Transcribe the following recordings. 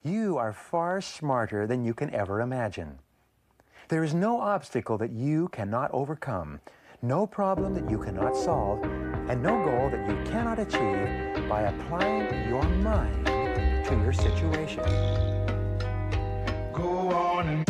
You are far smarter than you can ever imagine. There is no obstacle that you cannot overcome, no problem that you cannot solve, and no goal that you cannot achieve by applying your mind to your situation. Go on and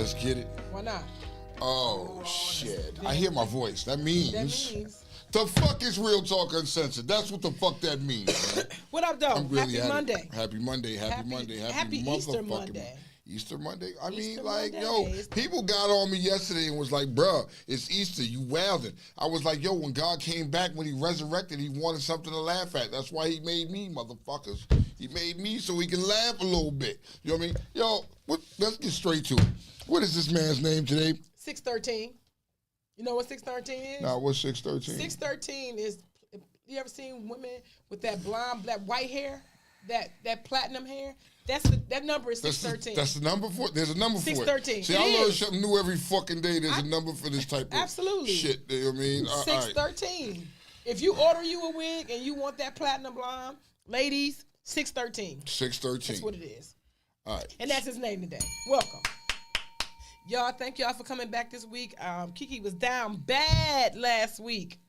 Let's get it. Why not? Oh, shit. I hear my voice. That means the fuck is Real Talk Uncensored. That's what the fuck that means, man. What up, though? I'm really Happy Monday. Happy Monday. Happy Monday. Happy Easter Monday. Easter Monday? I Easter mean, like, Monday. yo, people got on me yesterday and was like, bruh, it's Easter, you wildin'. I was like, yo, when God came back, when he resurrected, he wanted something to laugh at. That's why he made me, motherfuckers. He made me so he can laugh a little bit. You know what I mean? Yo, let's get straight to it. What is this man's name today? 613. You know what 613 is? Nah, what's 613? 613 is, you ever seen women with that blonde, that white hair? That platinum hair? That number is 613. That's the number for it. There's a number for it. 613. See, I learn something new every fucking day. There's a number for this type of absolutely shit. You know what I mean? 613. If you order you a wig and you want that platinum blonde, ladies, 613. 613. That's what it is. All right. And that's his name today. Welcome. Y'all, thank y'all for coming back this week. Kiki was down bad last week.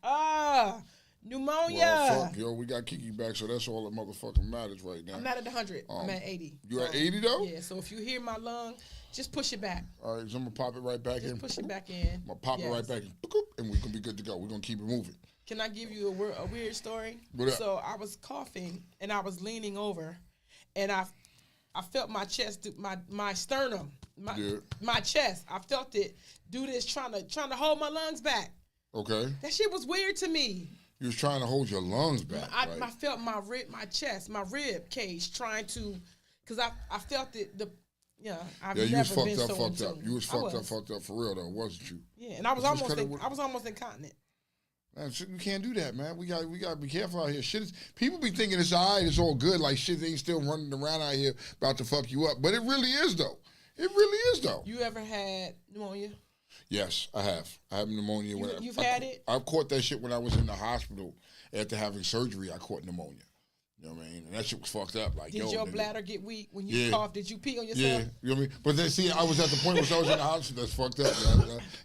Pneumonia. Well, fuck, yo, we got Kiki back, so that's all that motherfucking matters right now. I'm not at 100. I'm at 80. You at 80 though? Yeah, so if you hear my lung, just push it back. All right, so I'm going to pop it right back in. Just push it back in. I'm going to pop it right back in. And we're going to be good to go. We're going to keep it moving. Can I give you a weird story? What up? So I was coughing, and I was leaning over, and I felt my chest, my sternum, my chest. I felt it do this, trying to hold my lungs back. Okay. That shit was weird to me. You was trying to hold your lungs back, I right? felt my rib cage trying to, because I felt it. I've you never was been fucked so up. You was fucked up for real though, wasn't you? Yeah, and I was almost incontinent. Man, you can't do that, man. We got to be careful out here. People be thinking it's all right, it's all good, like shit ain't still running around out here about to fuck you up. But it really is though. It really is though. You ever had pneumonia? Yes, I have. I have pneumonia. You've had it? I caught that shit when I was in the hospital after having surgery. I caught pneumonia. You know what I mean? And that shit was fucked up. Like, did your bladder get weak when you coughed? Did you pee on yourself? Yeah, you know what I mean? But then, see, I was at the point where I was in the hospital. That's fucked up.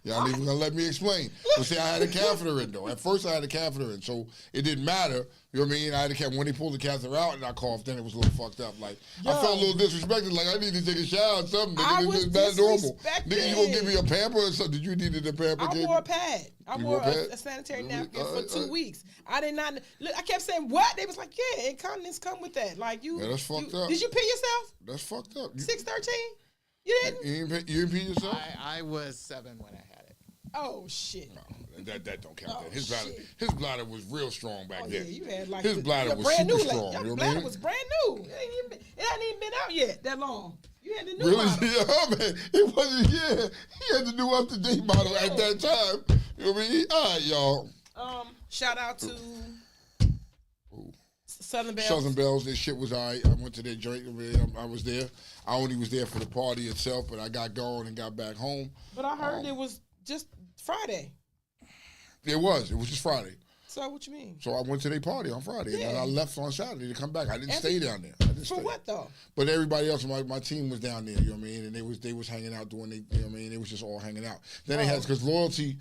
Y'all ain't even gonna let me explain. But see, I had a catheter in, though. At first, I had a catheter in, so it didn't matter. You know what I mean? I had a catheter. When they pulled the catheter out and I coughed, then it was a little fucked up. Like, I felt a little disrespected. Like, I need to take a shower or something. I was That's normal. disrespected. Nigga, you gonna give me a pamper or something? Did you need a pamper? I wore a pad. I wore a sanitary napkin for 2 weeks. I did not. Look, I kept saying, what? They was like, yeah, incontinence come with that. Like, yeah, that's fucked up. Did you pee yourself? That's fucked up. 613? You didn't? You didn't pee yourself? I was 7 when I had it. Oh, shit. No, that don't count. His bladder was real strong back then. Yeah, you had like his bladder was brand super new, strong. Your you know bladder what I mean? was brand new. It hadn't even been out yet that long. You had the new really? model. Yeah, man. It wasn't. Yeah, he had the new up-to-date model at that time. You know what I mean? All right, y'all. Shout out to Southern Bells. Southern Bells. This shit was all right. I went to their joint. I was there. I only was there for the party itself, but I got going and got back home. But I heard it was just Friday. It was just Friday. So what you mean? So I went to their party on Friday, and I left on Saturday to come back. I didn't stay down there. For what though? But everybody else, my team was down there. You know what I mean? And they was hanging out doing. You know what I mean? They was just all hanging out. Then they had because Loyalty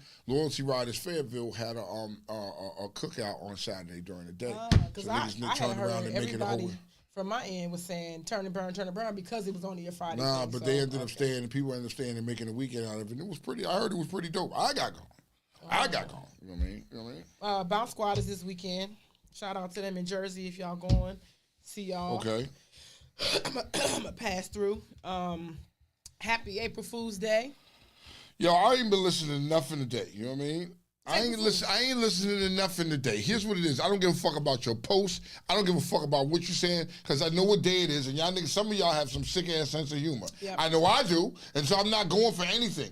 Riders Fayetteville had a cookout on Saturday during the day. Because so I had heard everybody from my end was saying turn and burn because it was only a Friday. Nah, thing, but they ended up staying, and people ended up staying and making a weekend out of it. And it was pretty. I heard it was pretty dope. I got gone. I got gone. You know what I mean? You know what I mean? Bounce Squad is this weekend. Shout out to them in Jersey if y'all going. See y'all. Okay. I'm gonna pass through. Happy April Fool's Day. Yo, I ain't been listening to nothing today. You know what I mean? I ain't listening to nothing today. Here's what it is. I don't give a fuck about your posts. I don't give a fuck about what you're saying because I know what day it is. And y'all niggas, some of y'all have some sick ass sense of humor. Yep. I know I do. And so I'm not going for anything.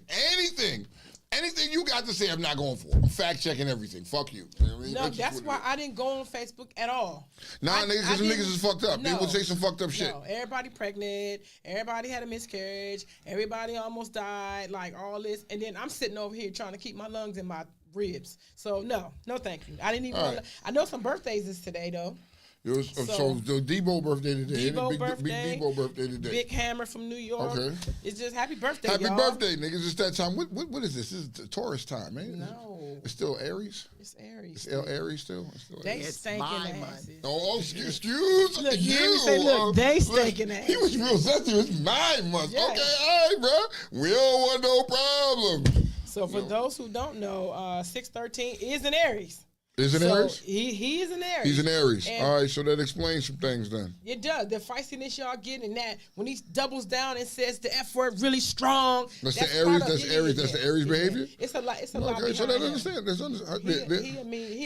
Anything you got to say, I'm not going for. I'm fact checking everything. Fuck you. You know what I mean? No, that's why I didn't go on Facebook at all. Nah, niggas, because them niggas is fucked up. No, they would say some fucked up shit. No, everybody pregnant. Everybody had a miscarriage. Everybody almost died. Like all this, and then I'm sitting over here trying to keep my lungs in my ribs. So no, thank you. I didn't even. I know some birthdays is today though. It was, so the Debo birthday today. Big Debo birthday today. Big Hammer from New York. Okay. It's just happy birthday, Happy y'all. birthday, niggas. It's that time. What is this? This is the Taurus time, man. No. It's still Aries? It's Aries. It's Aries still? It's still they Aries. stinking asses. Oh, excuse look, you. Say, look, they stinking asses. He was real sensitive. It's my month. Yeah. Okay, all right, bro. We don't want no problems. So for those who don't know, 613 is an Aries. Is it Aries? He is an Aries. He's an Aries. And all right, so that explains some things then. It does. The feistiness y'all get in that when he doubles down and says the F word really strong. That's the Aries. That's the Aries behavior. It's a lot. It's a lot. Okay, so that understand. He's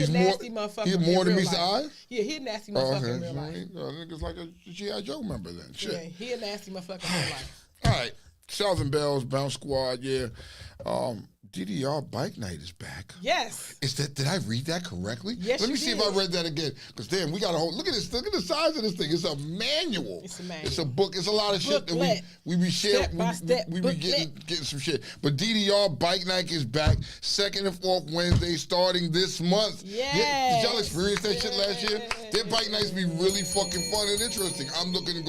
a nasty motherfucker. He's more than real meets the eye. Yeah, he a nasty motherfucker in real life. Niggas like a G.I. Joe member then. Shit. Yeah, he a nasty motherfucker in real life. All right, Southern Bells, Bounce Squad. Yeah. DDR Bike Night is back. Yes. Did I read that correctly? Yes, Let me you see did. if I read that again. Because damn, we got a whole look at this. Look at the size of this thing. It's a manual. It's a manual. It's a book. It's a lot of shit that we be sharing. Step by step We be getting some shit. But DDR Bike Night is back. 2nd and 4th Wednesday starting this month. Yes. Did y'all experience that shit last year? Their bike nights be really fucking fun and interesting. I'm looking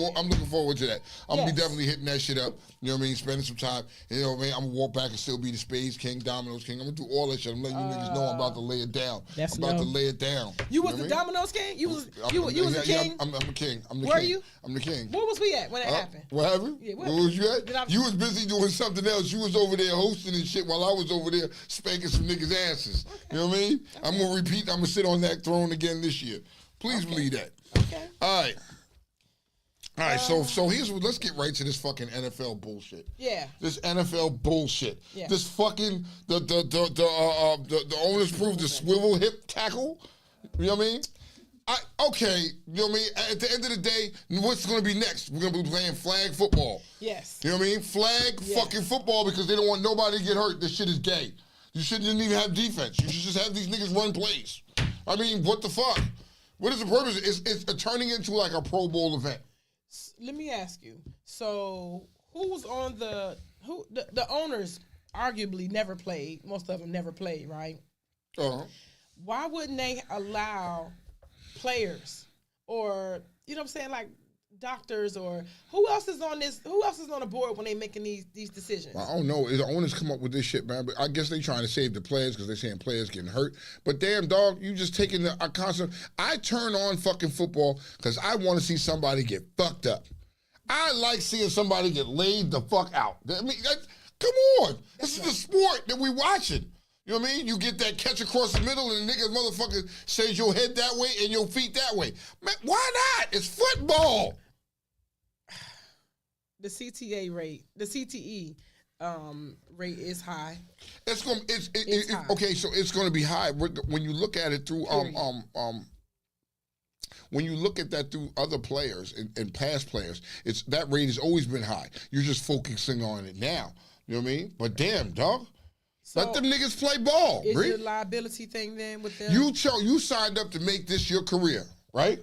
forward to that. I'm gonna be definitely hitting that shit up. You know what I mean? Spending some time. You know what I mean? I'm gonna walk back and still be the Spades King, Dominoes King. I'm gonna do all that shit. I'm letting you niggas know I'm about to lay it down. I'm about to lay it down. You was the Dominoes King? You was a king? I'm a king. I'm the Were king. you? I'm the king. Where was we at when it happened? What happened? Yeah, where was you at? Did I- You was busy doing something else. You was over there hosting and shit while I was over there spanking some niggas' asses. You know what I mean? Okay. I'm gonna repeat. I'm gonna sit on that throne again this year. Please believe that. Okay. All right. All right, so let's get right to this fucking NFL bullshit. Yeah. This NFL bullshit. Yeah. This fucking the owners proved the swivel hip tackle. You know what I mean? Okay, you know what I mean? At the end of the day, what's going to be next? We're going to be playing flag football. Yes. You know what I mean? Flag fucking football because they don't want nobody to get hurt. This shit is gay. You shouldn't even have defense. You should just have these niggas run plays. I mean, what the fuck? What is the purpose? It's turning into like a Pro Bowl event. Let me ask you. So, who was on the owners? Arguably, never played. Most of them never played, right? Why wouldn't they allow players or you know what I'm saying, like doctors or who else is on the board when they making these decisions? I don't know. The owners come up with this shit, man. But I guess they trying to save the players because they saying players getting hurt. But damn, dog, you just taking a constant. I turn on fucking football because I want to see somebody get fucked up. I like seeing somebody get laid the fuck out. I mean, come on. This is the sport that we watching. You know what I mean? You get that catch across the middle and the nigga motherfucker says your head that way and your feet that way. Man, why not? It's football. The CTE rate rate is high. It's high. Okay, so it's going to be high when you look at it through when you look at that through other players and past players, that rate has always been high. You're just focusing on it now. You know what I mean? But damn, dog. So let them niggas play ball. Is it a liability thing then with them? You signed up to make this your career, right?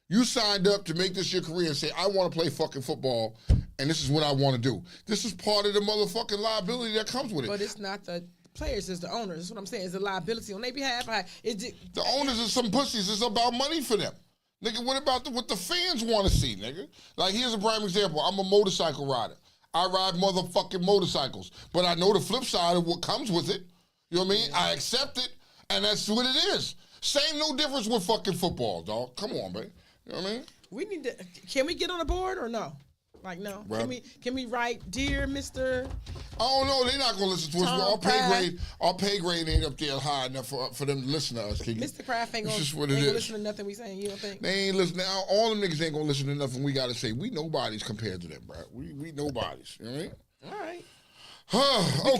You signed up to make this your career and say, I want to play fucking football, and this is what I want to do. This is part of the motherfucking liability that comes with it. But it's not the players, it's the owners. That's what I'm saying. It's a liability on their behalf. The owners are some pussies. It's about money for them. Nigga, what about what the fans want to see, nigga? Like, here's a prime example. I'm a motorcycle rider. I ride motherfucking motorcycles. But I know the flip side of what comes with it. You know what I mean? I accept it, and that's what it is. No difference with fucking football, dog. Come on, baby. You know what I mean? We need to. Can we get on the board or no? Like no. Well, can we write, dear Mr. I don't know. They're not gonna listen to us. Our pay grade ain't up there high enough for them to listen to us. Mr. Kraft ain't gonna listen to nothing we saying. You don't think? They ain't listening. All them niggas ain't gonna listen to nothing we gotta say. We nobodies compared to them, bro. We nobodies. You know what I mean? All right.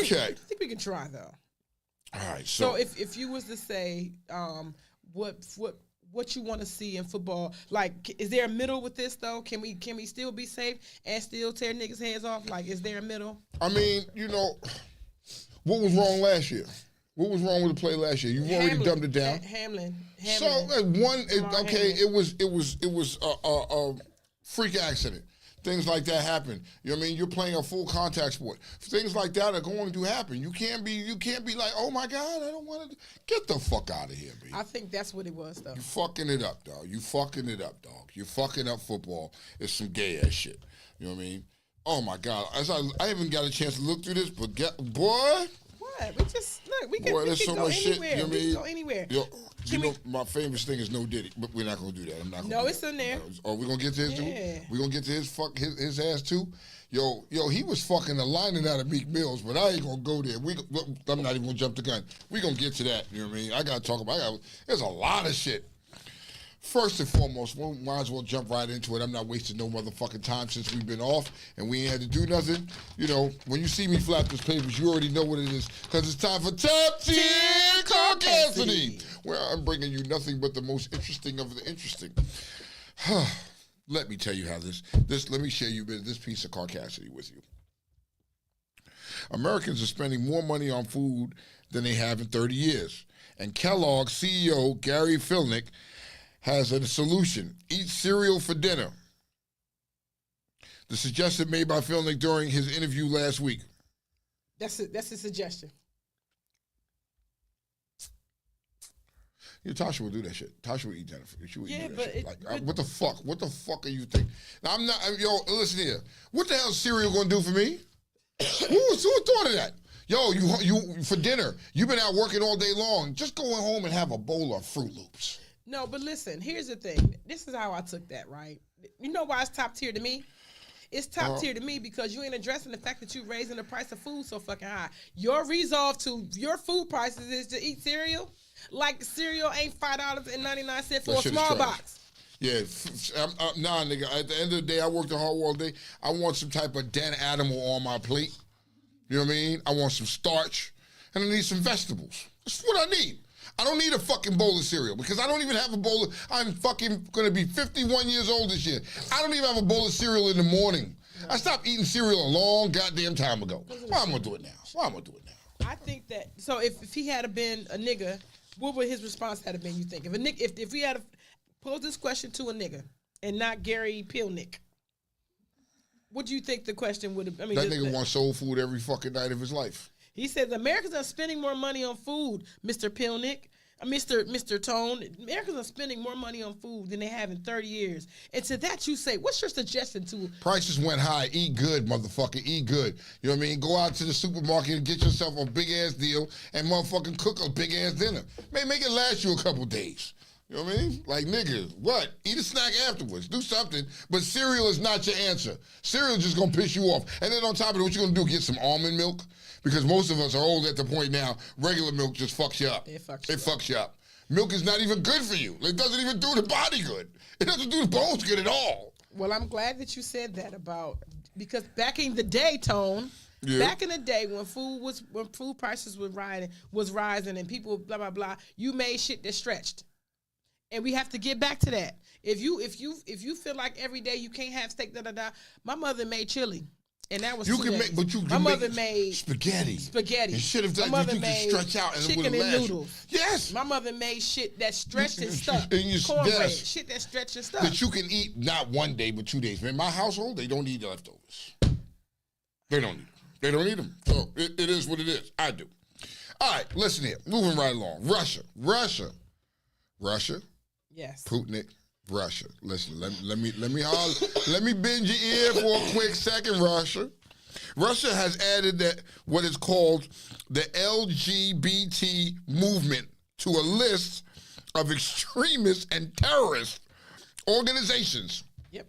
Okay. I think we can try though. All right. So if you was to say what you want to see in football, like, is there a middle with this though? Can we still be safe and still tear niggas' heads off? Like, is there a middle? I mean, you know, what was wrong last year? What was wrong with the play last year? You've already dumbed it down. Hamlin. So it was a freak accident. Things like that happen. You know what I mean? You're playing a full contact sport. Things like that are going to happen. You can't be like, oh my God, I don't want to. Get the fuck out of here, B. I think that's what it was, though. You fucking it up, dog. You fucking it up, dog. You fucking up football. It's some gay ass shit. You know what I mean? Oh my God. I haven't got a chance to look through this, but boy. What? What? We just look. We can, Boy, we there's can so go much shit. anywhere. You know what I We can mean? go anywhere. Yo, Can we- my famous thing is no Diddy, but we're not gonna do that. I'm not gonna. No, do it's that. in there. Oh, we gonna get to his Yeah. too? We gonna get to his ass too? Yo, he was fucking the lining out of Meek Mills, but I ain't gonna go there. I'm not even gonna jump the gun. We gonna get to that. You know what I mean? I gotta talk about. There's a lot of shit. First and foremost, we might as well jump right into it. I'm not wasting no motherfucking time since we've been off and we ain't had to do nothing. You know, when you see me flap these papers, you already know what it is because it's time for Top 10 Caucasity, where I'm bringing you nothing but the most interesting of the interesting. Let me tell you how let me share you this piece of Caucasity with you. Americans are spending more money on food than they have in 30 years. And Kellogg's CEO, Gary Filnick, has a solution. Eat cereal for dinner. The suggestion made by Filnick during his interview last week. That's a suggestion. Yeah, Tasha will do that shit. Tasha will eat dinner. She will Yeah, do that but shit. What the fuck? What the fuck are you thinking? Now, I'm not. Yo, listen here. What the hell is cereal gonna do for me? who thought of that? Yo, you for dinner. You've been out working all day long. Just going home and have a bowl of Fruit Loops. No, but listen, here's the thing. This is how I took that, right? You know why it's top tier to me? It's top tier to me because you ain't addressing the fact that you're raising the price of food so fucking high. Your resolve to your food prices is to eat cereal. Like cereal ain't $5.99 for a small box. Yeah, nah, nigga. At the end of the day, I worked a hard all day. I want some type of dead animal on my plate. You know what I mean? I want some starch, and I need some vegetables. That's what I need. I don't need a fucking bowl of cereal because I don't even have a bowl of, I'm fucking gonna be 51 years old this year. I don't even have a bowl of cereal in the morning. No. I stopped eating cereal a long goddamn time ago. Why am I gonna do it now? I think that, so if he had been a nigga, what would his response have been, you think? If we had posed this question to a nigga and not Gary Pilnick, what do you think the question would have, that nigga wants soul food every fucking night of his life. He says Americans are spending more money on food, Mr. Pilnick, Mr. Tone. Americans are spending more money on food than they have in 30 years. And to that you say, what's your suggestion to? Prices went high. Eat good, motherfucker. Eat good. You know what I mean? Go out to the supermarket and get yourself a big-ass deal and motherfucking cook a big-ass dinner. Make it last you a couple days. You know what I mean? Like, nigga, what? Eat a snack afterwards. Do something. But cereal is not your answer. Cereal just gonna piss you off. And then on top of it, what you gonna do? Get some almond milk? Because most of us are old at the point now, regular milk just fucks you up. It fucks you up. Milk is not even good for you. It doesn't even do the body good. It doesn't do the bones good at all. Well, I'm glad that you said that because back in the day, Tone, back in the day when food prices was rising and people blah blah blah, you made shit that stretched. And we have to get back to that. If you feel like every day you can't have steak, my mother made chili. And that was my mother made spaghetti. And shit if that you can stretch out and chicken it and noodles. Yes. My mother made shit that stretched and stuck. Cornbread, shit that stretched and stuck. That you can eat not one day but 2 days. In my household, they don't eat leftovers. They don't eat them. They don't eat them. So it is what it is. I do. All right, listen here. Moving right along. Russia. Yes. Putin. Russia. Listen, let me holler. Let me bend your ear for a quick second, Russia. Russia has added what is called the LGBT movement to a list of extremist and terrorist organizations. Yep.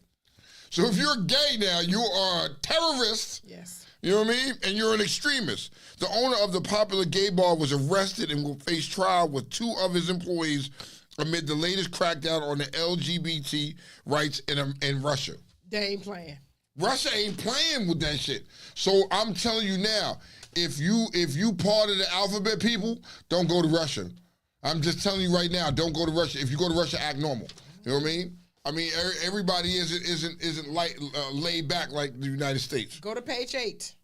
So if you're gay now, you are a terrorist. Yes. You know what I mean? And you're an extremist. The owner of the popular gay bar was arrested and will face trial with 2 of his employees amid the latest crackdown on the LGBT rights in Russia. They ain't playing. Russia ain't playing with that shit. So I'm telling you now, if you part of the alphabet people, don't go to Russia. I'm just telling you right now, don't go to Russia. If you go to Russia, act normal. You know what I mean? I mean, everybody isn't laid back like the United States. Go to page 8.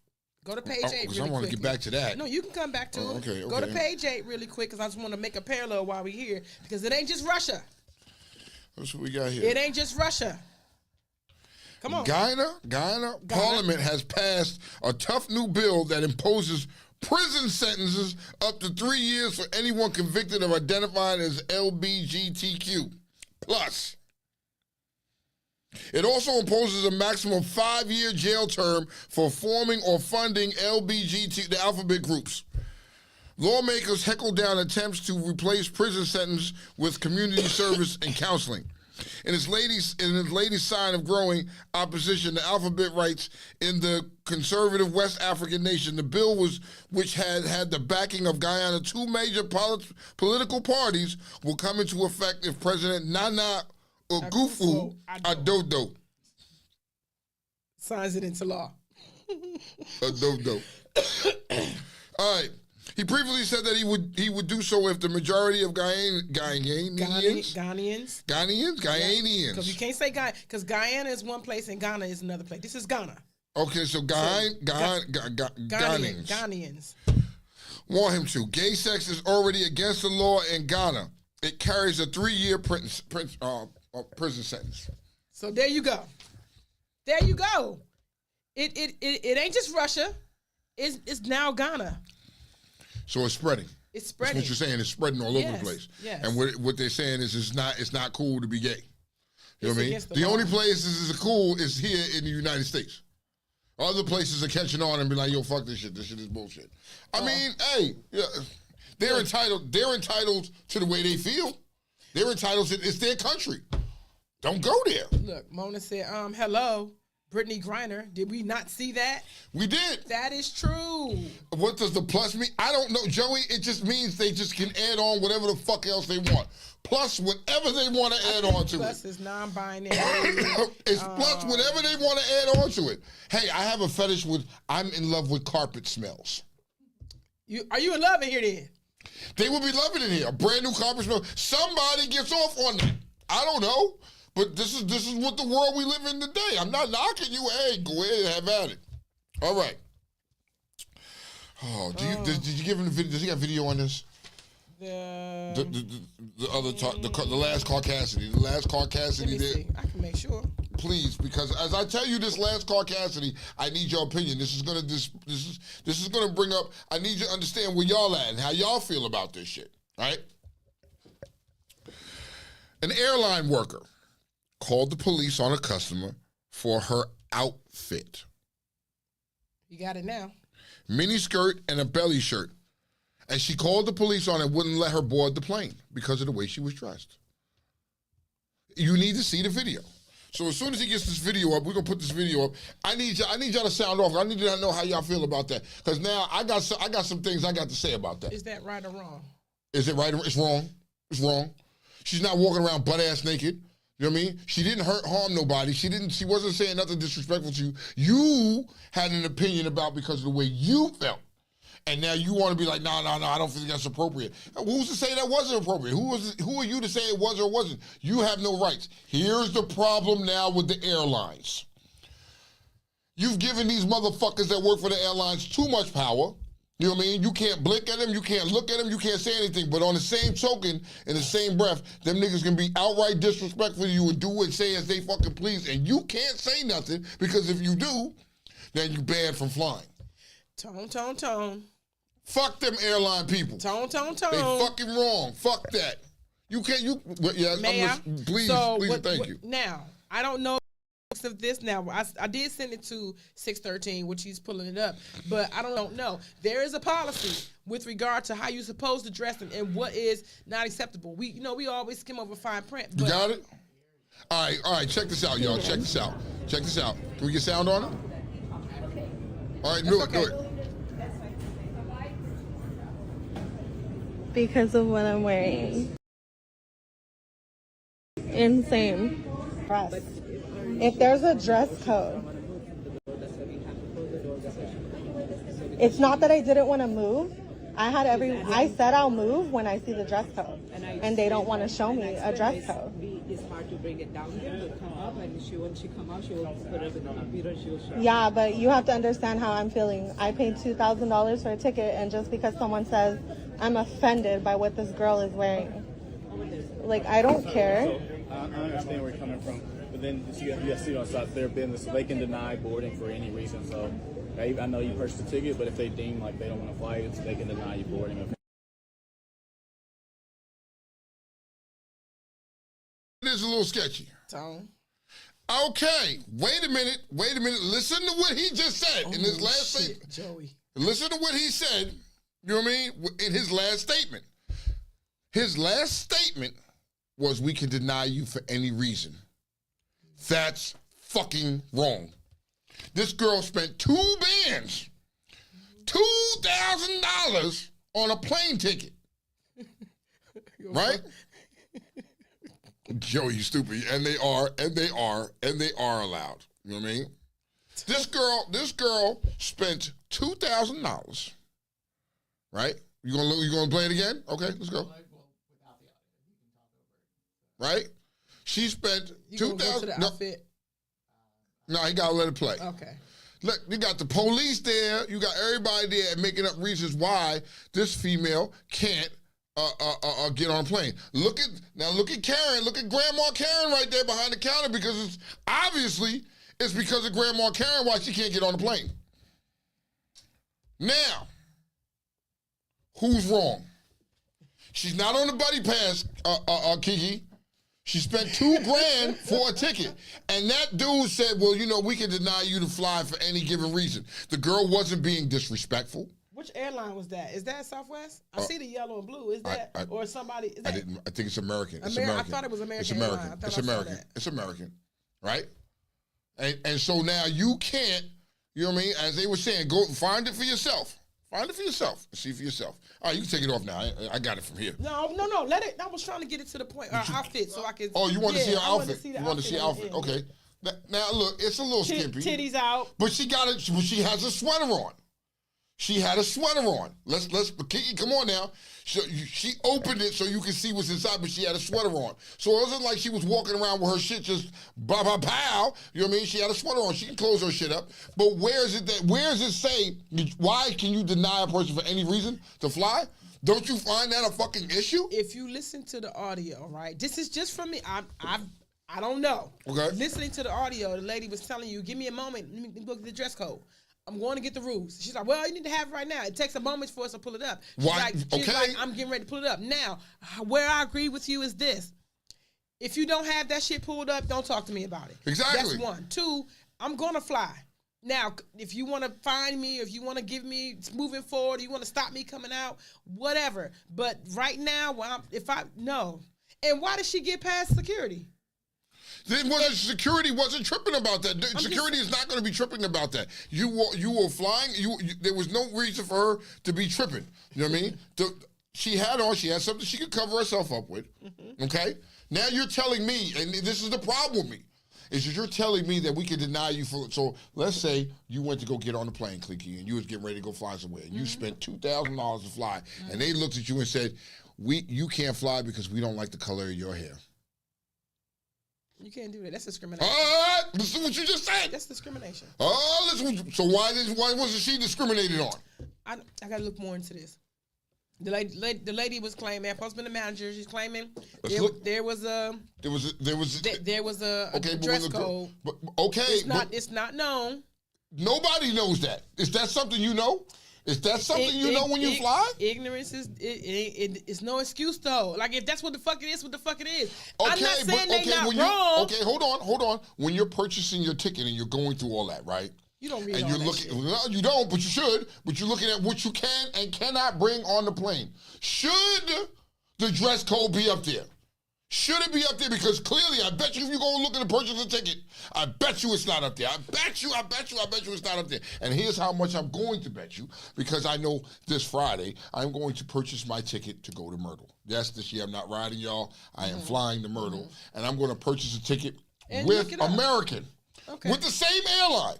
Go to page 8 really quick. I want to get back to that. No, you can come back to it. Okay. Go to page 8 really quick because I just want to make a parallel while we're here because it ain't just Russia. That's what we got here. It ain't just Russia. Come on. Guyana. Parliament has passed a tough new bill that imposes prison sentences up to 3 years for anyone convicted of identifying as LGBTQ+. It also imposes a maximum 5-year jail term for forming or funding the alphabet groups. Lawmakers heckle down attempts to replace prison sentence with community service and counseling. In its latest sign of growing opposition, the Alphabet writes, in the conservative West African nation, the bill which had the backing of Guyana, two major political parties, will come into effect if President Nana Akufo-Addo signs it into law. Addo. All right. He previously said that he would do so if the majority of Ghanaians. Because you can't say Guyana, because Guyana is one place and Ghana is another place. This is Ghana. Okay, so Ghanaians want him to. Gay sex is already against the law in Ghana. It carries a 3-year prison sentence. So there you go. There you go. It ain't just Russia. It's now Ghana. So it's spreading. It's spreading. That's what you're saying. It's spreading all over the place. Yes. And what they're saying is it's not cool to be gay. You know what I mean? The only places is cool is here in the United States. Other places are catching on and be like, yo, fuck this shit. This shit is bullshit. I mean, hey, they're entitled to the way they feel. They're entitled to, it's their country. Don't go there. Look, Mona said, hello. Brittany Griner. Did we not see that? We did. That is true. What does the plus mean? I don't know, Joey. It just means they just can add on whatever the fuck else they want. Plus whatever they want to add on to plus it. Plus is non-binary. It's plus whatever they want to add on to it. Hey, I have a fetish I'm in love with carpet smells. Are you in love in here then? They would be loving it here. A brand new carpet smell. Somebody gets off on that. I don't know. But this is what the world we live in today. I'm not knocking you. Hey, go ahead and have at it. All right. Oh, did you give him the video? Does he got video on this? The other the last car Cassidy. The last car Cassidy did. I can make sure. Please, because as I tell you this last car Cassidy, I need your opinion. This is gonna bring up. I need you to understand where y'all at and how y'all feel about this shit. All right. An airline worker called the police on a customer for her outfit. You got it now. Mini skirt and a belly shirt. And she called the police on it, wouldn't let her board the plane because of the way she was dressed. You need to see the video. So as soon as he gets this video up, we're gonna put this video up. I need y'all to sound off. I need y'all to know how y'all feel about that. Because now I got some things I got to say about that. Is that right or wrong? Is it right or it's wrong? It's wrong. She's not walking around butt ass naked. You know what I mean? She didn't harm nobody. She wasn't saying nothing disrespectful to you. You had an opinion about because of the way you felt. And now you want to be like, no, I don't think that's appropriate. Who's to say that wasn't appropriate? Who are you to say it was or wasn't? You have no rights. Here's the problem now with the airlines. You've given these motherfuckers that work for the airlines too much power. You know what I mean? You can't blink at them, you can't look at them, you can't say anything. But on the same token, in the same breath, them niggas can be outright disrespectful to you and do and say as they fucking please. And you can't say nothing because if you do, then you banned from flying. Tone. Fuck them airline people. Tone. They fucking wrong. Fuck that. You can't, yes, please, thank you. Now, I don't know of this now. I did send it to 613, which he's pulling it up, but I don't know. There is a policy with regard to how you're supposed to dress and what is not acceptable. We always skim over fine print. You got it? All right, check this out, y'all. Check this out. Can we get sound on it? All right, do it. Because of what I'm wearing. Insane. Dress. If there's a dress code, it's not that I didn't want to move. I said I'll move when I see the dress code, and they don't want to show me a dress code. It's hard to bring it down here to come up, and when she come out, she will put it in the computer and she will show. Yeah, but you have to understand how I'm feeling. I paid $2,000 for a ticket, and just because someone says I'm offended by what this girl is wearing, like, I don't care. I understand where you're coming from, but then you have to see on side their business, so they can deny boarding for any reason. So I know you purchased a ticket, but if they deem like they don't want to fly you, they can deny you boarding. It is a little sketchy. Tone. Okay, wait a minute. Listen to what he just said in his last statement. Joey. Listen to what he said You know what I mean? In his last statement. His last statement was, we can deny you for any reason. That's fucking wrong. This girl spent 2 bands, $2,000 on a plane ticket. Right? Joe, you stupid. And they are allowed. You know what I mean? This girl spent $2,000. Right? You gonna play it again? Okay, let's go. Right? She spent $2,000. No, he gotta let it play. Okay. Look, you got the police there. You got everybody there making up reasons why this female can't get on a plane. Look at Karen. Look at Grandma Karen right there behind the counter, because it's because of Grandma Karen why she can't get on the plane. Now, who's wrong? She's not on the buddy pass, Kiki. She spent $2,000 for a ticket. And that dude said, well, you know, we can deny you to fly for any given reason. The girl wasn't being disrespectful. Which airline was that? Is that Southwest? I see the yellow and blue. Is that or somebody? Is that, I think it's American. It's American. American. I thought it was American. It's American. Airline. It's American. It's American. Right? And so now you can't, you know what I mean? As they were saying, go find it for yourself. Find it for yourself. See for yourself. All right, you can take it off now. I got it from here. No. Let it. I was trying to get it to the point. Our outfit, so I can. Oh, you want to see her outfit? You want to see outfit? Okay. Now look, it's a little skimpy. Titties out. But she got it. She has a sweater on. She had a sweater on. Let's Kiki, come on now. She opened it so you can see what's inside, but she had a sweater on. So it wasn't like she was walking around with her shit just pow. You know what I mean? She had a sweater on. She can close her shit up. But where does it say, why can you deny a person for any reason to fly? Don't you find that a fucking issue? If you listen to the audio, right? This is just from me. I don't know. Okay. Listening to the audio, the lady was telling you, give me a moment. Let me look at the dress code. I'm going to get the rules. She's like, well, you need to have it right now. It takes a moment for us to pull it up. She's like, I'm getting ready to pull it up. Now, where I agree with you is this. If you don't have that shit pulled up, don't talk to me about it. Exactly. That's one. Two, I'm going to fly. Now, if you want to find me, if you want to give me moving forward, you want to stop me coming out, whatever. But right now, no. And why did she get past security? Security wasn't tripping about that. Security is not going to be tripping about that. You were flying. There was no reason for her to be tripping. You know what I mean? She had something she could cover herself up with. Mm-hmm. Okay? Now you're telling me, and this is the problem with me, is that you're telling me that we can deny you for. So let's say you went to go get on the plane, Clicky, and you was getting ready to go fly somewhere, and you spent $2,000 to fly, and they looked at you and said, you can't fly because we don't like the color of your hair. You can't do that. That's discrimination. Listen what you just said. That's discrimination. So why wasn't she discriminated on? I got to look more into this. The lady was claiming, supposed to be the manager. She's claiming there was a dress code. It's not known. Nobody knows that. Is that something you know? Is that something you know when you fly? Ignorance it's no excuse though. Like if that's what the fuck it is, what the fuck it is. Okay, I'm not saying they not wrong. Okay, hold on. When you're purchasing your ticket and you're going through all that, right? You don't read and all you're that looking. shit. No, you don't, but you should. But you're looking at what you can and cannot bring on the plane. Should the dress code be up there? Should it be up there? Because clearly, I bet you if you go and look at the purchase a ticket, I bet you it's not up there. I bet you it's not up there. And here's how much I'm going to bet you, because I know this Friday, I'm going to purchase my ticket to go to Myrtle. Yes, this year I'm not riding, y'all. I am flying to Myrtle, and I'm going to purchase a ticket with American, with the same airline.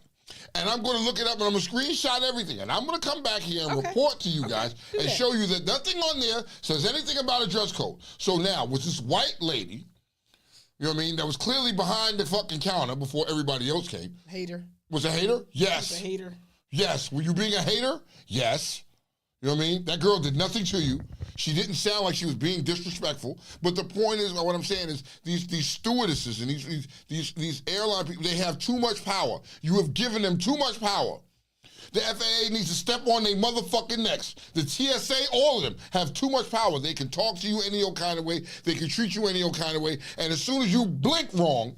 And I'm going to look it up, and I'm going to screenshot everything. And I'm going to come back here and report to you guys and show you that nothing on there says anything about a dress code. So now, with this white lady, you know what I mean, that was clearly behind the fucking counter before everybody else came. Hater. Was a hater? Yes. Was a hater. Yes. Were you being a hater? Yes. You know what I mean? That girl did nothing to you. She didn't sound like she was being disrespectful. But the point is, what I'm saying is, these stewardesses and these airline people, they have too much power. You have given them too much power. The FAA needs to step on their motherfucking necks. The TSA, all of them, have too much power. They can talk to you any old kind of way. They can treat you any old kind of way. And as soon as you blink wrong,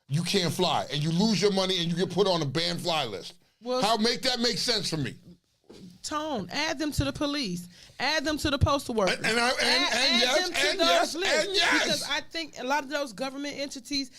you can't fly. And you lose your money and you get put on a banned fly list. Well, make that make sense for me? Tone, add them to the police, add them to the postal workers, and yes. Because I think a lot of those government entities,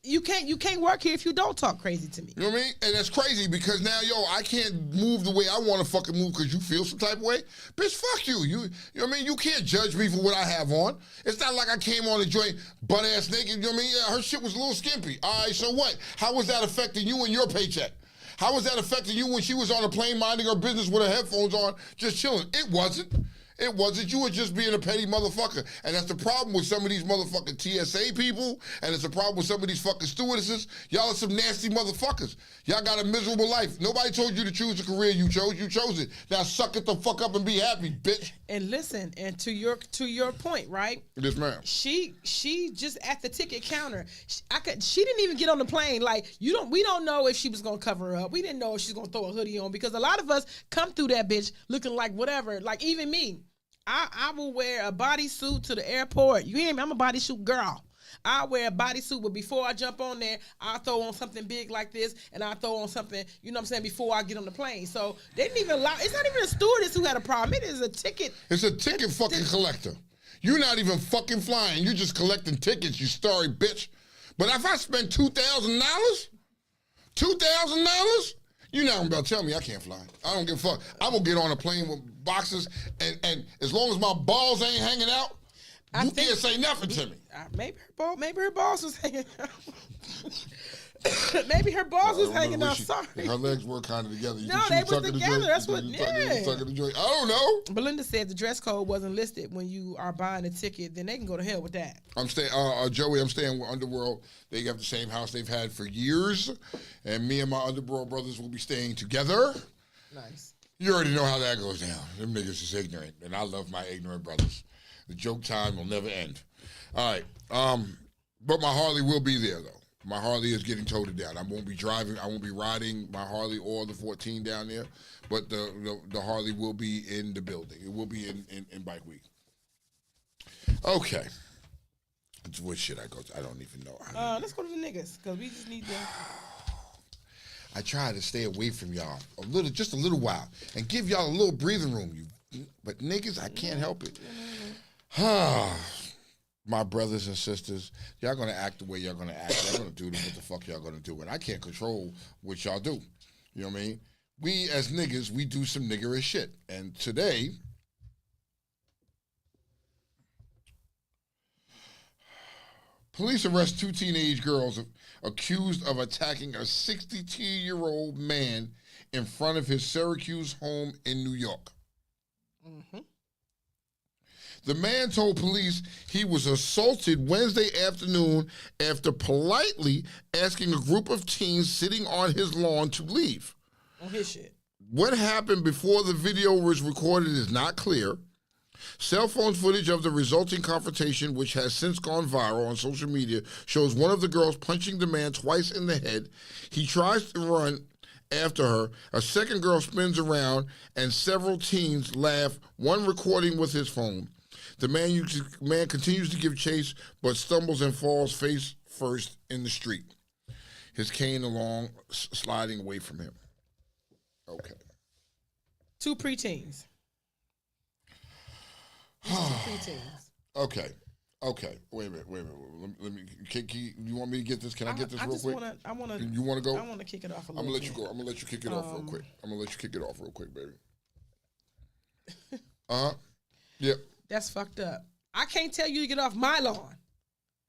you can't work here if you don't talk crazy to me. You know what I mean? And that's crazy because now, I can't move the way I want to fucking move because you feel some type of way. Bitch, fuck you. You know what I mean? You can't judge me for what I have on. It's not like I came on the joint butt-ass naked. You know what I mean? Yeah, her shit was a little skimpy. All right, so what? How was that affecting you and your paycheck? How was that affecting you when she was on a plane minding her business with her headphones on, just chilling? It wasn't. It wasn't. You were just being a petty motherfucker. And that's the problem with some of these motherfucking TSA people, and it's a problem with some of these fucking stewardesses. Y'all are some nasty motherfuckers. Y'all got a miserable life. Nobody told you to choose the career you chose. You chose it. Now suck it the fuck up and be happy, bitch. And listen, and to your point, right? Yes, ma'am. She just at the ticket counter. She didn't even get on the plane. Like, we don't know if she was gonna cover up. We didn't know if she's gonna throw a hoodie on, because a lot of us come through that bitch looking like whatever. Like, even me. I will wear a bodysuit to the airport. You hear me? I'm a bodysuit girl. I wear a bodysuit, but before I jump on there, I'll throw on something big like this, and I'll throw on something, you know what I'm saying, before I get on the plane. So they didn't even allow, it's not even a stewardess who had a problem. It is a ticket. It's a ticket fucking collector. You're not even fucking flying. You're just collecting tickets, you starry bitch. But if I spend $2,000, you're not about to tell me I can't fly. I don't give a fuck. I'm going to get on a plane with boxes, and as long as my balls ain't hanging out, you can't say nothing to me. Maybe her balls was hanging out. Maybe her balls was hanging out. Sorry. Her legs were kind of together. No, they were together. That's what, yeah. I don't know. Belinda said the dress code wasn't listed when you are buying a ticket. Then they can go to hell with that. I'm staying, Joey, I'm staying with Underworld. They have the same house they've had for years. And me and my Underworld brothers will be staying together. Nice. You already know how that goes down. Them niggas is ignorant. And I love my ignorant brothers. The joke time will never end. All right. But my Harley will be there, though. My Harley is getting towed down. I won't be driving. I won't be riding my Harley or the 14 down there. But the Harley will be in the building. It will be in Bike Week. Okay. What should I go to? I don't even know. Let's go to the niggas, because we just need to. I try to stay away from y'all just a little while, and give y'all a little breathing room. But niggas, I can't help it. My brothers and sisters, y'all gonna act the way y'all gonna act. Y'all gonna do what the fuck y'all gonna do, and I can't control what y'all do. You know what I mean? We as niggas, we do some niggerish shit, and today, police arrest 2 teenage girls accused of attacking a 62-year-old man in front of his Syracuse home in New York. Mm-hmm. The man told police he was assaulted Wednesday afternoon after politely asking a group of teens sitting on his lawn to leave. On his shit. What happened before the video was recorded is not clear. Cell phone footage of the resulting confrontation, which has since gone viral on social media, shows one of the girls punching the man twice in the head. He tries to run after her. A second girl spins around, and several teens laugh, one recording with his phone. The man continues to give chase, but stumbles and falls face first in the street. His cane along, sliding away from him. Okay. 2 preteens. 2 preteens. Okay. Wait a minute. Let me. You want me to get this? Can I get this real quick? You want to go? I want to kick it off a little bit. I'm gonna let you go. I'm gonna let you kick it off real quick. I'm gonna let you kick it off real quick, baby. Yep. That's fucked up. I can't tell you to get off my lawn.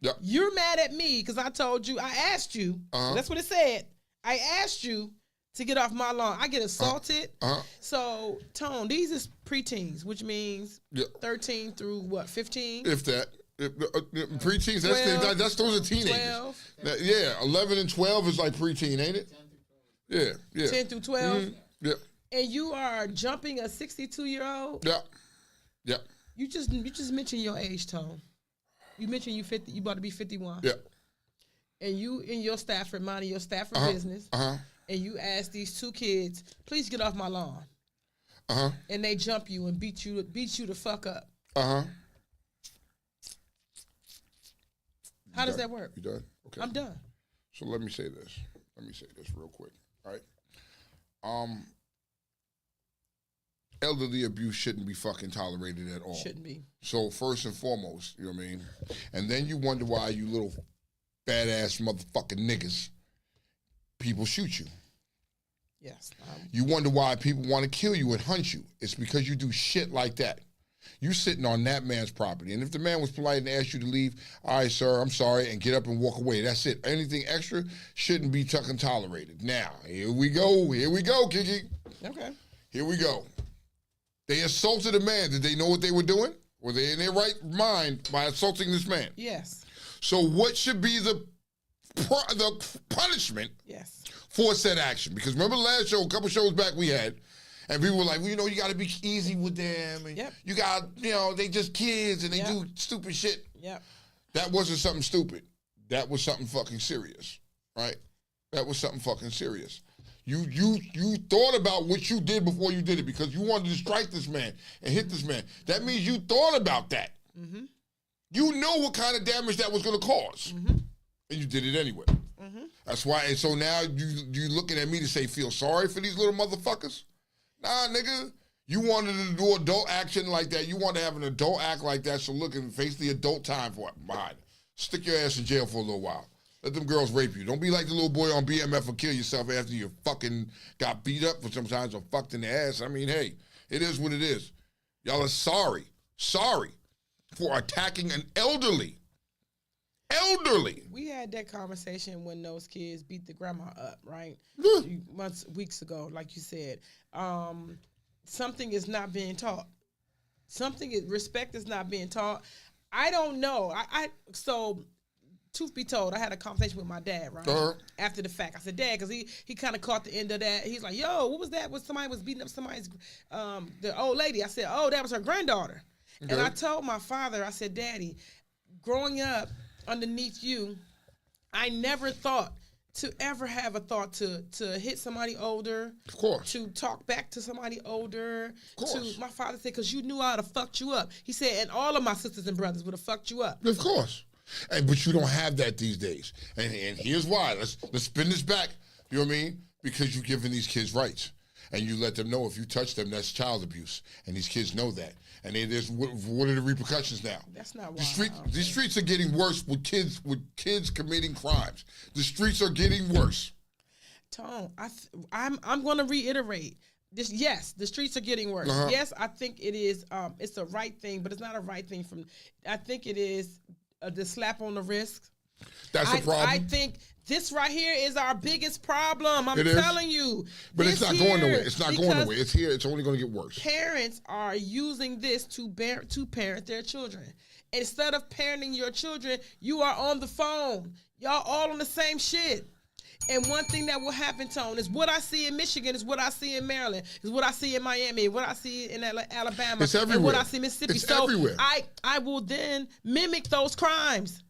Yep. You're mad at me because I told you, I asked you, that's what it said. I asked you to get off my lawn. I get assaulted. So, Tone, these is preteens, which means 13 through what, 15? If that. Preteens, that's those are teenagers. 12. 11 and 12 is like preteen, ain't it? Yeah. 10 through 12? Mm-hmm. Yeah. And you are jumping a 62-year-old? Yeah. You just mentioned your age, Tone. You mentioned you about to be 51. Yeah. And you in your Stafford, minding your Stafford business. And you ask these 2 kids, please get off my lawn. And they jump you and beat you the fuck up. How does that work? You done? Okay. I'm done. So let me say this. Real quick. All right. elderly abuse shouldn't be fucking tolerated at all. Shouldn't be. So first and foremost, you know what I mean? And then you wonder why you little badass motherfucking niggas, people shoot you. Yes. You wonder why people want to kill you and hunt you. It's because you do shit like that. You sitting on that man's property. And if the man was polite and asked you to leave, all right, sir, I'm sorry, and get up and walk away. That's it. Anything extra shouldn't be fucking tolerated. Now, here we go, Kiki. Okay. Here we go. They assaulted a man. Did they know what they were doing? Were they in their right mind by assaulting this man? Yes. So what should be the punishment Yes. for said action? Because remember last show, a couple shows back we had, and people were like, well, you know, you got to be easy with them. And Yep. you got, you know, they just kids and they Yep. do stupid shit. Yep. That wasn't something stupid. That was something fucking serious, right? That was something fucking serious. You thought about what you did before you did it because you wanted to strike this man and hit this man. That means you thought about that. Mm-hmm. You know what kind of damage that was going to cause. Mm-hmm. And you did it anyway. Mm-hmm. That's why, and so now you looking at me to say, feel sorry for these little motherfuckers? Nah, nigga. You wanted to do adult action like that. You want to have an adult act like that, so look and face the adult time for it. Behind it. Stick your ass in jail for a little while. Let them girls rape you. Don't be like the little boy on BMF or kill yourself after you fucking got beat up for sometimes or fucked in the ass. I mean, hey, it is what it is. Y'all are sorry for attacking an elderly. We had that conversation when those kids beat the grandma up, right? Weeks ago, like you said. Something is not being taught. Respect is not being taught. I don't know. So, truth be told, I had a conversation with my dad, right? After the fact. I said, Dad, because he kind of caught the end of that. He's like, yo, what was that? Somebody was beating up somebody's, the old lady. I said, oh, that was her granddaughter. Okay. And I told my father, I said, Daddy, growing up underneath you, I never thought to ever have a thought to hit somebody older. Of course. To talk back to somebody older. Of course. My father said, because you knew I would have fucked you up. He said, and all of my sisters and brothers would have fucked you up. Of course. But you don't have that these days. And here's why. Let's spin this back. You know what I mean? Because you're giving these kids rights. And you let them know if you touch them, that's child abuse. And these kids know that. And what are the repercussions now? That's not why. The streets are getting worse with kids committing crimes. The streets are getting worse. Tone, I'm going to reiterate this. Yes, the streets are getting worse. Uh-huh. Yes, I think it is. It's a right thing, but it's not a right thing. I think it is the slap on the wrist. That's a problem. I think this right here is our biggest problem. I'm telling you. But it's not going nowhere. It's not going nowhere. It's here. It's only going to get worse. Parents are using this to parent their children. Instead of parenting your children, you are on the phone. Y'all all on the same shit. And one thing that will happen, Tone, is what I see in Michigan, is what I see in Maryland, is what I see in Miami, what I see in Alabama, it's everywhere. And what I see in Mississippi. It's everywhere. I will then mimic those crimes.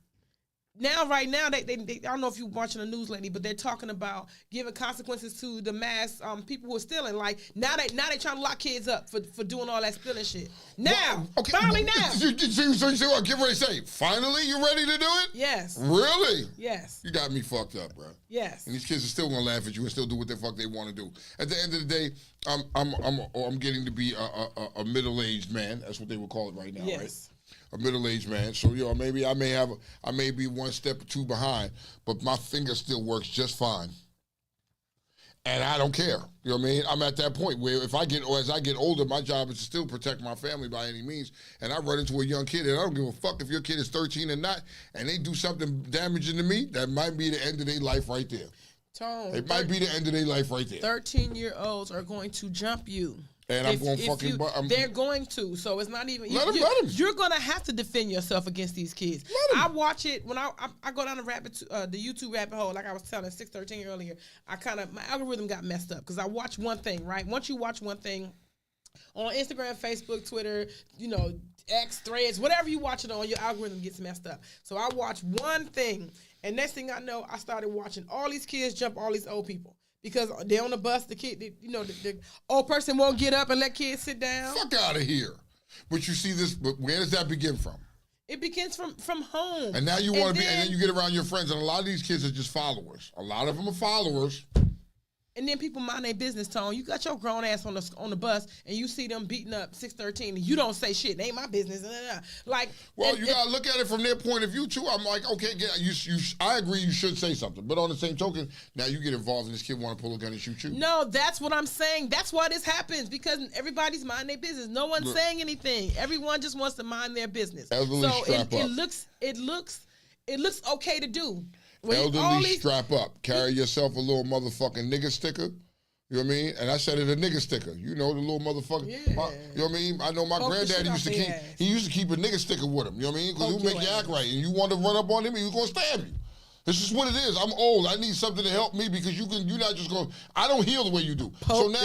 Right now, they I don't know if you're watching the news lately, but they're talking about giving consequences to the mass people who are stealing. Like now they trying to lock kids up for doing all that stealing shit. Now, finally now. So you say what? Get ready to say. Finally, you ready to do it? Yes. Really? Yes. You got me fucked up, bro. Yes. And these kids are still gonna laugh at you and still do what the fuck they want to do. At the end of the day, I'm getting to be a middle-aged man. That's what they would call it right now, yes. right? A middle-aged man, so maybe I may be one step or two behind, but my finger still works just fine, and I don't care. You know what I mean? I'm at that point where as I get older, my job is to still protect my family by any means. And I run into a young kid, and I don't give a fuck if your kid is 13 or not, and they do something damaging to me. That might be the end of their life right there. Tone, it might be the end of their life right there. 13-year-olds are going to jump you. And they're going to. So it's not even. Let them. You're going to have to defend yourself against these kids. I watch it when I go down the YouTube rabbit hole. Like I was telling 613 earlier, my algorithm got messed up because I watch one thing, right? Once you watch one thing on Instagram, Facebook, Twitter, X, Threads, whatever you watch it on, your algorithm gets messed up. So I watch one thing, and next thing I know, I started watching all these kids jump all these old people. Because they're on the bus, the kid, the old person won't get up and let kids sit down. Fuck out of here. But you see this, but where does that begin from? It begins from home. And now you want to be, and then you get around your friends, and a lot of these kids are just followers. A lot of them are followers. And then people mind their business, Tone. You got your grown ass on the bus, and you see them beating up 613, and you don't say shit. It ain't my business. Like, well, you gotta look at it from their point of view too. I'm like, okay, I agree. You should say something, but on the same token, now you get involved, and this kid want to pull a gun and shoot you. No, that's what I'm saying. That's why this happens, because everybody's minding their business. No one's saying anything. Everyone just wants to mind their business. Elderly, so strap up. it looks okay to do. Elderly, strap up. Carry yourself a little motherfucking nigga sticker. You know what I mean? And I said it a nigga sticker. You know, the little motherfucker. Yeah. You know what I mean? I know my granddaddy used to keep a nigga sticker with him. You know what I mean? Because he'll make you act right. And you want to run up on him and he's going to stab you. This is what it is. I'm old. I need something to help me because you're not just going, I don't heal the way you do. So now,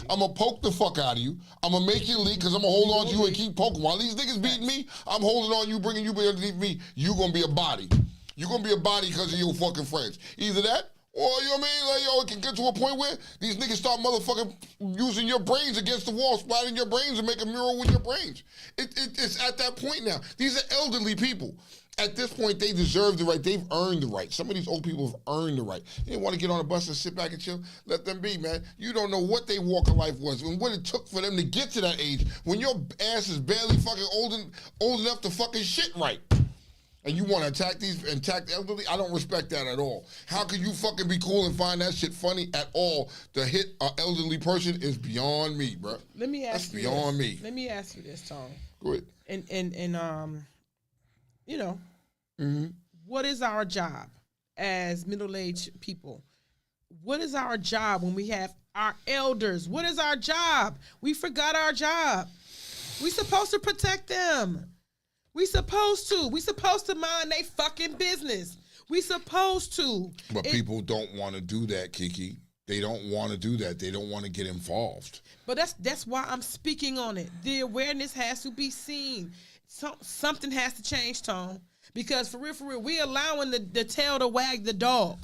I'm going to poke the fuck out of you. I'm going to make you leak because I'm going to hold on to you and keep poking. While these niggas beating me, I'm holding on you, bringing you underneath me. You're going to be a body. You're going to be a body because of your fucking friends. Either that, or, you know what I mean? Like, it can get to a point where these niggas start motherfucking using your brains against the wall, splatting your brains and make a mural with your brains. It's at that point now. These are elderly people. At this point, they deserve the right. They've earned the right. Some of these old people have earned the right. They didn't want to get on a bus and sit back and chill. Let them be, man. You don't know what their walk of life was and what it took for them to get to that age when your ass is barely fucking old enough to fucking shit right. And you want to attack the elderly? I don't respect that at all. How could you fucking be cool and find that shit funny at all? To hit an elderly person is beyond me, bro. Let me ask you. That's beyond me. Let me ask you this, Tom. Go ahead. And you know, what is our job as middle-aged people? What is our job when we have our elders? What is our job? We forgot our job. We supposed to protect them. We supposed to mind they fucking business. We supposed to. But people don't want to do that, Kiki. They don't want to do that. They don't want to get involved. But that's why I'm speaking on it. The awareness has to be seen. Something has to change, Tom. Because for real, we allowing the tail to wag the dog.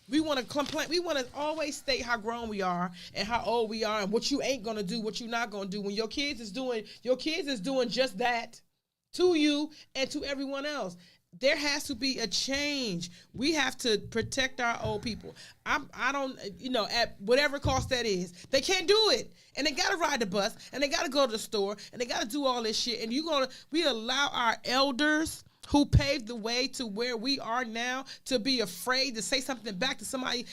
We want to complain. We want to always state how grown we are and how old we are and what you ain't gonna do, what you not gonna do. When your kids is doing just that to you and to everyone else. There has to be a change. We have to protect our old people. I don't, at whatever cost that is. They can't do it. And they got to ride the bus. And they got to go to the store. And they got to do all this shit. And we allow our elders who paved the way to where we are now to be afraid to say something back to somebody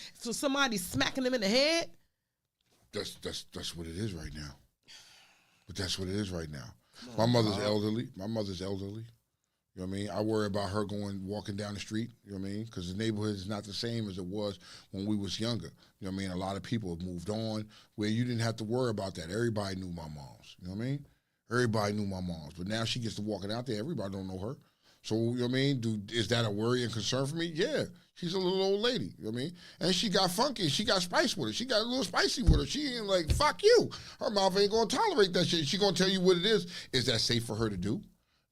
smacking them in the head. That's what it is right now. But that's what it is right now. My mother's elderly. You know what I mean? I worry about her walking down the street, you know what I mean? Because the neighborhood is not the same as it was when we was younger. You know what I mean? A lot of people have moved on where you didn't have to worry about that. Everybody knew my moms, you know what I mean? Everybody knew my moms. But now she gets to walking out there, everybody don't know her. So, you know what I mean? Is that a worry and concern for me? Yeah. She's a little old lady, you know what I mean? And she got funky, she got spice with her. She got a little spicy with her. She ain't like, fuck you. Her mouth ain't gonna tolerate that shit. She gonna tell you what it is. Is that safe for her to do?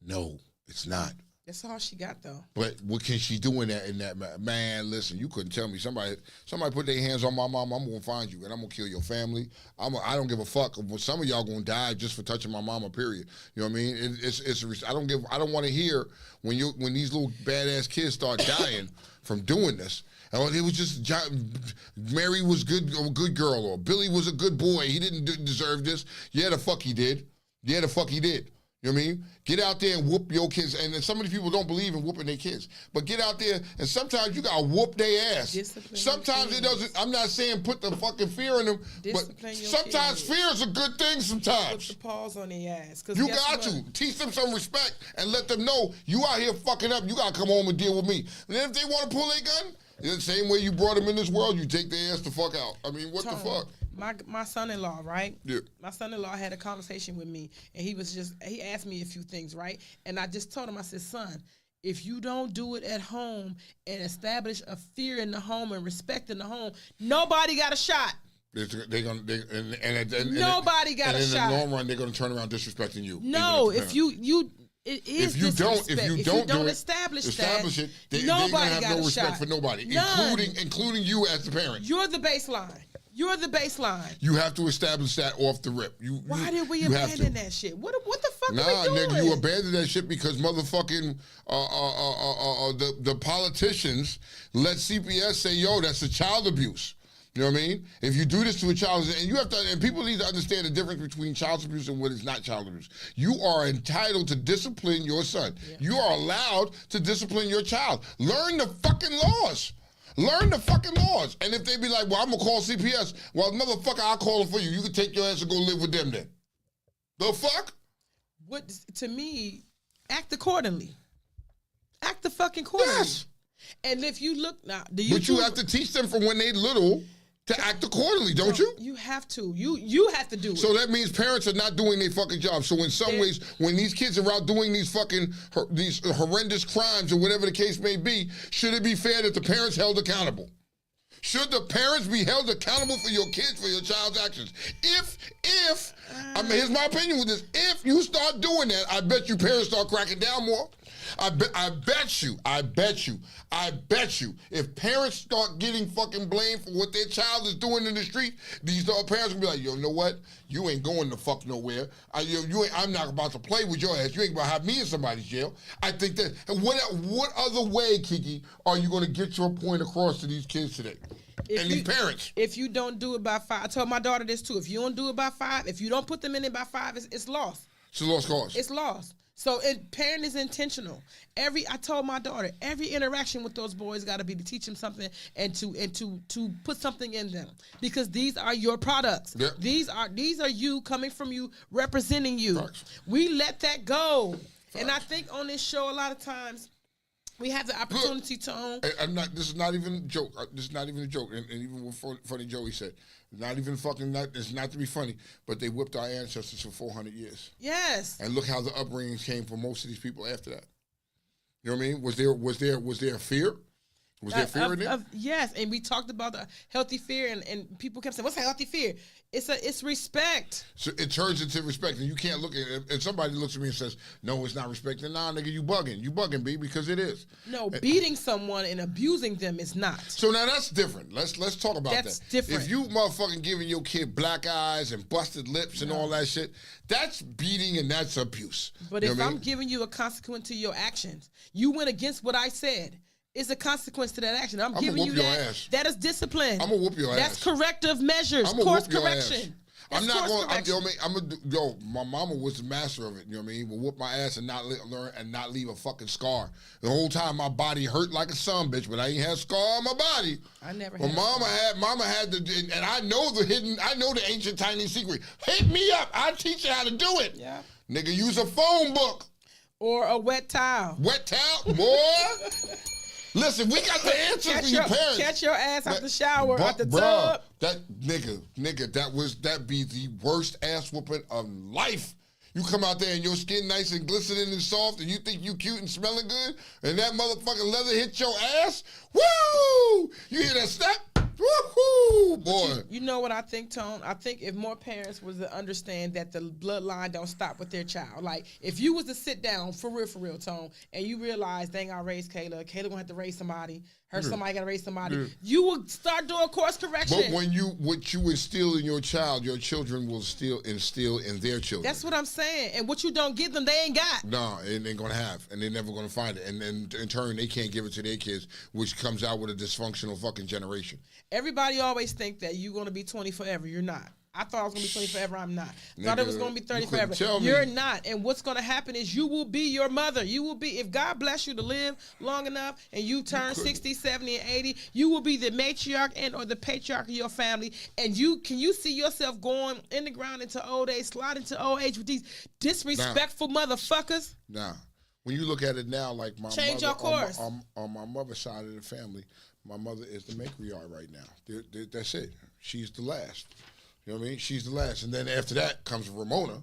No, it's not. That's all she got, though. But what can she do in that? Man, listen, you couldn't tell me. Somebody put their hands on my mom, I'm gonna find you and I'm gonna kill your family. I don't give a fuck. Some of y'all gonna die just for touching my mama. Period. You know what I mean? I don't want to hear when these little badass kids start dying from doing this. And it was just Mary was a good girl, or Billy was a good boy. He didn't deserve this. Yeah, the fuck he did. Yeah, the fuck he did. You know what I mean? Get out there and whoop your kids. And then some of the people don't believe in whooping their kids. But get out there, and sometimes you got to whoop their ass. Sometimes it doesn't. I'm not saying put the fucking fear in them, but sometimes fear is a good thing sometimes. Put the paws on their ass. You got to. Teach them some respect and let them know you out here fucking up. You got to come home and deal with me. And then if they want to pull their gun, the same way you brought them in this world, you take their ass the fuck out. I mean, what the fuck? My son-in-law, right? Yeah. My son-in-law had a conversation with me, and he asked me a few things, right? And I just told him, I said, son, if you don't do it at home and establish a fear in the home and respect in the home, nobody got a shot. Nobody got a shot. And in the long run, they're gonna turn around disrespecting you. No, if you don't establish it, they're gonna have no respect for nobody, including you as the parent. You're the baseline. You have to establish that off the rip. Why did we abandon that shit? What the fuck are we doing? Nigga, you abandoned that shit because motherfucking the politicians let CPS say, yo, that's a child abuse. You know what I mean? If you do this to a child, and you have to, and people need to understand the difference between child abuse and what is not child abuse. You are entitled to discipline your son. Yeah. You are allowed to discipline your child. Learn the fucking laws. Learn the fucking laws. And if they be like, well, I'm gonna call CPS, well, motherfucker, I'll call them for you. You can take your ass and go live with them then. The fuck? What, to me, act accordingly. Act the fucking accordingly. Yes. And if you look now, but you have to teach them from when they little to act accordingly, don't you? You have to. You have to do it. So that means parents are not doing their fucking job. So in some ways, when these kids are out doing these horrendous crimes or whatever the case may be, should it be fair that the parents held accountable? Should the parents be held accountable for your kids, for your child's actions? I mean, here's my opinion with this. If you start doing that, I bet you parents start cracking down more. I bet you, if parents start getting fucking blamed for what their child is doing in the street, these parents will be like, yo, you know what? You ain't going to fuck nowhere. I'm not about to play with your ass. You ain't about to have me in somebody's jail. I think that, what other way, Kiki, are you going to get your point across to these kids today? These parents. If you don't do it by 5, I told my daughter this too. If you don't do it by 5, if you don't put them in it by 5, it's lost. It's a lost cause. It's lost. So parent is intentional. I told my daughter, every interaction with those boys got to be to teach them something and to put something in them, because these are your products. Yep. These are you, coming from you, representing you. Facts. We let that go. Facts. And I think on this show a lot of times we have the opportunity to own. This is not even a joke. This is not even a joke. And even what Funny Joey said, it's not to be funny, but they whipped our ancestors for 400 years. Yes. And look how the upbringings came for most of these people after that. You know what I mean? Was there fear? Was there fear in it? Yes, and we talked about the healthy fear, and people kept saying, "What's a healthy fear?" It's respect. So it turns into respect, and you can't look at it. And somebody looks at me and says, "No, it's not respect." And nah, nigga, you bugging, B, because it is. No, beating someone and abusing them is not. So now that's different. Let's talk about that. That's different. If you motherfucking giving your kid black eyes and busted lips and all that shit, that's beating and that's abuse. But if I'm giving you a consequence to your actions, you went against what I said. It's a consequence to that action. I'm giving you that. Ass. That is discipline. I'm gonna whoop your ass. That's corrective measures. Course correction. I'm not going. My mama was the master of it. You know what I mean? Will whoop my ass and not learn and not leave a fucking scar. The whole time my body hurt like a son bitch, but I ain't had a scar on my body. I never. But mama had the, and I know the ancient tiny secret. Hit me up. I'll teach you how to do it. Yeah. Nigga, use a phone book or a wet towel. Wet towel, boy. Listen, we got the answer for you parents. Catch your ass out the shower, out the tub. That nigga, that be the worst ass whooping of life. You come out there and your skin nice and glistening and soft, and you think you cute and smelling good, and that motherfucking leather hit your ass. Woo! You hear that step? Woo-hoo, boy. You know what I think, Tone? I think if more parents was to understand that the bloodline don't stop with their child. Like, if you was to sit down, for real, Tone, and you realize, dang, I raised Kayla gonna have to raise somebody, somebody gotta raise somebody, you will start doing course correction. But what you instill in your child, your children will still instill in their children. That's what I'm saying. And what you don't give them, they ain't got. No, it ain't gonna have, and they're never gonna find it. And then in turn, they can't give it to their kids, which comes out with a dysfunctional fucking generation. Everybody always think that you're going to be 20 forever. You're not. I thought I was going to be 20 forever. I'm not. Thought it was going to be 30 forever. You're not. And what's going to happen is you will be your mother. You will be, if God bless you to live long enough and you turn 60, 70, and 80, you will be the matriarch and or the patriarch of your family. And can you see yourself going in the ground into old age, sliding to old age with these disrespectful motherfuckers? Nah. When you look at it now, like my change mother, your course. On my mother's side of the family, my mother is the matriarch right now. That's it. She's the last. You know what I mean? She's the last. And then after that comes Ramona.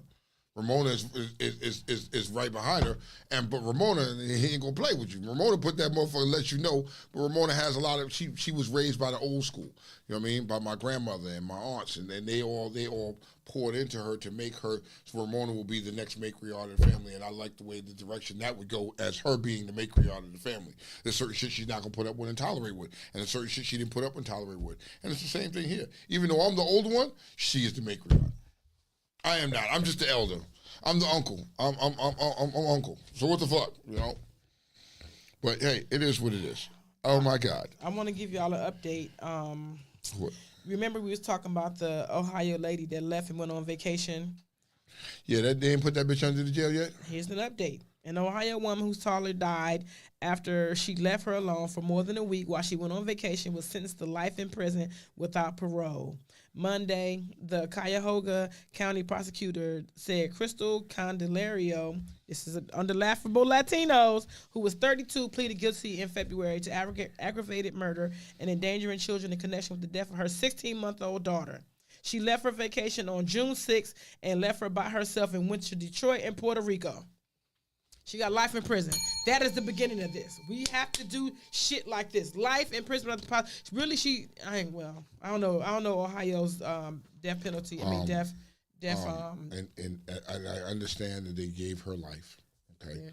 Ramona is right behind her. But Ramona, he ain't gonna play with you. Ramona put that motherfucker, let you know. But Ramona has a lot of, she was raised by the old school. You know what I mean? By my grandmother and my aunts. And they all poured into her to make her, so Ramona will be the next matriarch of the family. And I like the way the direction that would go as her being the matriarch of the family. There's certain shit she's not gonna put up with and tolerate with. And there's certain shit she didn't put up and tolerate with. And it's the same thing here. Even though I'm the older one, she is the matriarch. I am not. I'm just the elder. I'm the uncle. I'm uncle. So what the fuck, you know? But hey, it is what it is. Oh my God. I want to give y'all an update. What? Remember we was talking about the Ohio lady that left and went on vacation? Yeah, they didn't put that bitch under the jail yet? Here's an update. An Ohio woman whose toddler died after she left her alone for more than a week while she went on vacation was sentenced to life in prison without parole. Monday, the Cuyahoga County prosecutor said Crystal Candelario, this is under laughable Latinos, who was 32, pleaded guilty in February to aggravated murder and endangering children in connection with the death of her 16-month-old daughter. She left for vacation on June 6th and left her by herself and went to Detroit and Puerto Rico. She got life in prison. That is the beginning of this. We have to do shit like this. Life in prison. Really, I don't know Ohio's death penalty. Death. And I understand that they gave her life. Okay, Yeah.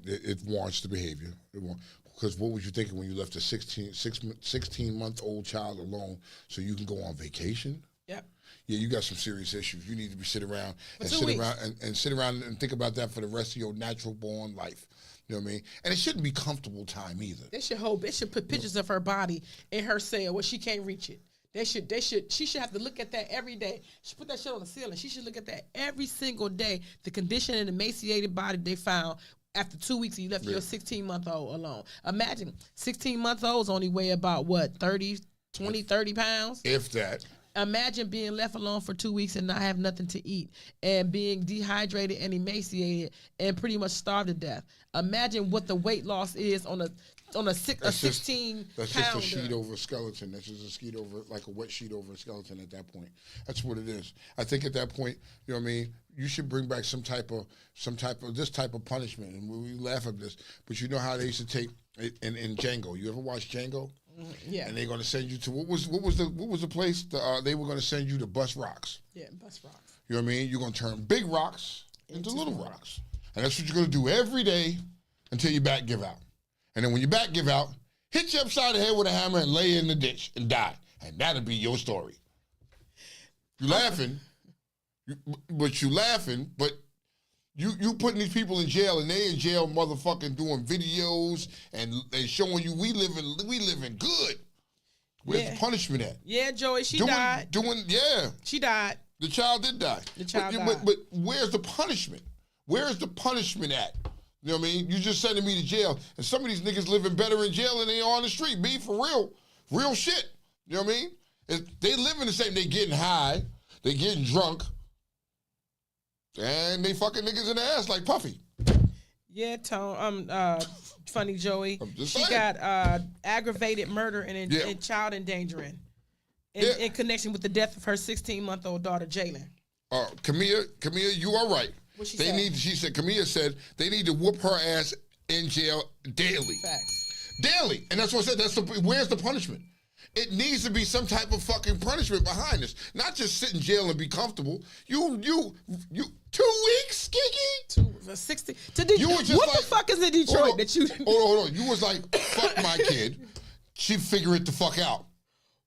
It warrants the behavior. Because what was you thinking when you left a 16-month-old child alone so you can go on vacation? Yep. Yeah, you got some serious issues. You need to be sit around and sit around and think about that for the rest of your natural born life. You know what I mean? And it shouldn't be comfortable time either. They should put pictures of her body in her cell where she can't reach it. She should have to look at that every day. She put that shit on the ceiling. She should look at that every single day. The condition and emaciated body they found after 2 weeks and you left your 16-month-old alone. Imagine 16-month-olds only weigh about 30 pounds? If that. Imagine being left alone for 2 weeks and not have nothing to eat and being dehydrated and emaciated and pretty much starved to death. Imagine what the weight loss is on a 16 That's pounder. just a sheet over a skeleton. That's just a sheet over, like a wet sheet over a skeleton at that point. That's what it is. I think at that point, you know what I mean, you should bring back some type of this type of punishment. And we laugh at this, but you know how they used to take in Django. You ever watch Django? Yeah. And they're going to send you to what was the place? They were going to send you to Bus Rocks. Yeah, Bus Rocks. You know what I mean? You're going to turn big rocks into little rocks, and that's what you're going to do every day until your back give out. And then when your back give out, hit you upside the head with a hammer and lay in the ditch and die, and that'll be your story. You're laughing, but you putting these people in jail and they in jail motherfucking doing videos and showing you we living good. Where's the punishment at? Yeah, Joey, she died. She died. The child did die. Died. But where's the punishment? Where is the punishment at? You know what I mean? You just sending me to jail, and some of these niggas living better in jail than they are on the street. Be for real shit. You know what I mean? They living the same. They getting high, they getting drunk, and they fucking niggas in the ass like Puffy. Yeah, funny Joey. She saying. Got aggravated murder and child endangering in connection with the death of her 16-month-old daughter, Jalen. Camilla, you are right. What she said? Camilla said they need to whoop her ass in jail daily. Facts. Daily. And that's what I said. Where's the punishment? It needs to be some type of fucking punishment behind this. Not just sit in jail and be comfortable. You 2 weeks, Kiki? 60. You were just what the fuck is in Detroit that you... Hold on. You was like, fuck my kid. She figure it the fuck out.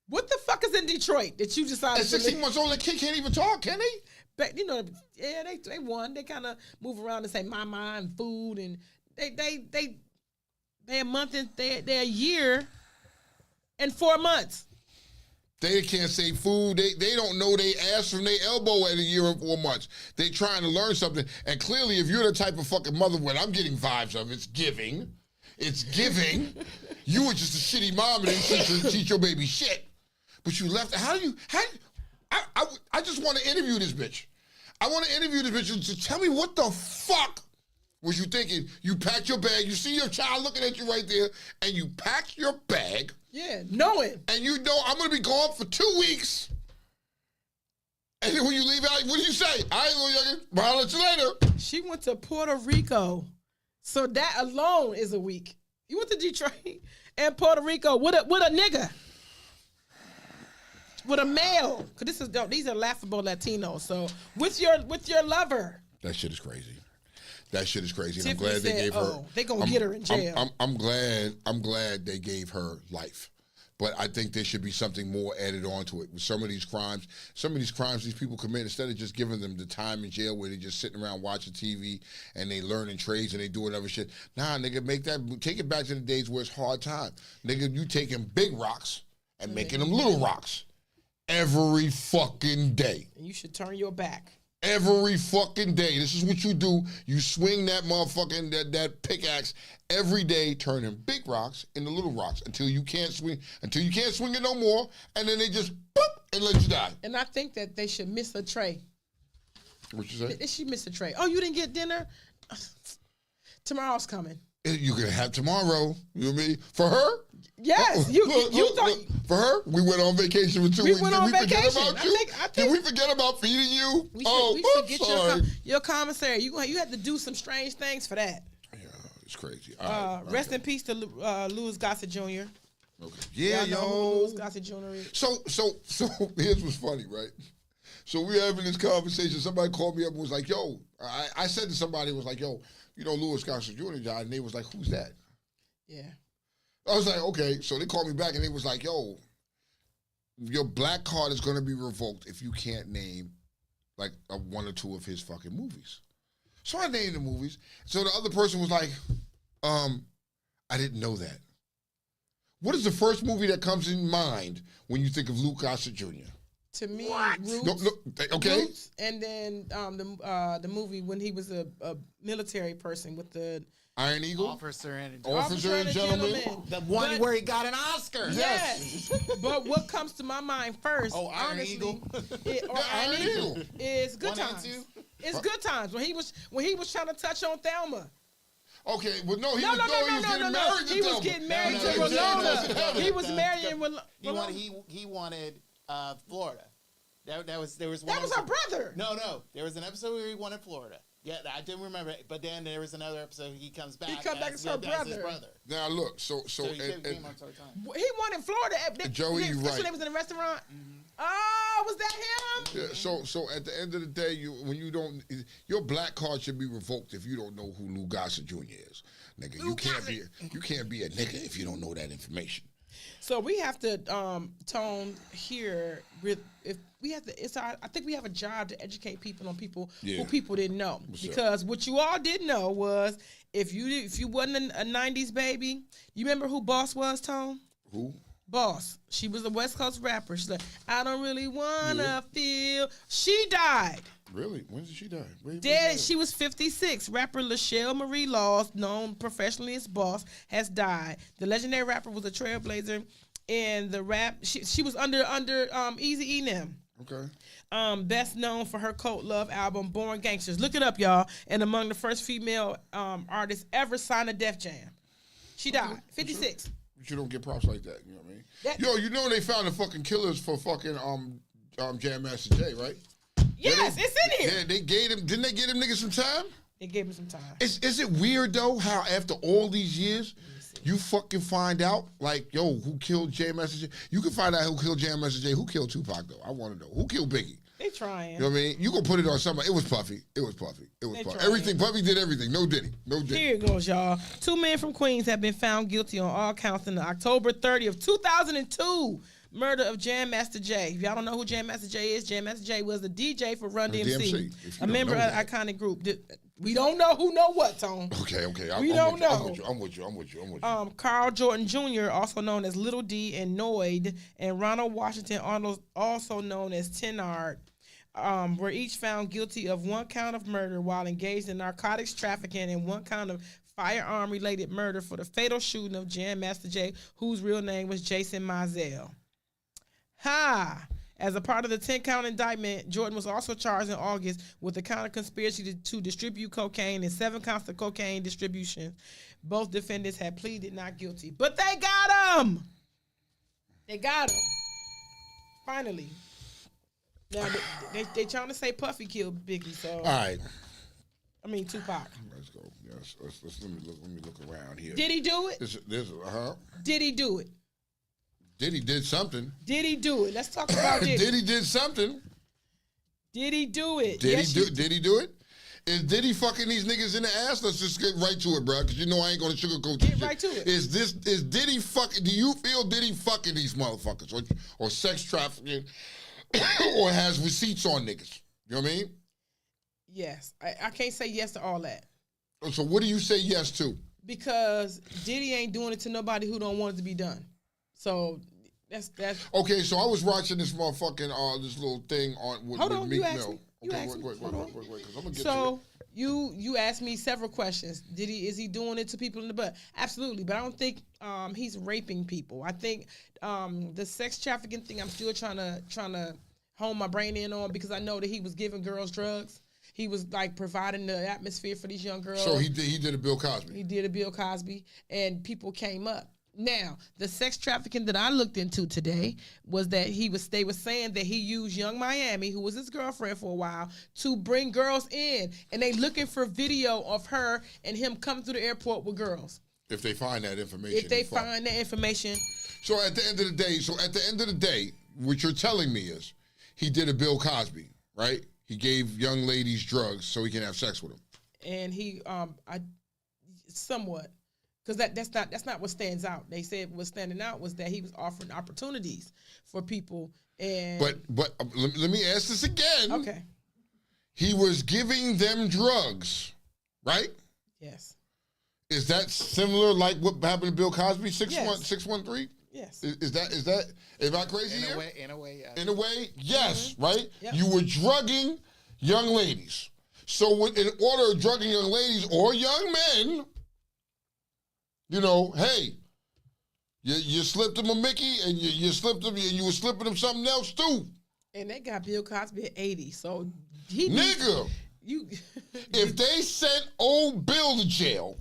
What the fuck is in Detroit that you decided At 16 months old, that kid can't even talk, can he? But, they won. They kind of move around and say mama and food, and they a month and they're a year and 4 months. They can't say food. They don't know they ass from their elbow at a year and 4 months. They trying to learn something. And clearly, if you're the type of fucking mother, what I'm getting vibes of, it's giving. You were just a shitty mom and didn't teach your baby shit. But you left. I just want to interview this bitch. I want to interview this bitch to tell me what the fuck was you thinking. You packed your bag. You see your child looking at you right there, and you packed your bag. Yeah, knowing. And you know I'm going to be gone for 2 weeks. And then when you leave out, what do you say? All right, little youngin', I'll let you later. She went to Puerto Rico. So that alone is a week. You went to Detroit and Puerto Rico with a nigga. With a male. Because these are laughable Latinos. So with your lover. That shit is crazy. And Tiffany I'm glad they gave her. They gonna get her in jail. I'm glad they gave her life. But I think there should be something more added on to it. With some of these crimes these people commit, instead of just giving them the time in jail where they just sitting around watching TV and they learning trades and they doing other shit. Nah, nigga, take it back to the days where it's hard time. Nigga, you taking big rocks and making them little rocks every fucking day. And you should turn your back. Every fucking day. This is what you do. You swing that motherfucking that pickaxe every day, turning big rocks into little rocks until you can't swing it no more, and then they just boop and let you die. And I think that they should miss a tray. What you say? They should miss a tray. Oh, you didn't get dinner? Tomorrow's coming. You're gonna have tomorrow. You know what I mean? For her? Yes. You thought for her? We went on vacation for 2 weeks. went on Did we forget vacation. about you? I think Did we forget about feeding you? we should get sorry. your commissary. You had to do some strange things for that. Yeah, it's crazy. All right, Rest in peace to Louis Gossett Jr. Okay. Yeah, Y'all know who yo. Louis Gossett Jr. is? So here's what's funny, right? So we were having this conversation. Somebody called me up and was like, yo, I said to somebody, was like, yo, you know, Louis Gossett Jr. died, and they was like, who's that? Yeah. I was like, okay. So they called me back and they was like, yo, your black card is going to be revoked if you can't name like one or two of his fucking movies. So I named the movies. So the other person was like, I didn't know that. What is the first movie that comes in mind when you think of Luke Gossett Jr.? To me, No, Roots. okay. Roots, and then the movie when he was a military person with the Iron Eagle? Officer and Officer and Gentleman. the one where he got an Oscar. Yes. But what comes to my mind first, Oh, Iron honestly, Eagle? Iron Eagle. is Good 1 and Times. 2? It's Good Times when he was trying to touch on Thelma. Okay, well, no, he No. was getting married to He was Thelma. getting married No, to no, Rolona. no. He was marrying Rolona. He wanted Florida. There was one. That was her brother. No. There was an episode where he wanted Florida. Yeah, I didn't remember it. But then there was another episode he comes back. He comes back as her as his brother. brother. Now, look, so So he came on tour time. He wanted Florida. Joey, you That's right. when they was in a restaurant. Oh, was that him? Yeah, so at the end of the day, your black card should be revoked if you don't know who Lou Gossett Jr. is, nigga. You can't be a nigga if you don't know that information. So we have to tone here. If we have to, I think we have a job to educate people on people Yeah. who people didn't know. What's up? Because what you all didn't know was if you wasn't a '90s baby, you remember who Boss was, Tone? Who? Boss. She was a West Coast rapper. She's like, I don't really wanna feel. She died. Really? When did she die? Dead. She was 56. Rapper Lachelle Marie Laws, known professionally as Boss, has died. The legendary rapper was a trailblazer in the rap. She was under Eazy-E them. Okay. Best known for her cult love album Born Gangsters. Look it up, y'all. And among the first female artists ever signed a Def Jam. She died. 56. But you don't get props like that. You know what I mean? You know they found the fucking killers for fucking Jam Master Jay, right? Yes, it's in here. Yeah, they gave him. Didn't they give him niggas some time? They gave him some time. Is it weird though how after all these years you fucking find out like who killed Jam Master Jay? You can find out who killed Jam Master Jay. Who killed Tupac though? I want to know who killed Biggie. They trying. You know what I mean? You gonna put it on somebody. It was Puffy. It was Puffy. trying. Everything. Puffy did everything. No Diddy. Here it goes, y'all. 2 men from Queens have been found guilty on all counts in the October 30th, 2002 murder of Jam Master Jay. If y'all don't know who Jam Master Jay is, Jam Master Jay was the DJ for Run DMC, a member of the iconic group. We don't know who know what, Tone. Okay. We don't know. I'm with you. Carl Jordan Jr., also known as Little D and Noid, and Ronald Washington Arnold, also known as Tenard, were each found guilty of 1 count of murder while engaged in narcotics trafficking and 1 count of firearm-related murder for the fatal shooting of Jam Master Jay, whose real name was Jason Mizell. As a part of the 10-count indictment, Jordan was also charged in August with a count of conspiracy to distribute cocaine and 7 counts of cocaine distribution. Both defendants had pleaded not guilty. But they got him! They got him. Finally. Now, they trying to say Puffy killed Biggie, so... All right. I mean, Tupac. Let's go. Yes. Let me look around here. Did he do it? Did he do it? Diddy did something. Did he do it? Let's talk about Diddy. Diddy did something. Did he do it? Did he do it? Is Diddy fucking these niggas in the ass? Let's just get right to it, bro, because you know I ain't gonna sugarcoat this. Get right to it. Is Diddy fucking? Do you feel Diddy fucking these motherfuckers or sex trafficking, or has receipts on niggas? You know what I mean? Yes, I can't say yes to all that. So what do you say yes to? Because Diddy ain't doing it to nobody who don't want it to be done. So That's. Okay, so I was watching this motherfucking this little thing with Meek Mill. You asked me. Wait, because I'm gonna get to it. So you asked me several questions. Is he doing it to people in the butt? Absolutely, but I don't think he's raping people. I think the sex trafficking thing I'm still trying to hone my brain in on, because I know that he was giving girls drugs. He was like providing the atmosphere for these young girls. So he did a Bill Cosby. He did a Bill Cosby, and people came up. Now, the sex trafficking that I looked into today was that they were saying that he used Young Miami, who was his girlfriend for a while, to bring girls in, and they looking for video of her and him coming through the airport with girls. If they find that information. So at the end of the day, what you're telling me is he did a Bill Cosby, right? He gave young ladies drugs so he can have sex with them. And he, somewhat. Because that's not what stands out. They said what standing out was that he was offering opportunities for people. And but let me ask this again. Okay. He was giving them drugs, right? Yes. Is that similar like what happened to Bill Cosby? 613? Yes. Am I crazy here? In a way, yes. In a way, yes, Mm-hmm. right? Yep. You were drugging young ladies. So in order of drugging young ladies or young men, you know, hey, you slipped him a Mickey, and you slipped him, and you were slipping him something else too. And they got Bill Cosby at 80, so if they sent old Bill to jail,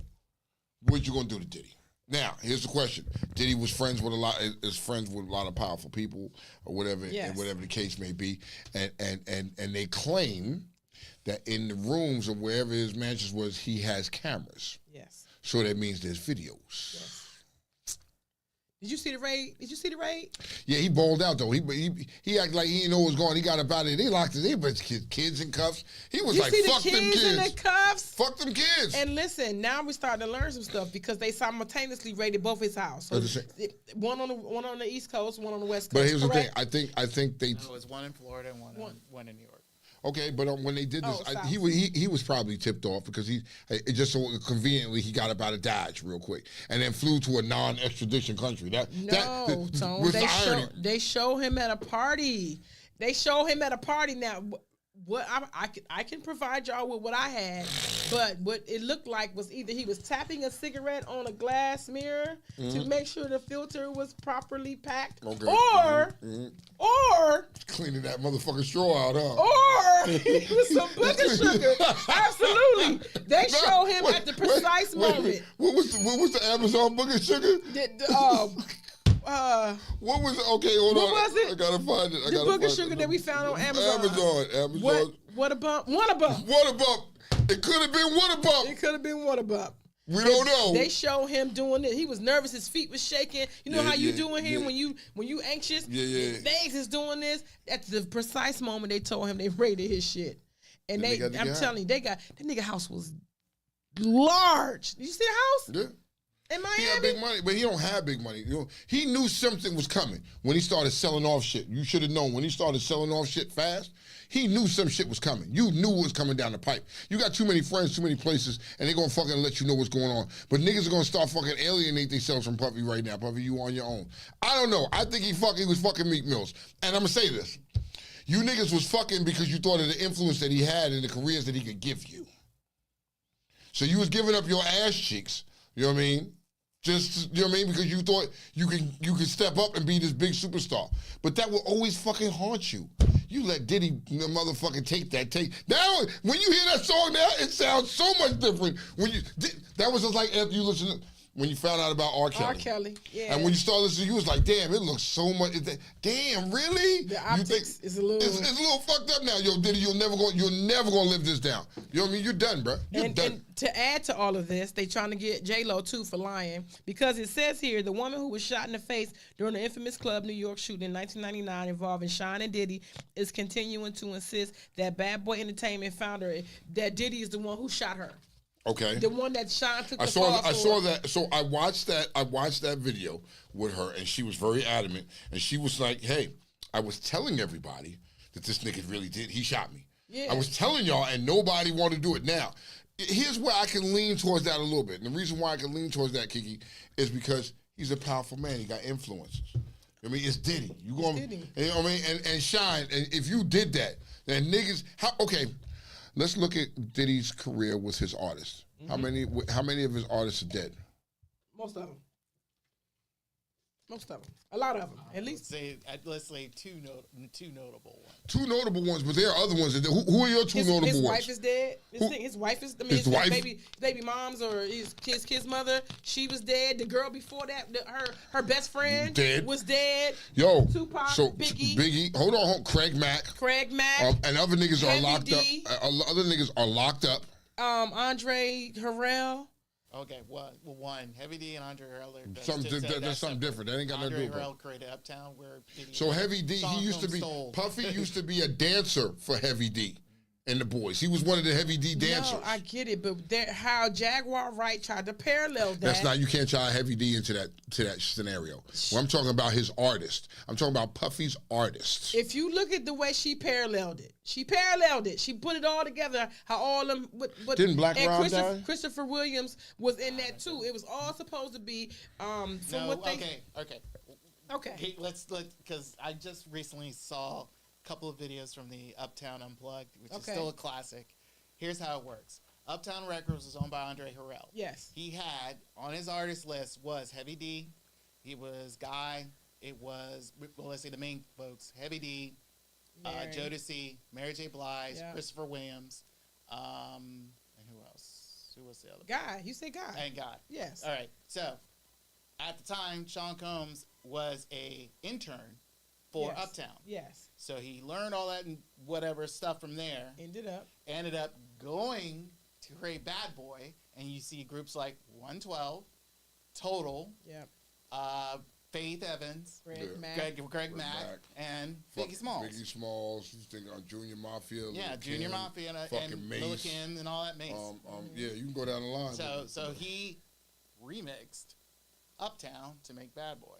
what you gonna do to Diddy? Now, here's the question: Diddy was friends with a lot of powerful people, or whatever, yes. and whatever the case may be, and they claim that in the rooms or wherever his mansions was, he has cameras. Yes. So that means there's videos. Yes. Did you see the raid? Yeah, he balled out though. He acted like he didn't know what was going on. He got up out of it. They locked it in, but kids in cuffs. He was like, fuck them kids. In the cuffs? Fuck them kids. And listen, now we starting to learn some stuff because they simultaneously raided both his house. So one on the East Coast, one on the West Coast. But here's the thing. I think they. No, it was one in Florida and one in New York. Okay, but when they did this, he was probably tipped off because it just so conveniently he got up out of Dodge real quick and then flew to a non-extradition country. Tone. They show him at a party. Now, what I can provide y'all with what I had, but what it looked like was either he was tapping a cigarette on a glass mirror to make sure the filter was properly packed, or cleaning that motherfucking straw out, huh? Or he was some booger sugar. Absolutely, they show him at the precise moment. What was the Amazon booger sugar? What was it? Okay, hold on. What was it? I gotta find it. The booger sugar that we found on Amazon. Amazon. What a bump. What a bump. It could have been what a bump. We don't know. They show him doing it. He was nervous. His feet was shaking. You know how you doing here when you anxious? Yeah. His legs is doing this. At the precise moment they told him they raided his shit. And I'm telling you, that nigga house was large. Did you see the house? Yeah. In Miami? He had big money, but he don't have big money. You know, he knew something was coming when he started selling off shit. You should have known when he started selling off shit fast. He knew some shit was coming. You knew what was coming down the pipe. You got too many friends, too many places, and they're gonna fucking let you know what's going on. But niggas are gonna start fucking alienate themselves from Puffy right now. Puffy, you on your own. I don't know. I think he was fucking Meek Mills. And I'm gonna say this. You niggas was fucking because you thought of the influence that he had and the careers that he could give you. So you was giving up your ass cheeks, you know what I mean? Just, you know what I mean? Because you thought you could step up and be this big superstar. But that will always fucking haunt you. You let Diddy motherfucking take. Now, when you hear that song now, it sounds so much different. That was just like after you listen when you found out about R. Kelly. R. Kelly, yeah. And when you started listening, you was like, damn, it looks so much. Damn, really? The optics is a little... It's a little fucked up now. Yo, Diddy, you're never gonna live this down. You know what I mean? You're done, bro. You're done. And to add to all of this, they trying to get J-Lo, too, for lying. Because it says here, the woman who was shot in the face during the infamous Club New York shooting in 1999 involving Sean and Diddy is continuing to insist that Bad Boy Entertainment founder, that Diddy is the one who shot her. Okay. The one that Sean took I saw that. So I watched that video with her, and she was very adamant. And she was like, hey, I was telling everybody that this nigga really did. He shot me. Yeah. I was telling y'all, and nobody wanted to do it. Now, here's where I can lean towards that a little bit. And the reason why I can lean towards that, Kiki, is because he's a powerful man. He got influences. You I mean, it's Diddy. You going, Diddy. you know what I mean? And Shine, and if you did that, then niggas, okay, let's look at Diddy's career with his artists. How many of his artists are dead? Most of them. Most of them. A lot of them, at least. Let's say two notable ones. Two notable ones, but there are other ones. Who are your two notable his ones? Wife is dead. His wife is. I mean, His wife? baby moms or his kid's mother. She was dead. The girl before that, her best friend was dead. Yo, Tupac, so Biggie. Hold on, Craig Mack, and other niggas are Heavy locked D. up. Other niggas are locked up. Andre Harrell. Okay, one Heavy D and Andre Harrell. That's something different. That ain't got nothing to do with it. Andre Harrell created Uptown, where so Heavy D, he used to be Puffy used to be a dancer for Heavy D and the boys. He was one of the Heavy D dancers. No, I get it, but how Jaguar Wright tried to parallel that. That's not. You can't tie Heavy D into that scenario. Well, I'm talking about his artist. I'm talking about Puffy's artists. If you look at the way she paralleled it. She put it all together. How all them. Didn't Black Rob die? Christopher Williams was in that too. It was all supposed to be Okay. Let's because I just recently saw a couple of videos from the Uptown Unplugged, which is still a classic. Here's how it works. Uptown Records was owned by Andre Harrell. Yes. He had on his artist list was Heavy D. He was Guy. It was let's say the main folks: Heavy D, Jodeci, Mary J. Blige, Christopher Williams, and who else? Who was the other? Guy. You say Guy. And Guy. Yes. All right. So at the time, Sean Combs was a intern for Uptown. Yes. So he learned all that and whatever stuff from there. Ended up going to create Bad Boy, and you see groups like 112, Total, Faith Evans, Greg Mack, and Biggie Smalls. Biggie Smalls. You think on Junior Mafia? Junior Mafia and Lil' Kim and all that Mace. Yeah, you can go down the line. So he remixed Uptown to make Bad Boy.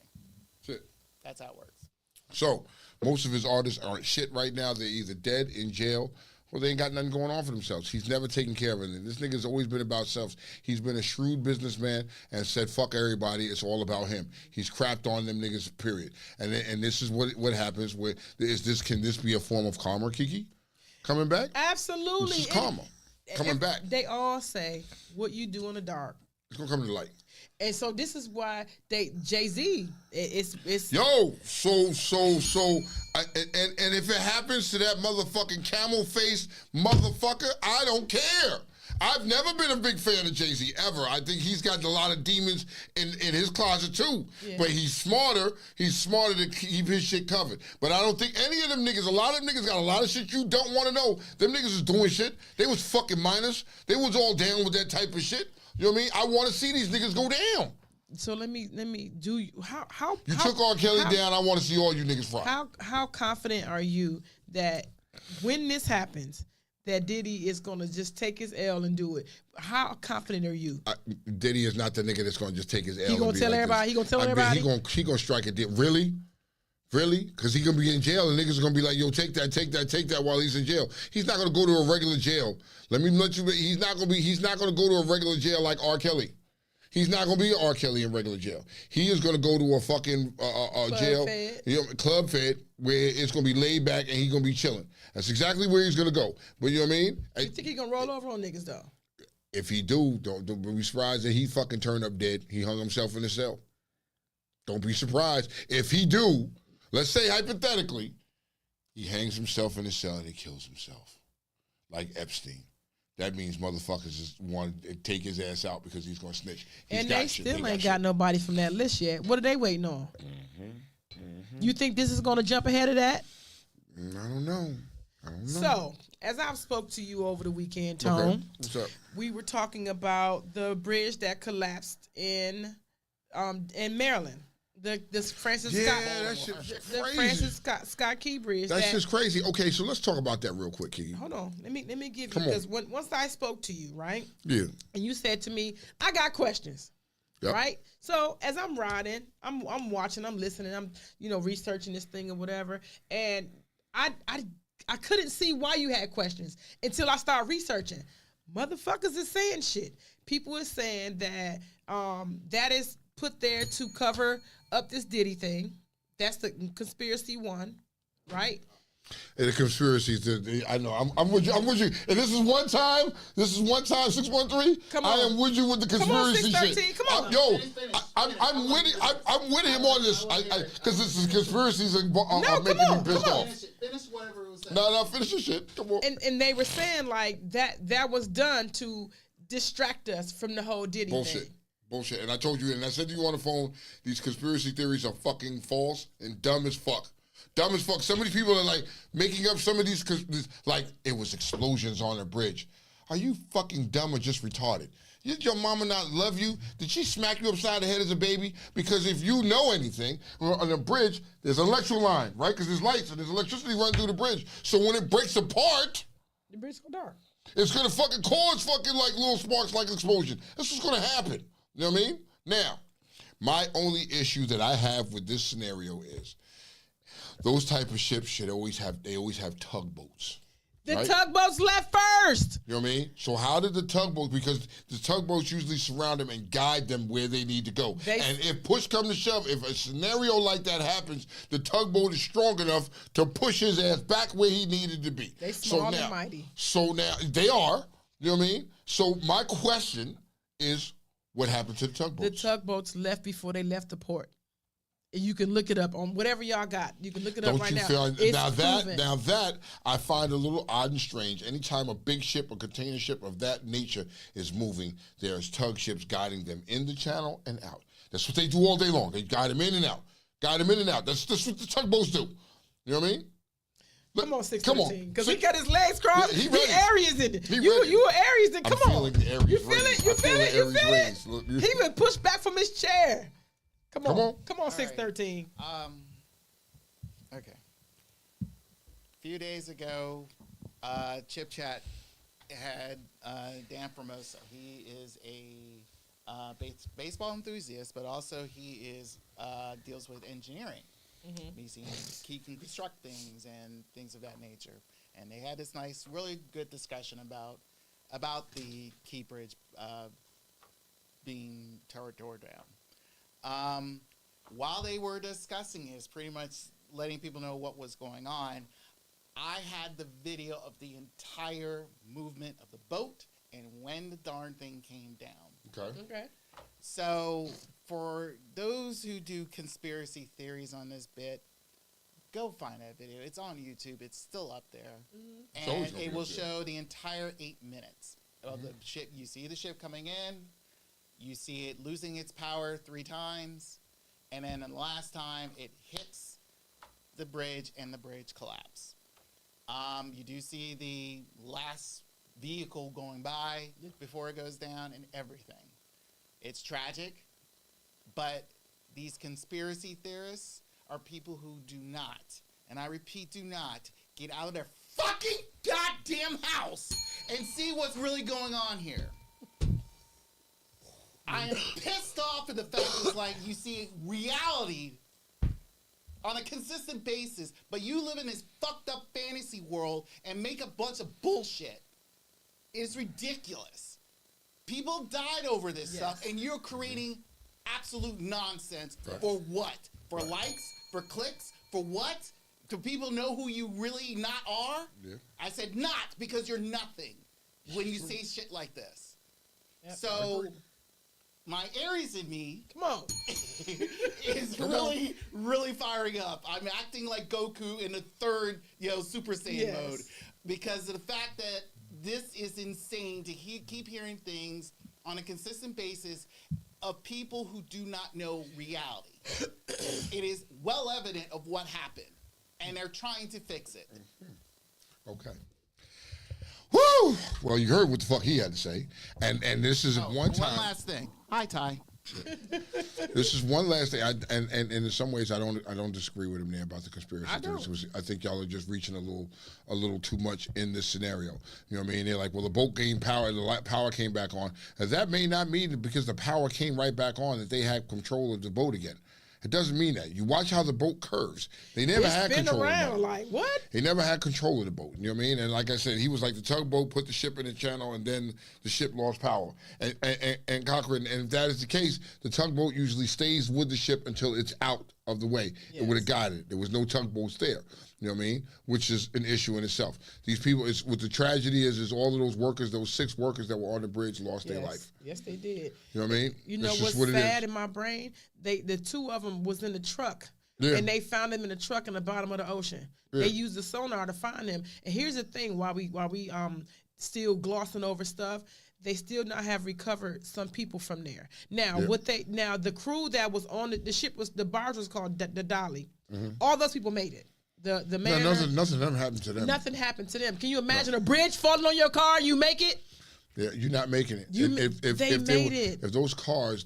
That's it. That's how it works. So most of his artists aren't shit right now. They're either dead, in jail, or they ain't got nothing going on for themselves. He's never taken care of anything. This nigga's always been about self. He's been a shrewd businessman and said, fuck everybody, it's all about him. He's crapped on them niggas, period. And this is what happens. Can this be a form of karma, Kiki? Coming back? Absolutely. This is karma. Coming back. They all say, what you do in the dark. It's going to come to the light. And so this is why Jay-Z, it's yo, and if it happens to that motherfucking camel face motherfucker, I don't care. I've never been a big fan of Jay-Z, ever. I think he's got a lot of demons in his closet, too. Yeah. But he's smarter. He's smarter to keep his shit covered. But I don't think any of them niggas, a lot of them niggas got a lot of shit you don't want to know. Them niggas was doing shit. They was fucking minors. They was all down with that type of shit. You know what I mean? I want to see these niggas go down. So let me do how you took R. Kelly down. I want to see all you niggas fry. How confident are you that when this happens, that Diddy is gonna just take his L and do it? How confident are you? Diddy is not the nigga that's gonna just take his L. He gonna tell everybody. He gonna tell everybody. He gonna strike a deal. Really? Because he gonna be in jail and niggas are gonna be like, yo, take that while he's in jail. He's not gonna go to a regular jail. Let you. He's not gonna go to a regular jail like R. Kelly. He's not gonna be R. Kelly in regular jail. He is gonna go to a fucking jail, club fed, where it's gonna be laid back and he's gonna be chilling. That's exactly where he's gonna go. But you know what I mean? You think he gonna roll over on niggas though? If he do, don't be surprised that he fucking turned up dead. He hung himself in the cell. Don't be surprised if he do. Let's say hypothetically, he hangs himself in the cell and he kills himself, like Epstein. That means motherfuckers just want to take his ass out because he's going to snitch. And they still ain't got nobody from that list yet. What are they waiting on? You think this is going to jump ahead of that? I don't know. So, as I've spoke to you over the weekend, Tone, okay. What's up? We were talking about the bridge that collapsed in Maryland. The Francis Scott Key Bridge. That's just crazy. Okay, so let's talk about that real quick, Key. Hold on. Let me give you, because once I spoke to you, right? Yeah. And you said to me, I got questions. Yep. Right? So as I'm riding, I'm watching, I'm listening, I'm researching this thing or whatever, and I couldn't see why you had questions until I started researching. Motherfuckers is saying shit. People are saying that that is put there to cover up this Diddy thing, That's the conspiracy one, right? And the conspiracies, I know. I'm with you. I'm with you. And this is one time. 613. Come on. I am with you with the conspiracy Come on, 613. shit. Come on. I'm with him on this. Because this is conspiracies and are making me pissed off. Finish whatever it was saying. No, finish your shit. Come on. And they were saying like that was done to distract us from the whole Diddy thing. Bullshit. And I told you, and I said to you on the phone, these conspiracy theories are fucking false and dumb as fuck. Dumb as fuck. Some of these people are like making up some of these, like it was explosions on a bridge. Are you fucking dumb or just retarded? Did your mama not love you? Did she smack you upside the head as a baby? Because if you know anything, on a bridge, there's an electrical line, right? Because there's lights and there's electricity running through the bridge. So when it breaks apart, the bridge go dark. It's gonna fucking cause fucking like little sparks like an explosion. That's what's gonna happen. You know what I mean? Now, my only issue that I have with this scenario is those type of ships should always have tugboats. The right? tugboats left first. You know what I mean? So how did the tugboats, because the tugboats usually surround them and guide them where they need to go. And if push comes to shove, if a scenario like that happens, the tugboat is strong enough to push his ass back where he needed to be. They small and mighty. So now, they are. You know what I mean? So my question is, what happened to the tugboats? The tugboats left before they left the port. And you can look it up on whatever y'all got. You can look it up right now. Now that I find a little odd and strange. Anytime a big ship, a container ship of that nature is moving, there's tug ships guiding them in the channel and out. That's what they do all day long. They guide them in and out. That's what the tugboats do. You know what I mean? Come on, 613. Because he got his legs crossed. He Aries in it. You Aries in. Come on. You feel it? You feel it? He even pushed back from his chair. Come on, 613. Okay. A few days ago, Chip Chat had Dan Formosa. He is a baseball enthusiast, but also he deals with engineering. He can construct things and things of that nature. And they had this nice, really good discussion about the Key Bridge being tore down. While they were discussing this, pretty much letting people know what was going on, I had the video of the entire movement of the boat and when the darn thing came down. Okay. So for those who do conspiracy theories on this bit, go find that video. It's on YouTube. It's still up there. And it will show the entire 8 minutes of the ship. You see the ship coming in. You see it losing its power 3 times. And then the last time, it hits the bridge and the bridge collapses. You do see the last vehicle going by before it goes down and everything. It's tragic, but these conspiracy theorists are people who do not, and I repeat, do not, get out of their fucking goddamn house and see what's really going on here. I am pissed off at the fact that it's like you see reality on a consistent basis, but you live in this fucked up fantasy world and make a bunch of bullshit. It's ridiculous. People died over this stuff, and you're creating absolute nonsense. For what? For likes? For clicks? For what? Do people know who you really not are? Yeah. I said not, because you're nothing when you say shit like this. Yep. So my Aries in me, come on, is really, really firing up. I'm acting like Goku in the third, Super Saiyan mode, because of the fact that this is insane to keep hearing things on a consistent basis of people who do not know reality. It is well evident of what happened, and they're trying to fix it. Okay. Woo! Well, you heard what the fuck he had to say, and this is one time. One last thing. Hi, Ty. This is one last thing, and in some ways I don't disagree with him there about the conspiracy theories. I think y'all are just reaching a little too much in this scenario. You know what I mean? They're like, well, the boat gained power, the power came back on. And that may not mean that because the power came right back on that they had control of the boat again. It doesn't mean that. You watch how the boat curves. They never had control of the boat. Like, what? They never had control of the boat. You know what I mean? And like I said, he was like the tugboat, put the ship in the channel, and then the ship lost power. And Cochran, and if that is the case, the tugboat usually stays with the ship until it's out of the way. It would have got it. There was no tugboats there. You know what I mean? Which is an issue in itself. These people, what the tragedy is all of those workers, those 6 workers that were on the bridge lost their life. Yes, they did. You know what I mean? You know what's sad in my brain? The 2 of them was in the truck. Yeah. And they found them in the truck in the bottom of the ocean. Yeah. They used the sonar to find them. And here's the thing: while we still glossing over stuff, they still not have recovered some people from there. Now the crew that was on the barge was called the Dolly. Mm-hmm. All those people made it. The man. Nothing happened to them. Nothing happened to them. Can you imagine a bridge falling on your car and you make it? Yeah, you're not making it. If those cars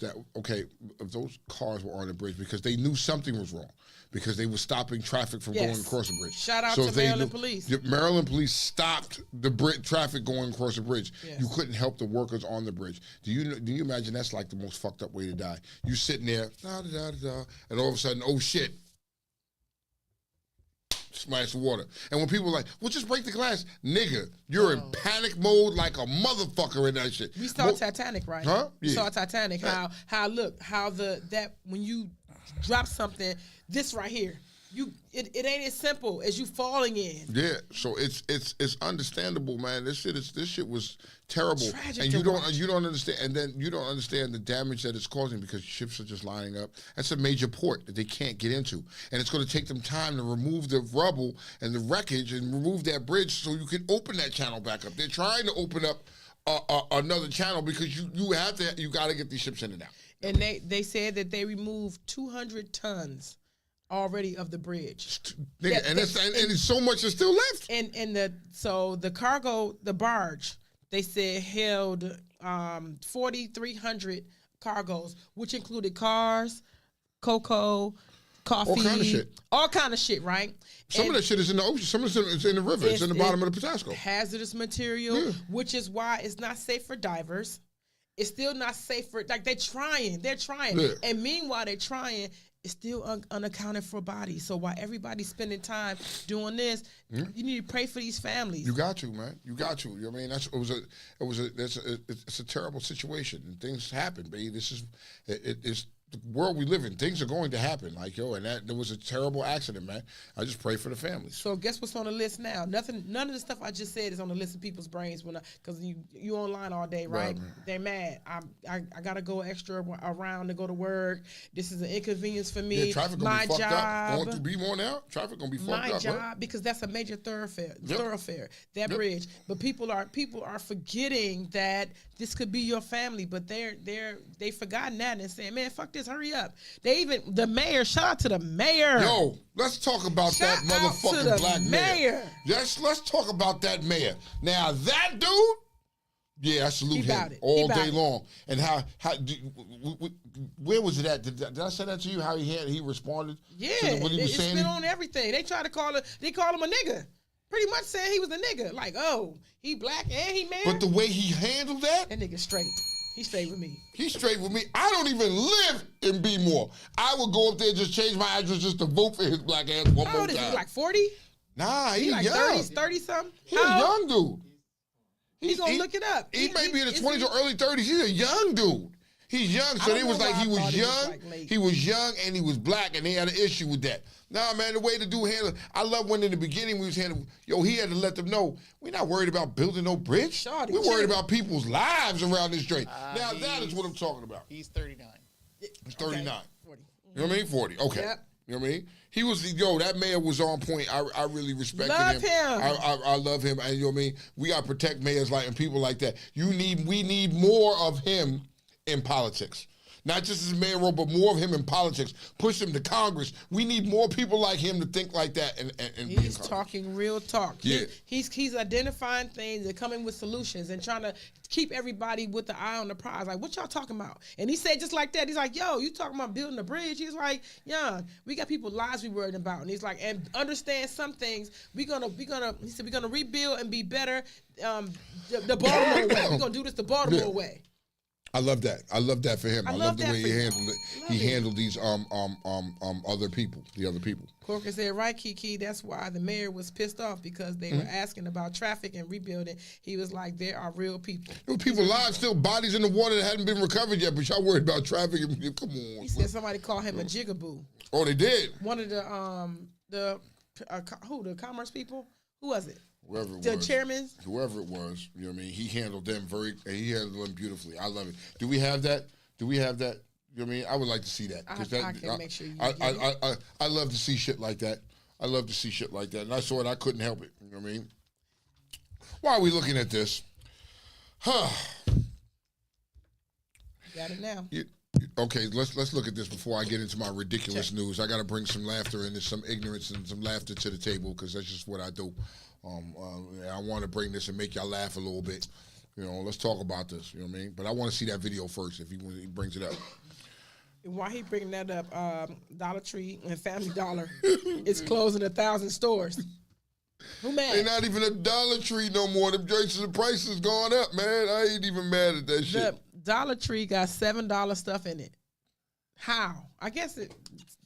were on the bridge because they knew something was wrong, because they were stopping traffic from going across the bridge. Shout out to Maryland police. Maryland police stopped the traffic going across the bridge. Yes. You couldn't help the workers on the bridge. Do you imagine that's like the most fucked up way to die? You sitting there, and all of a sudden, oh shit. Smash the water. And when people are like, well, just break the glass. Nigga, you're in panic mode like a motherfucker in that shit. We saw Titanic, right? Huh? We saw Titanic. How when you drop something, this right here, it ain't as simple as you falling in. Yeah, so it's understandable, man. This shit was terrible. Tragic and you don't understand, and then you don't understand the damage that it's causing because ships are just lining up. That's a major port that they can't get into, and it's going to take them time to remove the rubble and the wreckage and remove that bridge so you can open that channel back up. They're trying to open up another channel because you got to get these ships in and out. And they said that they removed 200 tons already of the bridge. Nigga, and so much is still left. And the cargo, the barge, they said held 4,300 cargoes, which included cars, cocoa, coffee, all kind of shit, right? Some of that shit is in the ocean. Some of it is in the river. It's in the bottom of the Patapsco. Hazardous material, which is why it's not safe for divers. It's still not safe for, like, they're trying. Yeah. And meanwhile, they're trying, it's still unaccounted for bodies. So while everybody's spending time doing this, you need to pray for these families. You got to, man. You got to. You know what I mean? It's a terrible situation. And things happen, baby. It's the world we live in. Things are going to happen. Like, and there was a terrible accident, man. I just pray for the families. So guess what's on the list now? None of the stuff I just said is on the list of people's brains because you online all day, right? They're mad. I gotta go extra around to go to work. This is an inconvenience for me. Yeah, traffic gonna be fucked up. Going through B more now. Traffic gonna be fucked up. My job, because that's a major thoroughfare. That bridge. But people are forgetting that this could be your family, but they forgotten that and saying, man, fuck this. Hurry up. The mayor, shout out to the mayor. Yo, let's talk about that motherfucking black mayor. Let's talk about that mayor. Now, that dude, yeah, I salute him all day long. And where was it at? Did I say that to you? How he responded? Yeah, it's been on everything. They try to call him a nigga. Pretty much saying he was a nigga. Like, oh, he black and he man. But the way he handled that nigga straight. He's straight with me. He's straight with me. I don't even live in B-More. I would go up there and just change my address just to vote for his black ass one more time. How old is he? Like 40? Nah, he's like young. 30 something? He's a young dude. He's going to look it up. He may be in his 20s or early 30s. He's a young dude. He's young, so they was like he was young. He was young and he was black, and they had an issue with that. Nah, man, the way the dude handled, I love when in the beginning we was handling, he had to let them know, we're not worried about building no bridge. We're worried about people's lives around this joint. Now that is what I'm talking about. He's 39. He's 39. Okay. 40. You know what I mean? 40. Okay. Yep. You know what I mean? He was, that man was on point. I really respected him. I love him. And you know what I mean? We got to protect mayors and people like that. We need more of him in politics. Not just as mayor role, but more of him in politics. Push him to Congress. We need more people like him to think like that. And he's talking real talk. Yeah. He's identifying things and coming with solutions and trying to keep everybody with the eye on the prize. Like, what y'all talking about? And he said just like that. He's like, yo, you talking about building a bridge? He's like, yeah, we got people's lives we worried about. And he's like, and understand some things. He said we're gonna rebuild and be better the Baltimore way. We're gonna do this the Baltimore way. I love that. I love that for him. I love the way he handled it. He handled these other people, the other people. Corker said, right, Kiki, that's why the mayor was pissed off because they were asking about traffic and rebuilding. He was like, there are real people. There were people alive, still bodies in the water that hadn't been recovered yet, but y'all worried about traffic. Come on. He said somebody called him a jigaboo. Oh, they did? One of the commerce people? Who was it? Whoever it the was. Chairman? Whoever it was, you know what I mean? He handled them beautifully. I love it. Do we have that? You know what I mean? I would like to see that. I can make sure you get it. I love to see shit like that. I love to see shit like that. And I saw it, I couldn't help it. You know what I mean? Why are we looking at this? Got it now. Okay, let's look at this before I get into my ridiculous news. I got to bring some laughter and some ignorance and some laughter to the table because that's just what I do. I want to bring this and make y'all laugh a little bit. You know, let's talk about this. You know what I mean? But I want to see that video first if he brings it up. While he bringing that up, Dollar Tree and Family Dollar is closing 1,000 stores. Who mad? Ain't not even a Dollar Tree no more. Them joints, the price has gone up, man. I ain't even mad at that shit. The Dollar Tree got $7 stuff in it. How? I guess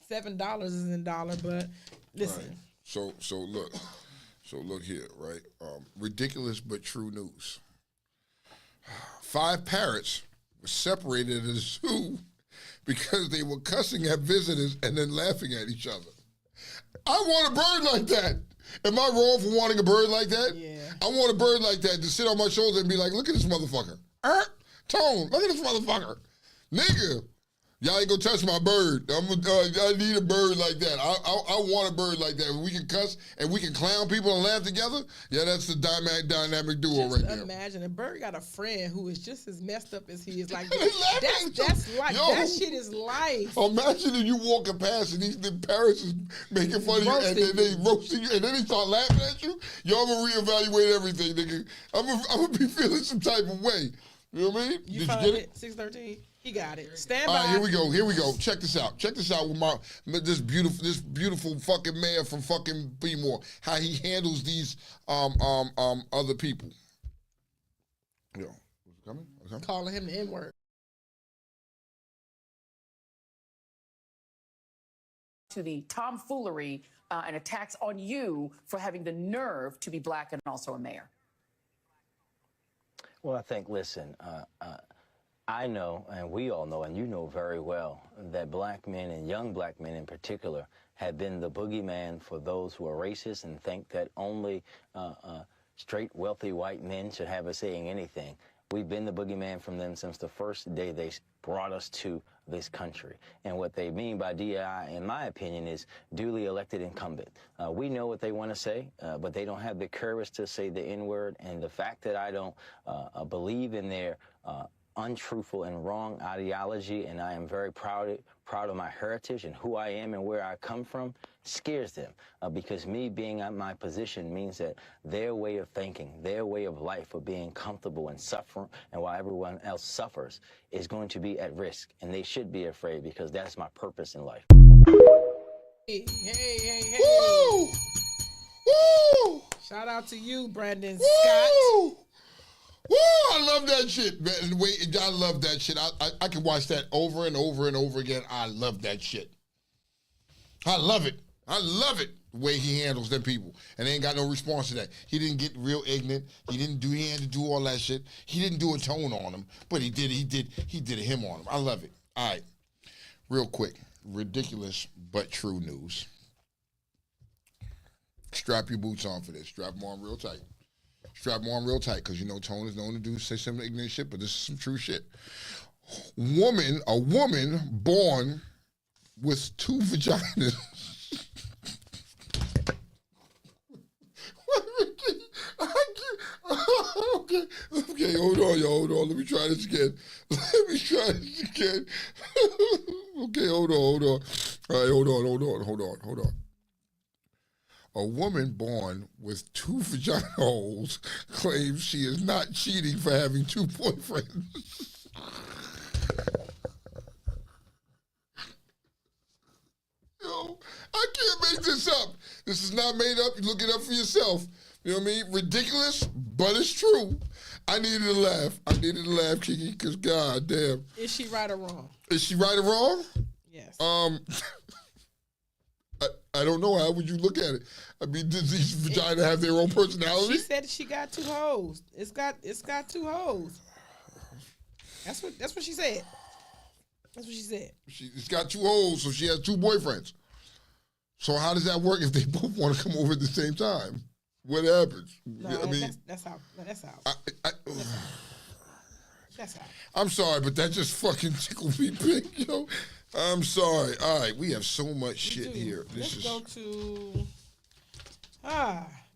$7 isn't dollar, but listen. Right. So look here, right? Ridiculous but true news. 5 parrots were separated at a zoo because they were cussing at visitors and then laughing at each other. I want a bird like that. Am I wrong for wanting a bird like that? Yeah. I want a bird like that to sit on my shoulder and be like, look at this motherfucker. Tone, look at this motherfucker. Nigga, y'all ain't gonna touch my bird. I need a bird like that. I want a bird like that. We can cuss and we can clown people and laugh together. Yeah, that's the dynamic duo right there. Imagine a bird got a friend who is just as messed up as he is. Like that's life. Yo, that shit is life. Imagine if you walking past and these parrots is making fun of you and then they roasting you and then they start laughing at you. Yo, I'm gonna reevaluate everything, nigga. I'm gonna be feeling some type of way. You know what I mean? Did you get it? 613. He got it. Stand by. All right, here we go. Check this out with this beautiful fucking mayor from fucking Bmore. How he handles these other people. Yo, what's coming? Calling him the N-word. To the tomfoolery and attacks on you for having the nerve to be black and also a mayor. Well, I think, listen, I know, and we all know, and you know very well, that black men and young black men in particular have been the boogeyman for those who are racist and think that only straight, wealthy white men should have a say in anything. We've been the boogeyman from them since the first day they brought us to this country. And what they mean by DEI, in my opinion, is duly elected incumbent. We know what they want to say, but they don't have the courage to say the N-word. And the fact that I don't believe in their untruthful and wrong ideology, and I am very proud of my heritage and who I am and where I come from, scares them. Because me being at my position means that their way of thinking, their way of life of being comfortable and suffering, and while everyone else suffers, is going to be at risk. And they should be afraid because that's my purpose in life. Hey. Woo! Woo! Shout out to you, Brandon Woo! Scott. Woo! I love that shit, man. Wait, I love that shit. I can watch that over and over and over again. I love that shit. I love it. I love it, the way he handles them people. And they ain't got no response to that. He didn't get real ignorant. He had to do all that shit. He didn't do a tone on him, but he did a him on him. I love it. All right. Real quick. Ridiculous but true news. Strap your boots on for this. Strap them on real tight. Strap them on real tight, because you know Tone is known to say some ignorant shit, but this is some true shit. A woman born with 2 vaginas. Okay, hold on, y'all. Let me try this again. Okay, hold on. All right, hold on. A woman born with 2 vagina holes claims she is not cheating for having 2 boyfriends. Yo, I can't make this up. This is not made up. You look it up for yourself. You know what I mean? Ridiculous, but it's true. I needed to laugh, Kiki, because God damn. Is she right or wrong? Is she right or wrong? Yes. I don't know. How would you look at it? I mean, does each vagina have their own personality? She said she got 2 hoes. It's got 2 hoes. That's what she said. That's what she said. It's got 2 hoes, so she has 2 boyfriends. So how does that work if they both want to come over at the same time? What happens? No, I mean, that's how. That's how. I'm sorry, but that just fucking tickled me pink, yo. I'm sorry. All right, we have so much shit here. Let's go to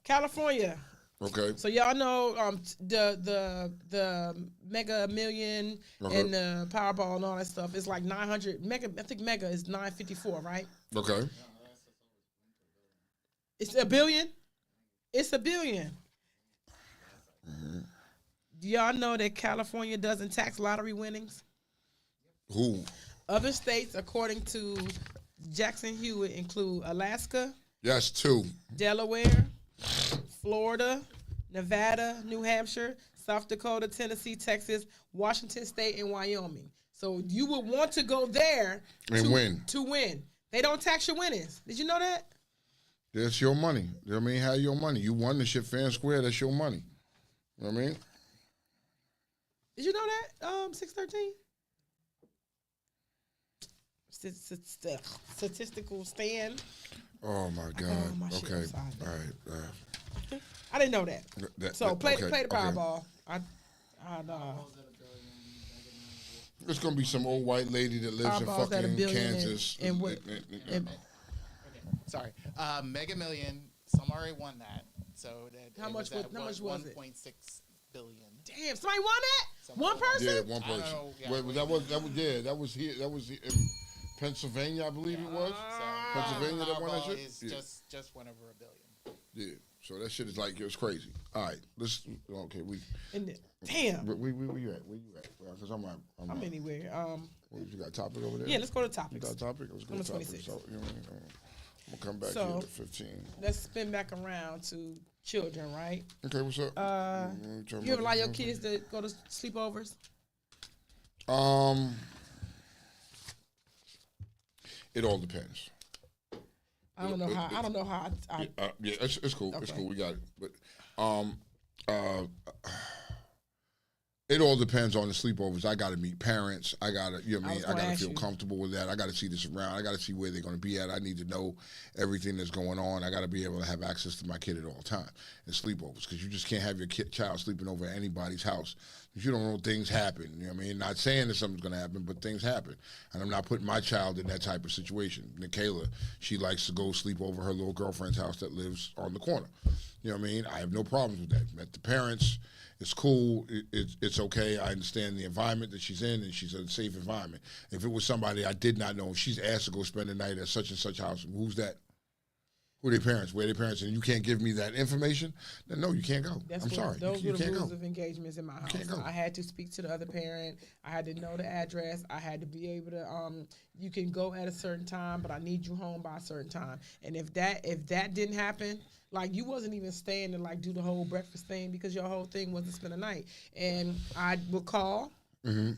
California. Okay. So y'all know the Mega Million and the Powerball and all that stuff. It's like 900. Mega, I think Mega is 954, right? Okay. It's $1 billion. It's $1 billion. Mm-hmm. Do y'all know that California doesn't tax lottery winnings? Who? Other states, according to Jackson Hewitt, include Alaska. Yes, 2. Delaware, Florida, Nevada, New Hampshire, South Dakota, Tennessee, Texas, Washington State, and Wyoming. So you would want to go there and win. To win. They don't tax your winnings. Did you know that? That's your money. You know what I mean? How your money? You won the shit fair and square. That's your money. You know what I mean? Did you know that? 613? Statistical stand. Oh my God. My okay. Shit, all right. I didn't know that. So play the Powerball. It's gonna be some old white lady that lives in fucking Kansas. Sorry. Mega Million. Some already won that. So how much was it? 1.6 billion. Damn, somebody won that? One person? Yeah, one person. That was here in Pennsylvania, I believe it was. Pennsylvania that won that shit? Just went over $1 billion. Yeah. So that shit is like, it's crazy. All right. Damn. Where you at? Because I'm anywhere. You got a topic over there? Yeah, let's go to topics. You got a topic? Let's go to topics. So, you know what I mean? I'm going to come back here to 15. Let's spin back around to children, right? Okay, what's up? You ever allow your kids to go to sleepovers? It all depends. I don't know how. Yeah, it's cool. Okay. It's cool. We got it. But it all depends on the sleepovers. I got to meet parents. I got to, you know what I mean? I got to feel comfortable with that. I got to see this around. I got to see where they're going to be at. I need to know everything that's going on. I got to be able to have access to my kid at all times and sleepovers, because you just can't have your child sleeping over at anybody's house. If you don't know, things happen. You know what I mean? Not saying that something's going to happen, but things happen. And I'm not putting my child in that type of situation. Nikayla, she likes to go sleep over her little girlfriend's house that lives on the corner. You know what I mean? I have no problems with that. Met the parents. It's cool. It's okay. I understand the environment that she's in, and she's in a safe environment. If it was somebody I did not know, she's asked to go spend the night at such and such house, who's that? Who are their parents? Where are their parents? And you can't give me that information? Then no, you can't go. I'm sorry. Those were the rules of engagements in my house. I had to speak to the other parent. I had to know the address. I had to be able to, you can go at a certain time, but I need you home by a certain time. And if that didn't happen, like, you wasn't even staying to, like, do the whole breakfast thing, because your whole thing was to spend the night. And I would call. Mm-hmm.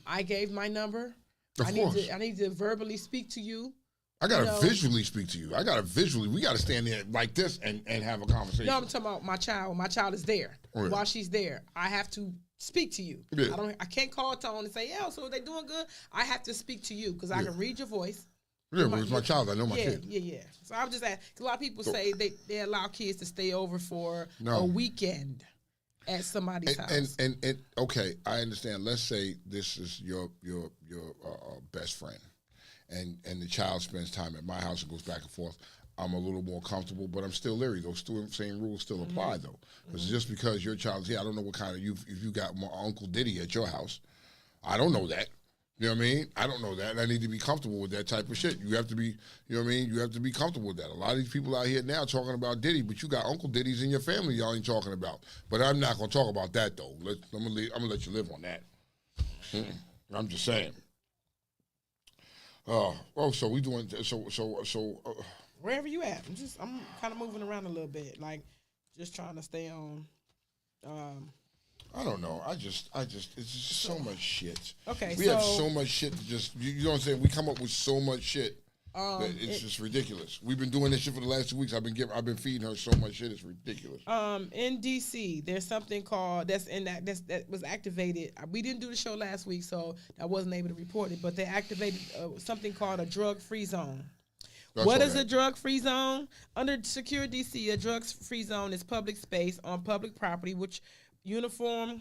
I gave my number. Of course. I need to verbally speak to you. I gotta visually speak to you. We gotta stand there like this and have a conversation. No, I'm talking about my child. My child is there. Oh, yeah. While she's there, I have to speak to you. Yeah. I can't call Tone and say, "Yeah, so they doing good." I have to speak to you, because I can read your voice. Yeah, but it's my child. I know my kid. Yeah. So I'm just asking, because a lot of people say they allow kids to stay over for a weekend at somebody's house. And okay, I understand. Let's say this is your best friend. And the child spends time at my house and goes back and forth. I'm a little more comfortable, but I'm still leery. Those same rules still apply, though. Because just because your child's here, I don't know what kind of if you got more Uncle Diddy at your house. I don't know that. You know what I mean? I don't know that. I need to be comfortable with that type of shit. You have to be, you know what I mean? You have to be comfortable with that. A lot of these people out here now talking about Diddy, but you got Uncle Diddy's in your family y'all ain't talking about. But I'm not going to talk about that, though. I'm going to let you live on that. I'm just saying. So we doing wherever you at. I'm kind of moving around a little bit, like just trying to stay on I don't know. I just, it's just so much shit. Okay, we have so much shit to just, you know what I'm saying? We come up with so much shit that it's just ridiculous. We've been doing this shit for the last 2 weeks. I've been feeding her so much shit. It's ridiculous. In DC, there's something called that was activated. We didn't do the show last week, so I wasn't able to report it. But they activated something called a drug-free zone. What is a drug-free zone? Under Secure DC, a drug-free zone is public space on public property which uniform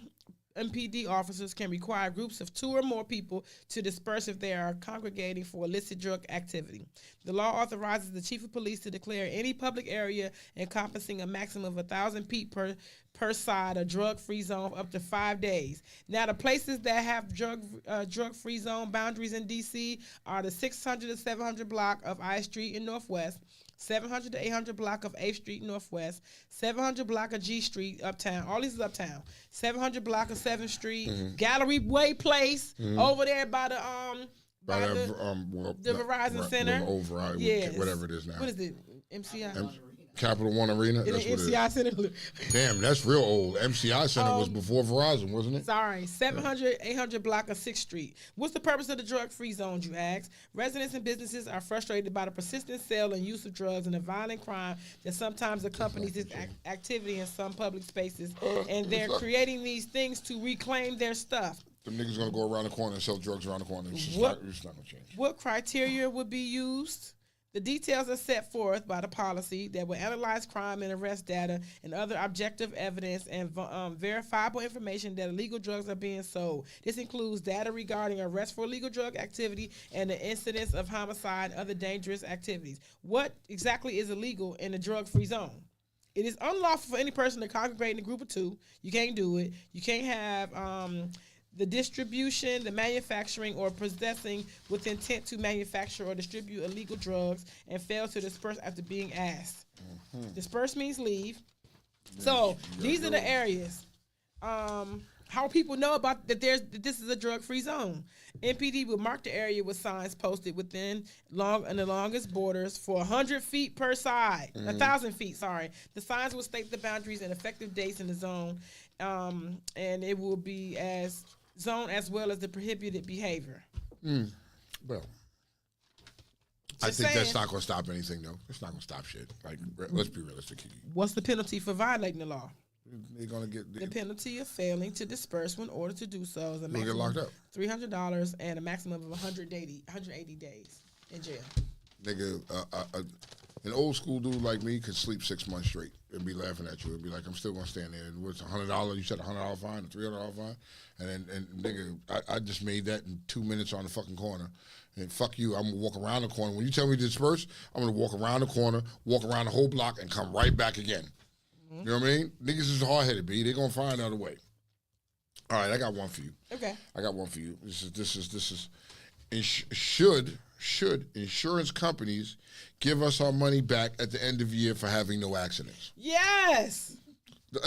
MPD officers can require groups of 2 or more people to disperse if they are congregating for illicit drug activity. The law authorizes the chief of police to declare any public area encompassing a maximum of 1,000 feet per side a drug-free zone for up to 5 days. Now, the places that have drug-free zone boundaries in D.C. are the 600 to 700 block of I Street in Northwest, 700 to 800 block of 8th Street Northwest, 700 block of G Street Uptown. All these is Uptown. 700 block of 7th Street, Gallery Way Place, over there by the Verizon Center. Over, whatever it is now. What is it? MCI? Capital One Arena. That's what MCI Center. Damn, that's real old. MCI Center was before Verizon, wasn't it? Sorry, 700, 800 block of 6th Street. What's the purpose of the drug-free zones, you ask? Residents and businesses are frustrated by the persistent sale and use of drugs and the violent crime that sometimes accompanies this activity in some public spaces, and they're creating these things to reclaim their stuff. The niggas gonna go around the corner and sell drugs around the corner. It's not gonna change. What criteria would be used? The details are set forth by the policy that will analyze crime and arrest data and other objective evidence and verifiable information that illegal drugs are being sold. This includes data regarding arrests for illegal drug activity and the incidence of homicide and other dangerous activities. What exactly is illegal in a drug-free zone? It is unlawful for any person to congregate in a group of 2. You can't do it. You can't have the distribution, the manufacturing, or possessing with intent to manufacture or distribute illegal drugs and fail to disperse after being asked. Disperse means leave. So these are the areas. How people know about that this is a drug-free zone. MPD will mark the area with signs posted within the longest borders for 100 feet per side. 1,000 feet, sorry. The signs will state the boundaries and effective dates in the zone, and it will be as well as the prohibited behavior. Well, I think that's not going to stop anything, though. It's not going to stop shit. Like, let's be realistic, Kiki. What's the penalty for violating the law? They're going to get the penalty of failing to disperse when ordered to do so is a maximum get locked up. $300 and a maximum of 180 days in jail. Nigga, an old school dude like me could sleep 6 months straight and be laughing at you and be like, I'm still gonna stand there. And what's $100? You said $100 fine, a $300 fine, and nigga, I just made that in 2 minutes on the fucking corner. And fuck you, I'm gonna walk around the corner. When you tell me to disperse, I'm gonna walk around the corner, walk around the whole block, and come right back again. You know what I mean? Niggas is hard headed, B. They gonna find out a way. All right, I got one for you. Okay. I got one for you. Should insurance companies give us our money back at the end of the year for having no accidents? Yes.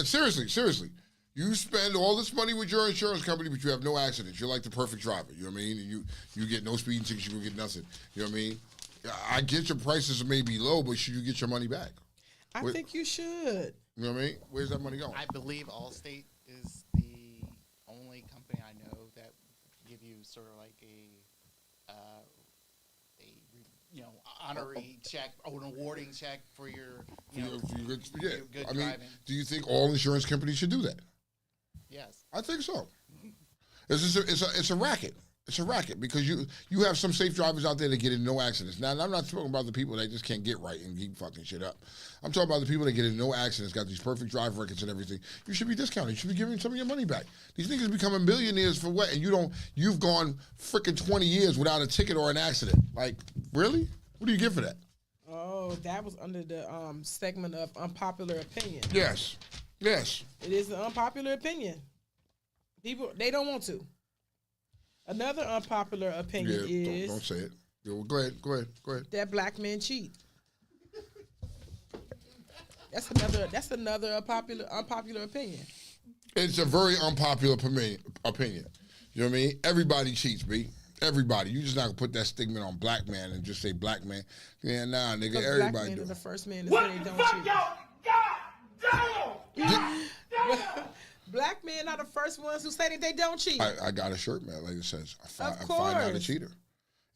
Seriously. You spend all this money with your insurance company, but you have no accidents. You're like the perfect driver. You know what I mean? And you get no speeding tickets, you will get nothing. You know what I mean? I get your prices may be low, but should you get your money back? I think you should. You know what I mean? Where's that money going? I believe Allstate is the only company I know that give you sort of like a honorary check or an awarding check for your good driving. Do you think all insurance companies should do that? Yes, I think so. It's a racket. It's a racket because you have some safe drivers out there that get in no accidents. Now, I'm not talking about the people that just can't get right and keep fucking shit up. I'm talking about the people that get in no accidents, got these perfect drive records and everything. You should be discounted. You should be giving some of your money back. These niggas becoming millionaires for what? And you've gone freaking 20 years without a ticket or an accident. Like, really? What do you get for that? Oh, that was under the segment of unpopular opinion. Yes. It is an unpopular opinion. People, they don't want to. Another unpopular opinion is... Don't say it. Go ahead. That black men cheat. That's another unpopular opinion. It's a very unpopular opinion. You know what I mean? Everybody cheats, B. Everybody. You just not gonna put that stigma on black man and just say black man. Yeah, nah, nigga. Everybody black men do. Are the first man to say they don't cheat. Black men are the first ones who say that they don't cheat. I got a shirt, man. Like it says, I find out a course. cheater.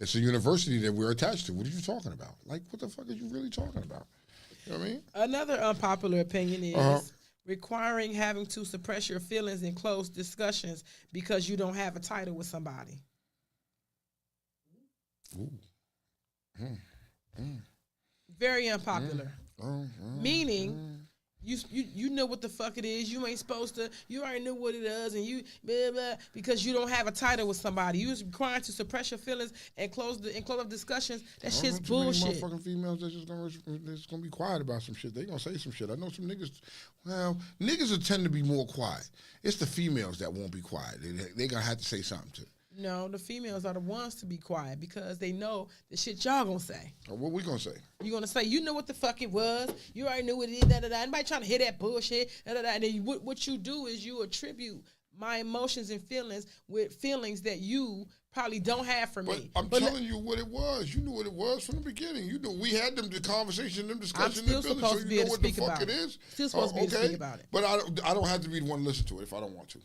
It's a university that we're attached to. What are you talking about? Like, what the fuck are you really talking about? You know what I mean? Another unpopular opinion is requiring having to suppress your feelings in closed discussions because you don't have a title with somebody. Ooh. Very unpopular. Meaning, you know what the fuck it is. You ain't supposed to. You already knew what it is, and you blah, blah, because you don't have a title with somebody. You was required to suppress your feelings and close up discussions. That shit's bullshit. Motherfucking females that's just gonna be quiet about some shit. They gonna say some shit. I know some niggas. Well, niggas will tend to be more quiet. It's the females that won't be quiet. They gonna have to say something to. No, the females are the ones to be quiet because they know the shit y'all gonna say. What we gonna say? You gonna say, you know what the fuck it was. You already knew what it is. Da, da, da. Anybody trying to hear that bullshit? Da, da, da. And then what you do is you attribute my emotions and feelings with feelings that you probably don't have for me. I'm telling you what it was. You knew what it was from the beginning. You knew we had the conversation, them discussions. I'm still supposed to be able to speak about it. Still supposed to be able to speak about it. But I don't have to be the one to listen to it if I don't want to.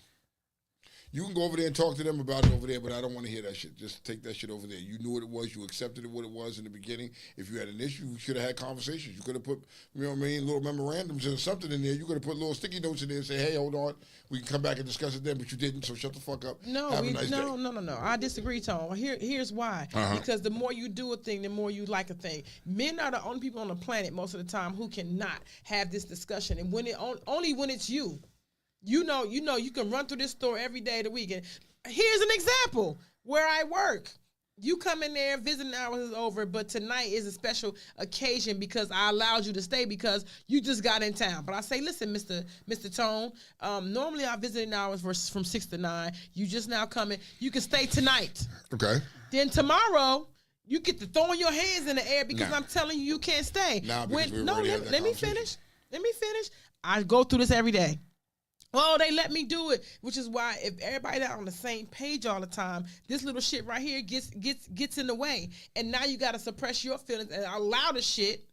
You can go over there and talk to them about it over there, but I don't want to hear that shit. Just take that shit over there. You knew what it was. You accepted it what it was in the beginning. If you had an issue, you should have had conversations. You could have put, you know what I mean, little memorandums and something in there. You could have put little sticky notes in there and say, hey, hold on. We can come back and discuss it then, but you didn't, so shut the fuck up. No, no. I disagree, Tom. Here's why. Because the more you do a thing, the more you like a thing. Men are the only people on the planet most of the time who cannot have this discussion. And only when it's you. You know, you can run through this store every day of the week. And here's an example where I work. You come in there, visiting hours is over, but tonight is a special occasion because I allowed you to stay because you just got in town. But I say, listen, Mr. Tone, normally our visiting hours were from 6 to 9. You just now coming. You can stay tonight. Okay. Then tomorrow, you get to throwing your hands in the air because I'm telling you can't stay. Let me finish. Let me finish. I go through this every day. Oh, they let me do it, which is why if everybody not on the same page all the time, this little shit right here gets in the way. And now you got to suppress your feelings and allow the shit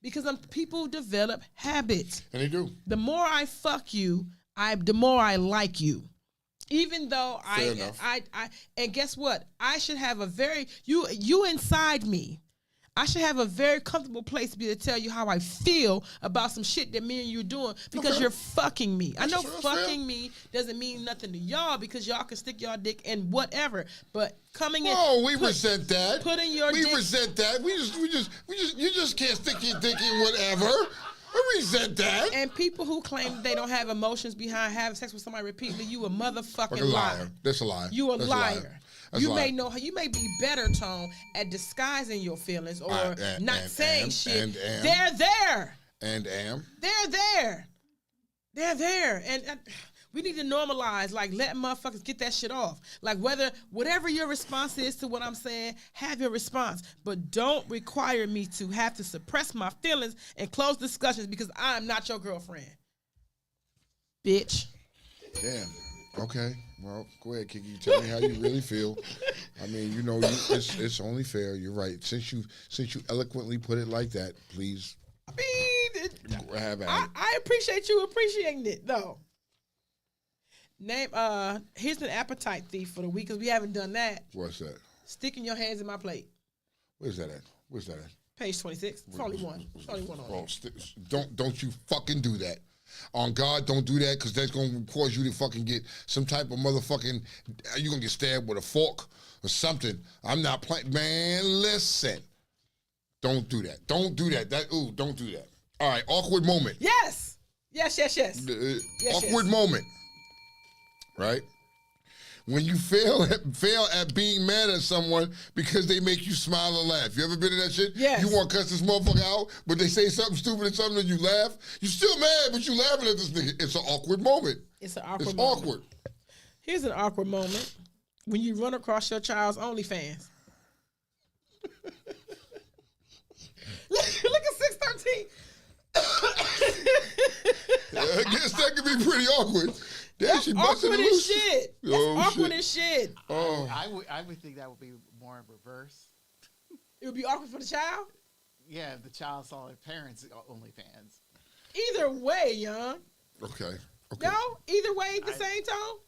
because people develop habits. And they do. The more I fuck you, the more I like you. Even though I and guess what? I should have a very you inside me. I should have a very comfortable place to be able to tell you how I feel about some shit that me and you are doing because you're fucking me. I know fucking me doesn't mean nothing to y'all because y'all can stick y'all dick in whatever. But coming in, we resent that. Putting your dick, resent that. You just can't stick your dick in whatever. I resent that. And people who claim that they don't have emotions behind having sex with somebody repeatedly, you a motherfucking liar. That's a lie. You a liar. You may be better, Tone, at disguising your feelings or not saying shit. They're there. They're there. And we need to normalize, like, let motherfuckers get that shit off. Like, whatever your response is to what I'm saying, have your response. But don't require me to have to suppress my feelings and close discussions because I'm not your girlfriend. Bitch. Damn. Okay. Well, go ahead, Kiki. Tell me how you really feel. I mean, it's only fair. You're right. Since you eloquently put it like that, please. I mean, have at it. I appreciate you appreciating it, though. Here's an appetite thief for the week because we haven't done that. What's that? Sticking your hands in my plate. Where's that at? Page 26. It's only one. It's only one on there. Don't you fucking do that. On God, don't do that because that's going to cause you to fucking get some type of motherfucking, you're going to get stabbed with a fork or something. I'm not playing. Man, listen. Don't do that. Don't do that. Don't do that. All right, awkward moment. Yes. Awkward moment. Right? When you fail at being mad at someone because they make you smile or laugh. You ever been in that shit? Yes. You want to cuss this motherfucker out, but they say something stupid or something and you laugh. You're still mad, but you laughing at this nigga. It's an awkward moment. It's awkward. Here's an awkward moment when you run across your child's OnlyFans. Look at 613. I guess that could be pretty awkward. That's awkward as shit. That's awkward as shit. Oh. I would think that would be more in reverse. It would be awkward for the child? Yeah, if the child saw their parents' OnlyFans. Either way, young. Okay. Okay. No, either way, the same tone.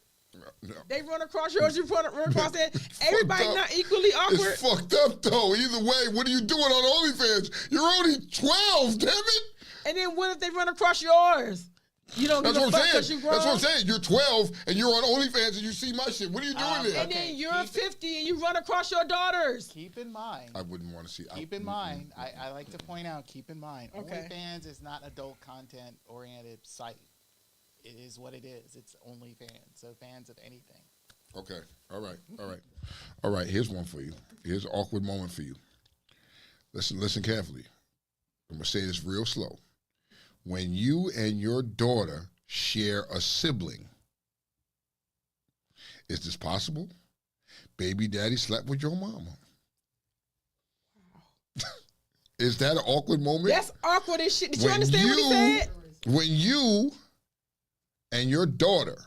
No. They run across yours, you run across that. Everybody not equally awkward. It's fucked up though. Either way, what are you doing on OnlyFans? You're only 12, damn it. And then what if they run across yours? You don't give a fuck because you grown. That's what I'm saying. You're 12 and you're on OnlyFans and you see my shit. What are you doing there? And then you're 50 and you run across your daughters. Keep in mind. I wouldn't want to see. Keep in mind. I like to point out. Keep in mind. Okay. OnlyFans is not adult content oriented site. It is what it is. It's OnlyFans. So fans of anything. Okay. All right. Here's one for you. Here's an awkward moment for you. Listen carefully. I'm gonna say this real slow. When you and your daughter share a sibling, is this possible? Baby daddy slept with your mama. Is that an awkward moment? That's awkward as shit. Did you understand what he said? When you and your daughter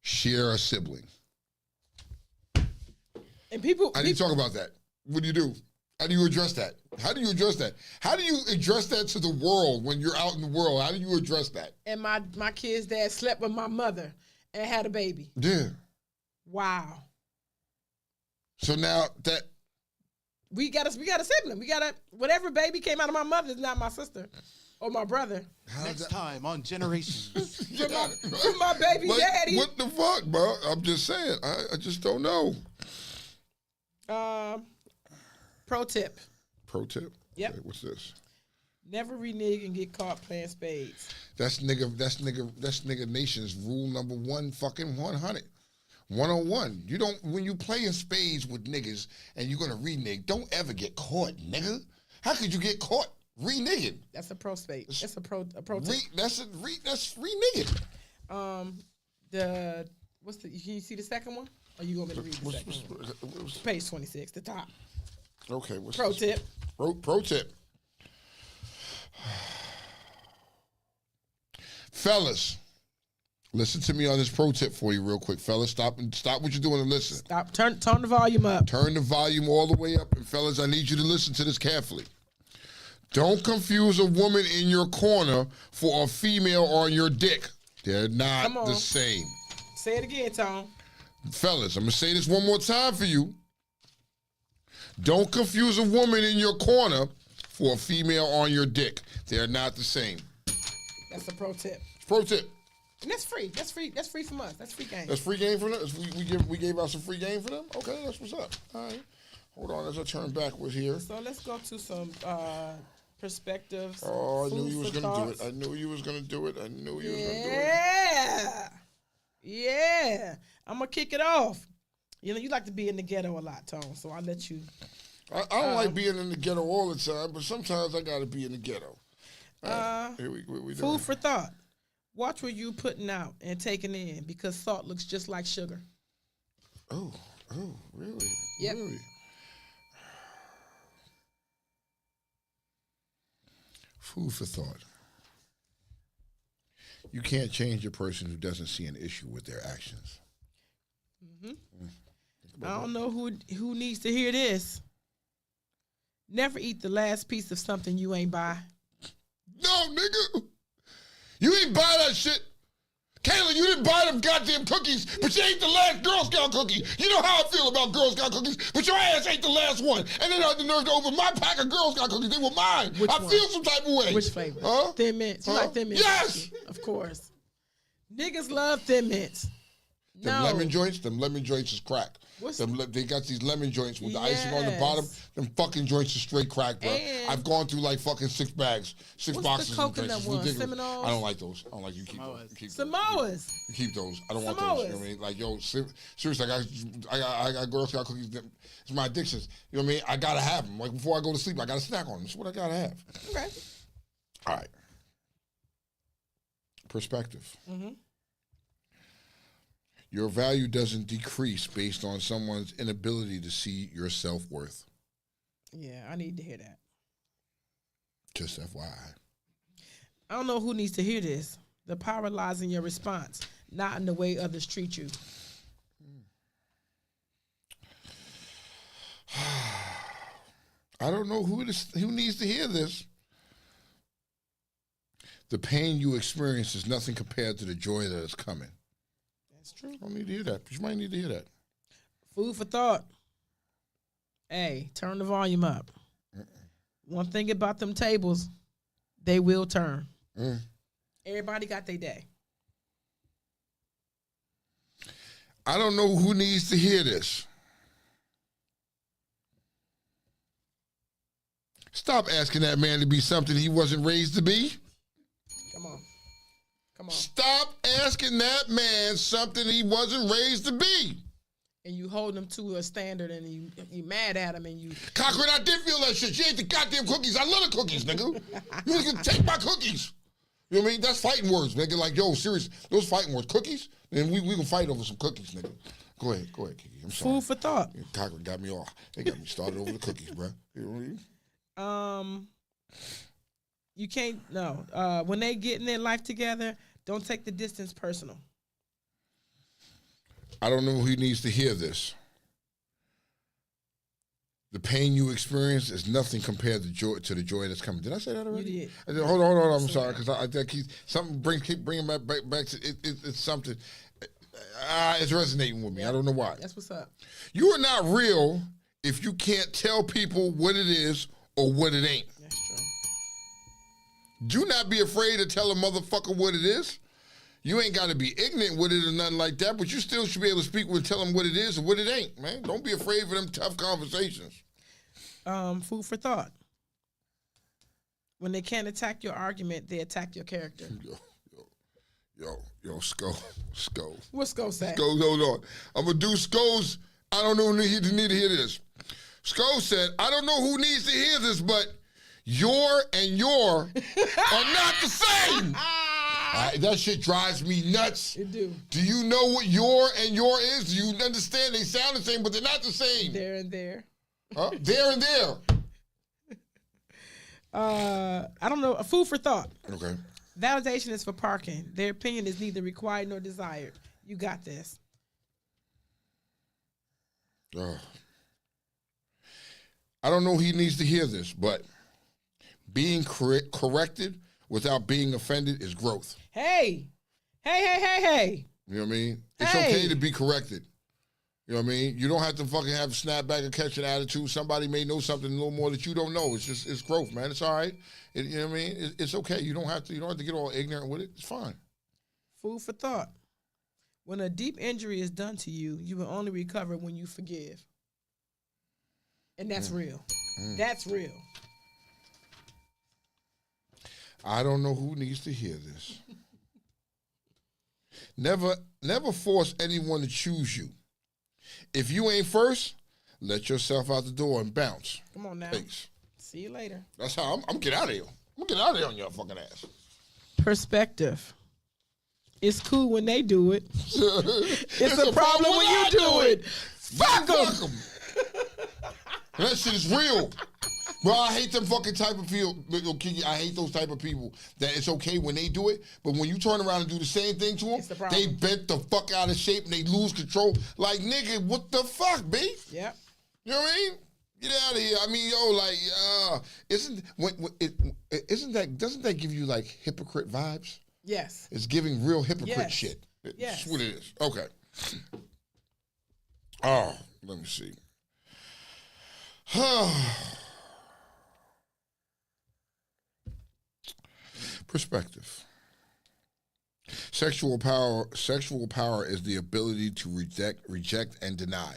share a sibling. And people... I need to talk about that. What do you do? How do you address that? How do you address that? How do you address that to the world when you're out in the world? How do you address that? And my kid's dad slept with my mother and had a baby. Yeah. Wow. So now that... We got a sibling. We got whatever baby came out of my mother is not my sister or my brother. Next time on Generations. from my baby daddy. What the fuck, bro? I'm just saying. I just don't know. Pro tip. Pro tip? Yep. Okay, what's this? Never renege and get caught playing spades. That's nigga nation's rule number 100. 101. You don't, when you play in spades with niggas and you're gonna renege, don't ever get caught, nigga. How could you get caught reneging? That's a pro spade. That's a pro tip. That's reneging. Can you see the second one? Or you want me to read the second one? Page 26, the top. Okay, what's pro this? tip. Pro tip. Fellas, listen to me on this pro tip for you real quick. Fellas, stop what you're doing and listen. Stop. Turn the volume up. Turn the volume all the way up. And fellas, I need you to listen to this carefully. Don't confuse a woman in your corner for a female on your dick. They're not the same. Say it again, Tom. Fellas, I'm going to say this one more time for you. Don't confuse a woman in your corner for a female on your dick. They're not the same. That's a pro tip. Pro tip. And that's free. That's free from us. That's free game. That's free game for them? We gave out some free game for them? Okay, that's what's up. All right. Hold on as I turn backwards here. So let's go to some perspectives. Oh, I knew you was going to do it. I knew you was going to do it. Yeah. I'm going to kick it off. You know, you like to be in the ghetto a lot, Tone, so I'll let you. I don't like being in the ghetto all the time, but sometimes I got to be in the ghetto. Here we food for thought. Watch what you putting out and taking in because salt looks just like sugar. Oh, really? Yep. Really? Food for thought. You can't change a person who doesn't see an issue with their actions. I don't know who needs to hear this. Never eat the last piece of something you ain't buy. No, nigga. You ain't buy that shit. Kayla, you didn't buy them goddamn cookies, but you ate the last Girl Scout cookie. You know how I feel about Girl Scout cookies, but your ass ate the last one. And then I had the nerve to open my pack of Girl Scout cookies. They were mine. I feel some type of way. Which flavor? Huh? Thin Mints. You like Thin Mints? Yes! Of course. Niggas love Thin Mints. Them lemon joints is crack. They got these lemon joints with the icing on the bottom. Them fucking joints are straight crack, bro. And I've gone through like fucking 6 boxes. What's the coconut of one? drinks. Seminoles? I don't like those. I don't like you keep those. Samoas. You keep those. I don't want those. You know what I mean? Like, yo, seriously, I got Girl Scout cookies. It's my addictions. You know what I mean? I gotta have them. Like before I go to sleep, I gotta snack on them. That's what I gotta have. Okay. All right. Perspective. Your value doesn't decrease based on someone's inability to see your self-worth. Yeah, I need to hear that. Just FYI. I don't know who needs to hear this. The power lies in your response, not in the way others treat you. I don't know who needs to hear this. The pain you experience is nothing compared to the joy that is coming. That's true. I don't need to hear that, but you might need to hear that. Food for thought. Hey, turn the volume up. One thing about them tables, they will turn. Everybody got their day. I don't know who needs to hear this. Stop asking that man to be something he wasn't raised to be. Come on. Stop asking that man something he wasn't raised to be. And you hold him to a standard and you mad at him and you... Cochran, I did feel that shit. She ate the goddamn cookies. I love the cookies, nigga. You nigga take my cookies. You know what I mean? That's fighting words, nigga. Like, yo, serious. Those fighting words. Cookies? And we can fight over some cookies, nigga. Go ahead, Kiki. I'm sorry. Food for thought. Cochran got me off. They got me started over the cookies, bro. You know what I mean? You can't, no. When they get in their life together, don't take the distance personal. I don't know who needs to hear this. The pain you experience is nothing compared to the joy that's coming. Did I say that already? You did. Hold on. I'm sorry, because I think something keep bringing back to it. It's something. It's resonating with me. I don't know why. That's what's up. You are not real if you can't tell people what it is or what it ain't. That's true. Do not be afraid to tell a motherfucker what it is. You ain't got to be ignorant with it or nothing like that, but you still should be able to speak with, tell them what it is or what it ain't, man. Don't be afraid for them tough conversations. Food for thought. When they can't attack your argument, they attack your character. Yo, Sko. What's Sko say? Sko, hold on. I'm going to do Sko's. I don't know who need to hear this. Sko said, I don't know who needs to hear this, but your and your are not the same. That shit drives me nuts. It do. Do you know what your and your is? Do you understand? They sound the same, but they're not the same. There and there. Huh? There and there. I don't know. A food for thought. Okay. Validation is for parking. Their opinion is neither required nor desired. You got this. I don't know he needs to hear this, but being corrected without being offended is growth. Hey. You know what I mean? It's okay to be corrected. You know what I mean? You don't have to fucking have a snapback or catch an attitude. Somebody may know something a little more that you don't know. It's growth, man. It's all right. You know what I mean? It's okay. You don't have to get all ignorant with it. It's fine. Food for thought. When a deep injury is done to you, you will only recover when you forgive. And that's real. That's real. I don't know who needs to hear this. Never force anyone to choose you. If you ain't first, let yourself out the door and bounce. Come on now. Thanks. See you later. That's how I'm get out of here. I'm gonna get out of here on your fucking ass. Perspective. It's cool when they do it. It's a problem when you do it. Fuck them. That shit is real. Bro, I hate them fucking type of people. I hate those type of people that it's okay when they do it, but when you turn around and do the same thing to them, they bent the fuck out of shape and they lose control. Like, nigga, what the fuck, B? Yep. You know what I mean? Get out of here. I mean, yo, like, doesn't that give you like hypocrite vibes? Yes. It's giving real hypocrite shit. Yes. That's what it is. Okay. Oh, let me see. Perspective. Sexual power is the ability to reject and deny.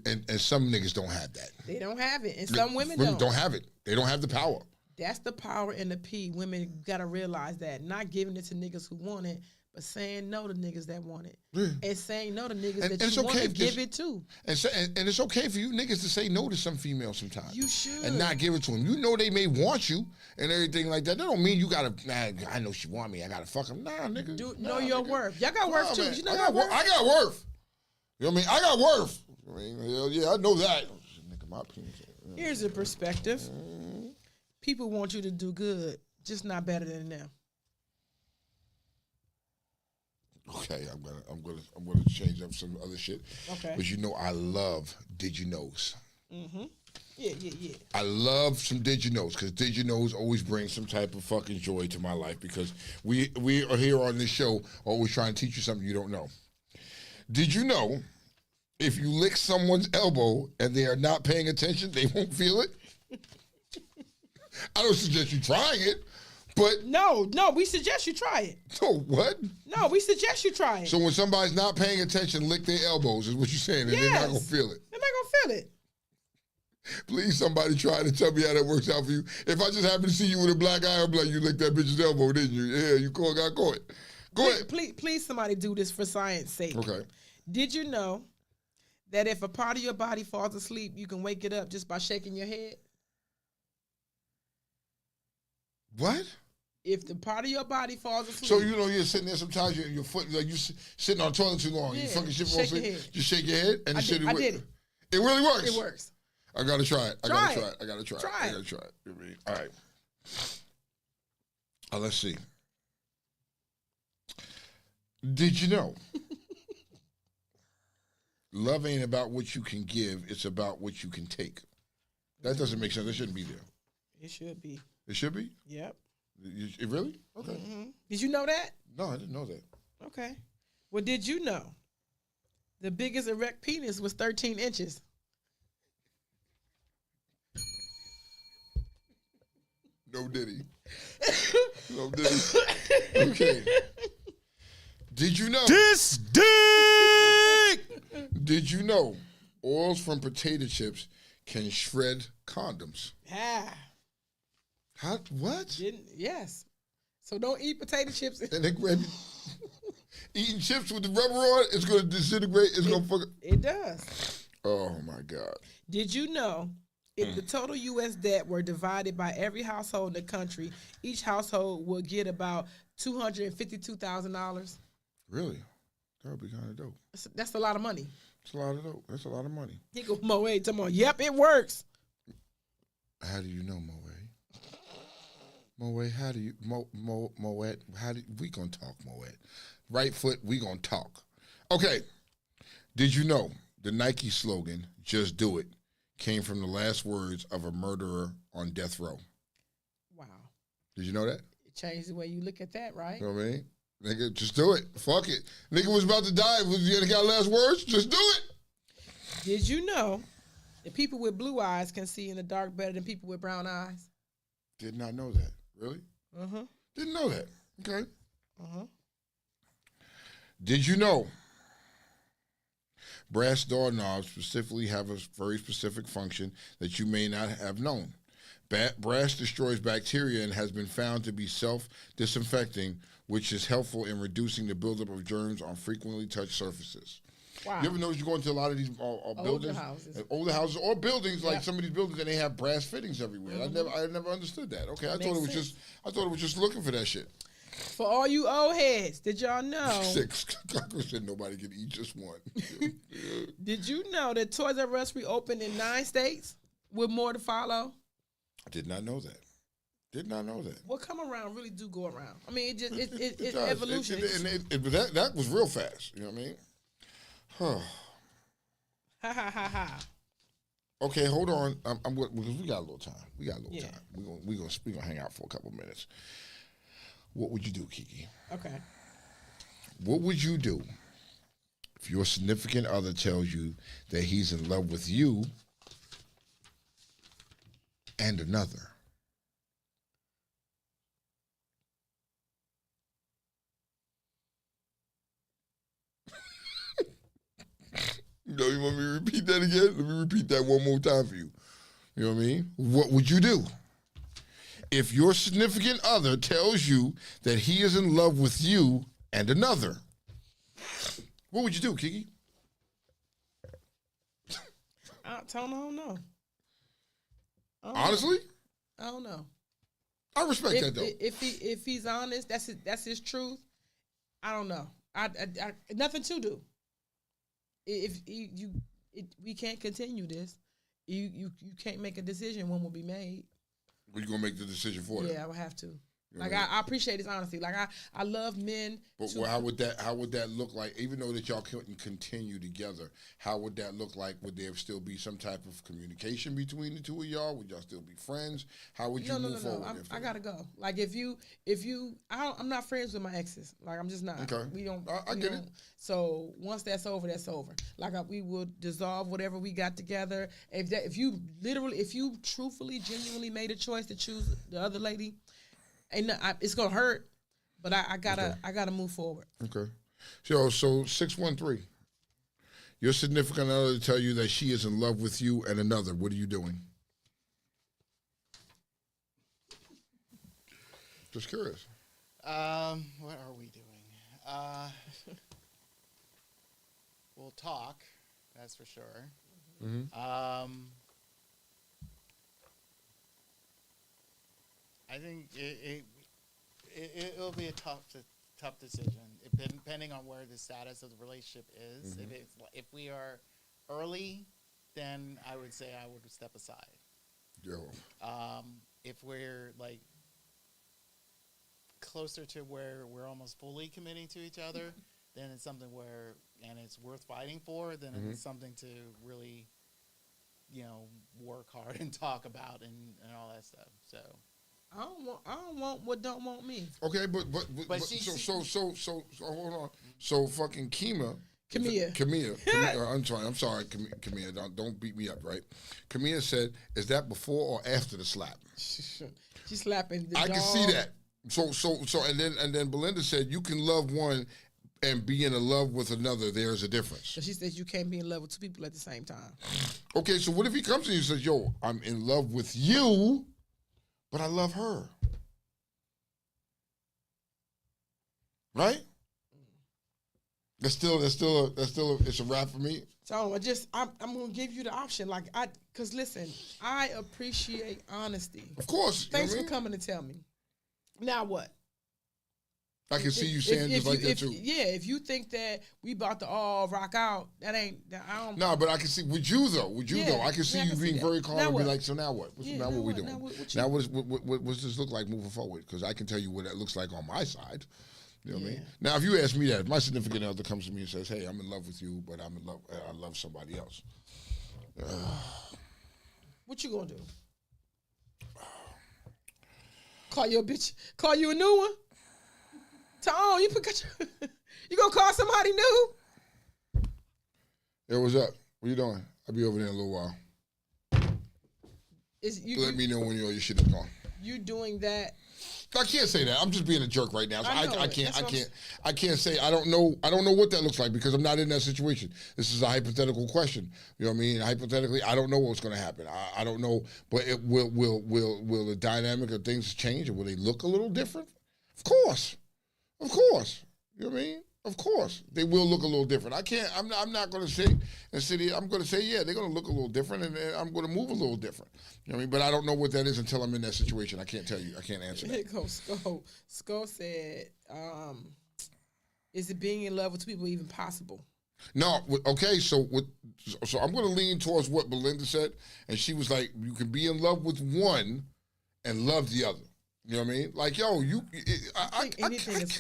And some niggas don't have that. They don't have it. And some women don't have it. They don't have the power. That's the power in the P. Women gotta realize that. Not giving it to niggas who want it, but saying no to niggas that want it. Yeah. And saying no to niggas that you want to give it to. And it's okay for you niggas to say no to some females sometimes. You should. And not give it to them. You know they may want you and everything like that. That don't mean you gotta, I know she want me, I gotta fuck him. Nah, nigga. Know your worth. Y'all got worth too. Man. You know your worth? I got worth. You know what I mean? I got worth. I mean, hell yeah, I know that. Nigga, my penis. Here's a perspective. People want you to do good, just not better than them. Okay, I'm gonna change up some other shit. Okay. But you know I love did you knows. Mm-hmm. Yeah. I love some Did You Knows because Did You Knows always brings some type of fucking joy to my life because we are here on this show always trying to teach you something you don't know. Did you know if you lick someone's elbow and they are not paying attention, they won't feel it? I don't suggest you trying it, but... No, we suggest you try it. So what? No, we suggest you try it. So when somebody's not paying attention, lick their elbows is what you're saying, and they're not going to feel it. They're not going to feel it. Please, somebody try to tell me how that works out for you. If I just happen to see you with a black eye, I'm like, you licked that bitch's elbow, didn't you? Yeah, you got caught. Go ahead. Please, somebody do this for science sake. Okay. Did you know that if a part of your body falls asleep, you can wake it up just by shaking your head? What? If the part of your body falls asleep. So, you're sitting there sometimes, your foot, like you sitting on the toilet too long. You fucking shit falls asleep. Just shake your head and I did it. It really works? It works. I gotta try it. I gotta try it. All right. Let's see. Did you know? Love ain't about what you can give, it's about what you can take. That doesn't make sense. That shouldn't be there. It should be. It should be? Yep. It really? Okay. Mm-hmm. Did you know that? No, I didn't know that. Okay. Well, did you know the biggest erect penis was 13 inches? No diddy. No diddy. Okay. Did you know? This dick! Did you know oils from potato chips can shred condoms? Ah. How? What? Yes. So don't eat potato chips. And eating chips with the rubber on it's going to disintegrate. It's going to fuck. It does. Oh my God. Did you know if the total U.S. debt were divided by every household in the country, each household would get about $252,000? Really? That would be kind of dope. That's a lot of money. It's a lot of dope. That's a lot of money. He go, Moe, tomorrow. Yep, it works. How do you know, Moe? Moet, how do you, Moet, we gonna talk, Moet. Right foot, we gonna talk. Okay, did you know the Nike slogan, just do it, came from the last words of a murderer on death row? Wow. Did you know that? It changed the way you look at that, right? You know what I mean? Nigga, just do it. Fuck it. Nigga was about to die. You got last words? Just do it. Did you know that people with blue eyes can see in the dark better than people with brown eyes? Did not know that. Really? Uh-huh. Didn't know that. Okay. Uh-huh. Did you know brass doorknobs specifically have a very specific function that you may not have known? Brass destroys bacteria and has been found to be self-disinfecting, which is helpful in reducing the buildup of germs on frequently touched surfaces. Wow. You ever notice you go into a lot of these buildings, older houses or buildings like some of these buildings, and they have brass fittings everywhere. Mm-hmm. I never understood that. Okay, I thought it was just looking for that shit. For all you old heads, did y'all know? Congress said nobody can eat just one. Did you know that Toys R Us reopened in 9 states with more to follow? I did not know that. Did not know that. Well, come around really do go around. I mean, it's evolution. That was real fast. You know what I mean? Huh. Ha ha ha ha. Okay, hold on. Because we got a little time. We're gonna hang out for a couple minutes. What would you do, Kiki? Okay. What would you do if your significant other tells you that he's in love with you and another? No, you want me to repeat that again? Let me repeat that one more time for you. You know what I mean? What would you do? If your significant other tells you that he is in love with you and another, what would you do, Kiki? I don't know. Honestly? I don't know. I respect that though. If he's honest, that's his truth. I don't know. I nothing to do. If we can't continue this, you can't make a decision. One will be made. Well, you gonna make the decision for you? Yeah, I would have to. Like I appreciate his honesty. Like I love men. But how would that look like? Even though that y'all couldn't continue together, how would that look like? Would there still be some type of communication between the two of y'all? Would y'all still be friends? How would you move forward? I gotta go. Like if you, I'm not friends with my exes. Like I'm just not. Okay. We don't. I get it. So once that's over, that's over. Like we will dissolve whatever we got together. If you truthfully, genuinely made a choice to choose the other lady. It's gonna hurt, but I gotta move forward. Okay. So 613. Your significant other tell you that she is in love with you and another. What are you doing? Just curious. What are we doing? We'll talk. That's for sure. Mm-hmm. I think it'll be a tough decision, depending on where the status of the relationship is. Mm-hmm. If we are early, then I would say I would step aside. Yeah. If we're like closer to where we're almost fully committing to each other, then it's something where and it's worth fighting for. Then it's something to really, work hard and talk about and all that stuff. So. I don't want what don't want me. Okay, but so hold on. So fucking Camilla. I'm sorry, Camilla. Don't beat me up, right? Camilla said, "Is that before or after the slap?" She's slapping the I dog. can see that. So and then Belinda said, "You can love one and be in love with another. There's a difference." So she says you can't be in love with two people at the same time. Okay, so what if he comes to you and says, "Yo, I'm in love with you, but I love her." Right? That's still it's a wrap for me. So I'm gonna give you the option, cause listen, I appreciate honesty. Of course. Thanks for coming to tell me. Now what? I can see you saying just like that too. Yeah, if you think that we about to all rock out, I don't. No, but I can see with you though. I can see you being very calm and be like, so now what? Now what we doing? Now what does this look like moving forward? Because I can tell you what that looks like on my side. You know what I mean? Now, if you ask me that, if my significant other comes to me and says, "Hey, I'm in love with you, but I love somebody else," what you gonna do? Call you a bitch? Call you a new one? You gonna call somebody new? Hey, what's up? What you doing? I'll be over there in a little while. Let me know when your shit is gone. You doing that? I can't say that. I'm just being a jerk right now. So I can't say I don't know what that looks like because I'm not in that situation. This is a hypothetical question. You know what I mean? Hypothetically, I don't know what's going to happen. I don't know, but it will the dynamic of things change or will they look a little different? Of course. You know what I mean? Of course, they will look a little different. I'm not going to say and sit here. I'm going to say, yeah, they're going to look a little different, and I'm going to move a little different. You know what I mean? But I don't know what that is until I'm in that situation. I can't tell you. I can't answer that. Here goes Sko. Sko said, "Is it being in love with two people even possible?" No. Okay. So I'm going to lean towards what Belinda said, and she was like, "You can be in love with one and love the other." You know what I mean? Like, yo, I can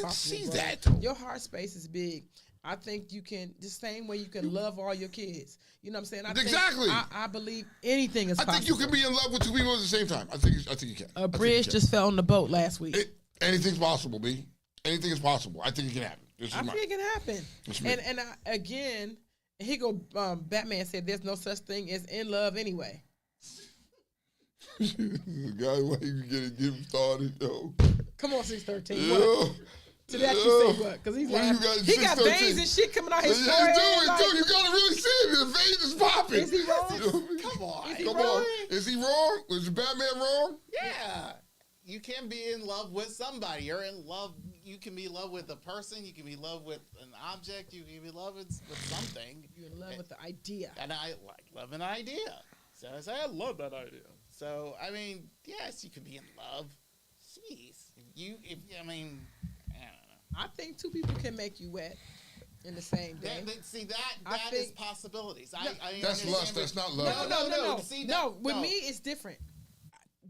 see bro. that. Your heart space is big. I think you can, the same way you can love all your kids. You know what I'm saying? Exactly. I believe anything is possible. I think you can be in love with two people at the same time. I think you can. A bridge just fell on the boat last week. Anything's possible, B. Anything is possible. I think it can happen. I think it can happen. And again, here go Batman said there's no such thing as in love anyway. Guy, why you get him started, though? Come on, 613. Yeah. What? To that you say what? Because he's like, he got veins and shit coming out his forehead. Dude, you gotta really see him. The veins is popping. Is he wrong? Come on. Is he wrong? Was Batman wrong? Yeah. You can be in love with somebody. You're in love. You can be in love with a person. You can be in love with an object. You can be in love with something. You're in love with the idea. And I love an idea. So I say I love that idea. So, I mean, yes, you can be in love. Jeez. I don't know. I think two people can make you wet in the same day. That is possibilities. I that's lust. That's not love. No. With me, it's different.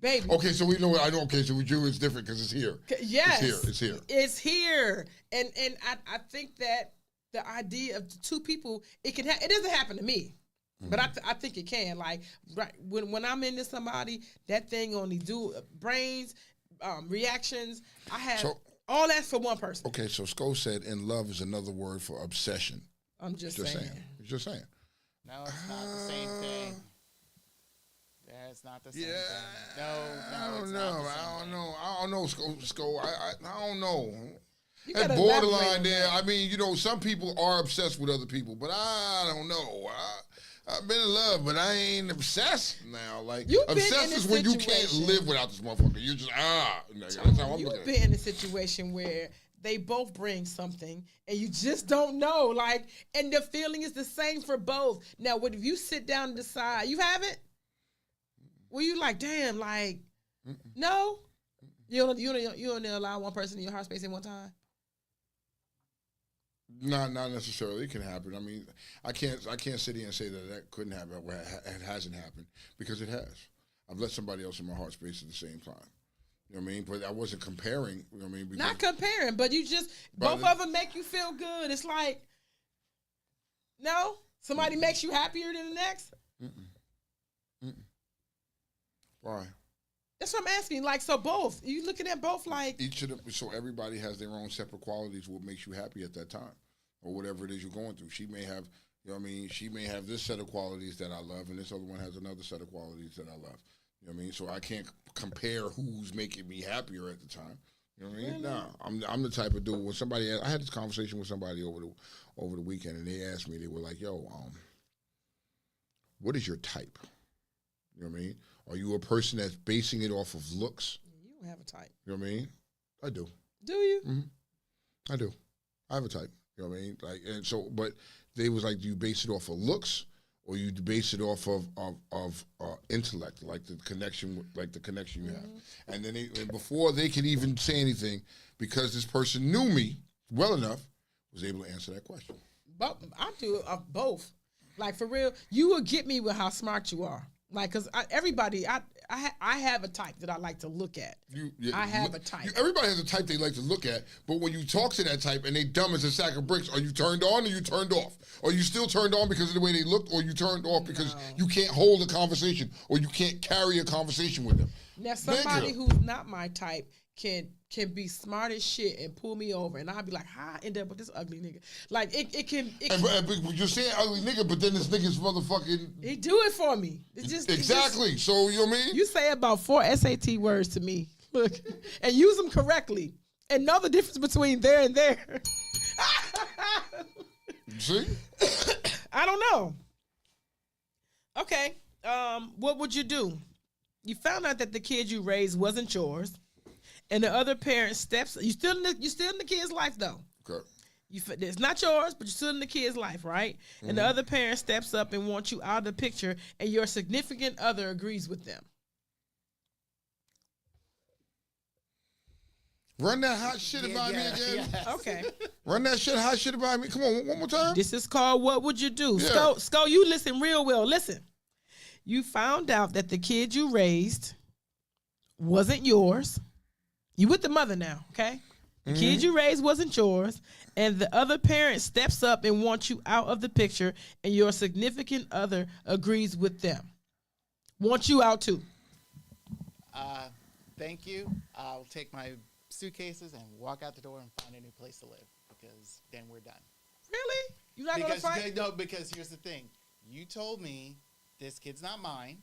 baby. Okay, so we know. I know. Okay, so with you, it's different because it's here. Yes, it's here. It's here, and I think that the idea of two people, it doesn't happen to me, but I think it can. Like right when I'm into somebody, that thing only do brains, reactions. I have all that for one person. Okay, so Sko said, "In love is another word for obsession." I'm just saying. He's just saying. No, it's not the same thing. Yeah, it's not the same thing. No, I don't it's know. not the same I don't thing. know. I don't know, Sko. I don't know. You That gotta borderline elaborate there. on that. I mean, you know, some people are obsessed with other people, but I don't know. I've been in love, but I ain't obsessed now. Like, You've been obsessed in a is when you can't situation- live without this motherfucker. You just that's how I'm looking You've at it. been in a situation where they both bring something and you just don't know, like, and the feeling is the same for both. Now, what if you sit down and decide you haven't? Well, you like, damn, like, no, you only allow one person in your heart space at one time. Not necessarily. It can happen. I mean, I can't sit here and say that couldn't happen. Well, it hasn't happened because it has. I've let somebody else in my heart space at the same time. You know what I mean? But I wasn't comparing. You know what I mean? Because Not comparing, but you just both of them make you feel good. It's like, no, somebody makes you happier than the next. Why? That's what I'm asking. Like, so both. You looking at both like Each of them. So everybody has their own separate qualities. What makes you happy at that time, or whatever it is you're going through. She may have. You know what I mean? She may have this set of qualities that I love, and this other one has another set of qualities that I love. You know what I mean? So I can't compare who's making me happier at the time. You know what I mean? No, I'm the type of dude. When somebody, I had this conversation with somebody over the weekend, and they asked me, they were like, "Yo, what is your type?" You know what I mean? Are you a person that's basing it off of looks? you don't have a type. You know what I mean? I do. Do you? I do. I have a type. You know what I mean? Like, and so, but they was like, do you base it off of looks, or you base it off of intellect, like the connection you have? And then and before they could even say anything, because this person knew me well enough, was able to answer that question. But I do both. Like, for real, you will get me with how smart you are. Like, cause everybody, I have a type that I like to look at. I have a type. Everybody has a type they like to look at, but when you talk to that type and they dumb as a sack of bricks, are you turned on or you turned off? Are you still turned on because of the way they look, or you turned off because you can't hold a conversation or you can't carry a conversation with them? Now, somebody who's not my type can be smart as shit and pull me over, and I'll be like, how I end up with this ugly nigga? Like, it can. But you're saying ugly nigga, but then this nigga's motherfucking. He do it for me. It's just exactly. So you know what I mean? You say about 4 SAT words to me, look, and use them correctly, and know the difference between there and there. See? I don't know. Okay, what would you do? You found out that the kid you raised wasn't yours, and the other parent steps. You still in the kid's life though. Okay. It's not yours, but you're still in the kid's life, right? And the other parent steps up and wants you out of the picture, and your significant other agrees with them. Run that hot shit about me again. Yes. Okay. Run that hot shit about me. Come on, one more time. This is called What Would You Do? Yeah. Sko, you listen real well. Listen. You found out that the kid you raised wasn't yours. You with the mother now, okay? The kid you raised wasn't yours, and the other parent steps up and wants you out of the picture, and your significant other agrees with them. Want you out too. Thank you. I'll take my suitcases and walk out the door and find a new place to live, because then we're done. Really? You not gonna fight? No, because here's the thing. You told me this kid's not mine.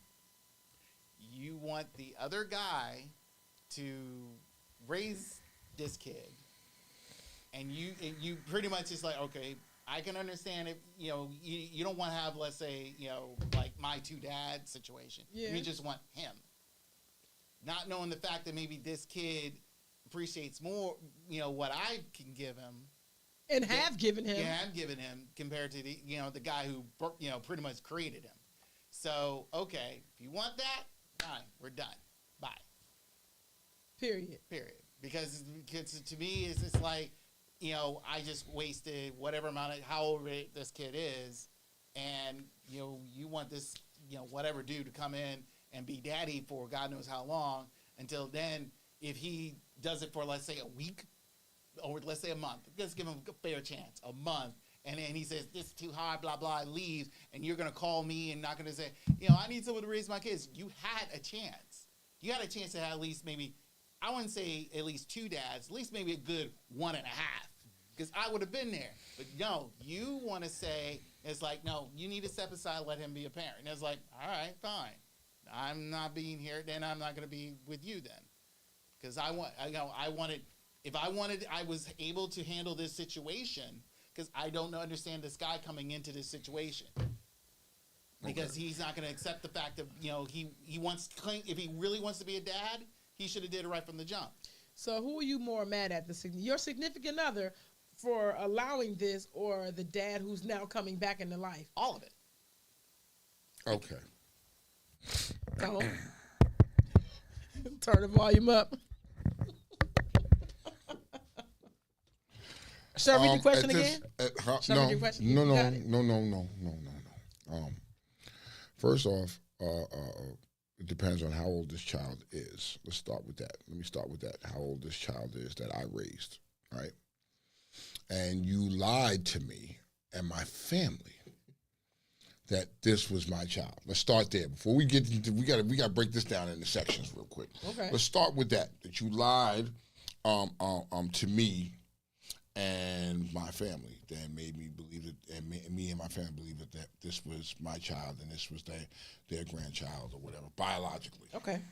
You want the other guy to raise this kid, and you pretty much is like, okay, I can understand if you don't want to have, let's say, like my two dad situation. Yeah. You just want him, not knowing the fact that maybe this kid appreciates more, what I can give him. And have given him. Yeah, I'm giving him compared to the guy who pretty much created him. So, okay, if you want that, fine, we're done. Bye. Period. Because to me, it's just like, I just wasted whatever amount of how old this kid is, and you want this, whatever dude to come in and be daddy for God knows how long. Until then, if he does it for, let's say, a week, or let's say a month, just give him a fair chance, a month, and then he says, this is too hard, blah, blah, leaves, and you're going to call me and not going to say, I need someone to raise my kids. You had a chance. You had a chance to have at least maybe, I wouldn't say at least 2 dads, at least maybe a good 1.5, because I would have been there. But no, you want to say, it's like, no, you need to step aside, let him be a parent. And it's like, all right, fine. I'm not being here, then I'm not going to be with you then. Because I was able to handle this situation, because I don't understand this guy coming into this situation. Because he's not going to accept the fact that, he wants to claim, if he really wants to be a dad, he should have did it right from the jump. So who are you more mad at, your significant other for allowing this, or the dad who's now coming back into life? All of it. Okay. Go. Turn the volume up. Should I read the question again? No. First off, it depends on how old this child is. Let's start with that. Let me start with that. How old this child is that I raised, right? And you lied to me and my family that this was my child. Let's start there. Before we get into, we gotta break this down into sections real quick. Okay. Let's start with that you lied to me and my family, that made me believe it, and me and my family believe it, that this was my child and this was their grandchild or whatever, biologically. Okay.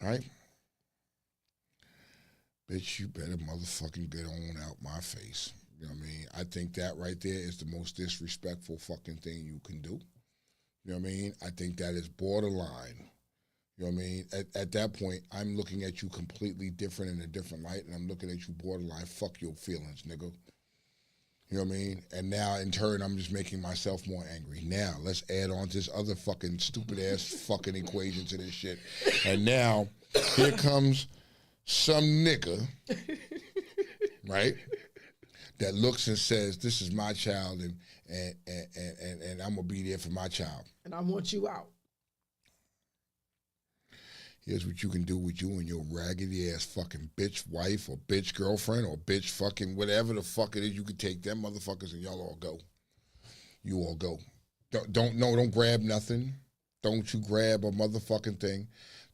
Right? Bitch, you better motherfucking get on out my face. You know what I mean? I think that right there is the most disrespectful fucking thing you can do. You know what I mean? I think that is borderline. You know what I mean? At that point, I'm looking at you completely different in a different light, and I'm looking at you borderline, fuck your feelings, nigga. You know what I mean? And now, in turn, I'm just making myself more angry. Now, let's add on this other fucking stupid-ass fucking equation to this shit. And now, here comes some nigga, right, that looks and says, this is my child, and I'm going to be there for my child. And I want you out. Here's what you can do with you and your raggedy ass fucking bitch wife or bitch girlfriend or bitch fucking whatever the fuck it is. You can take them motherfuckers and y'all all go. You all go. Don't grab nothing. Don't you grab a motherfucking thing.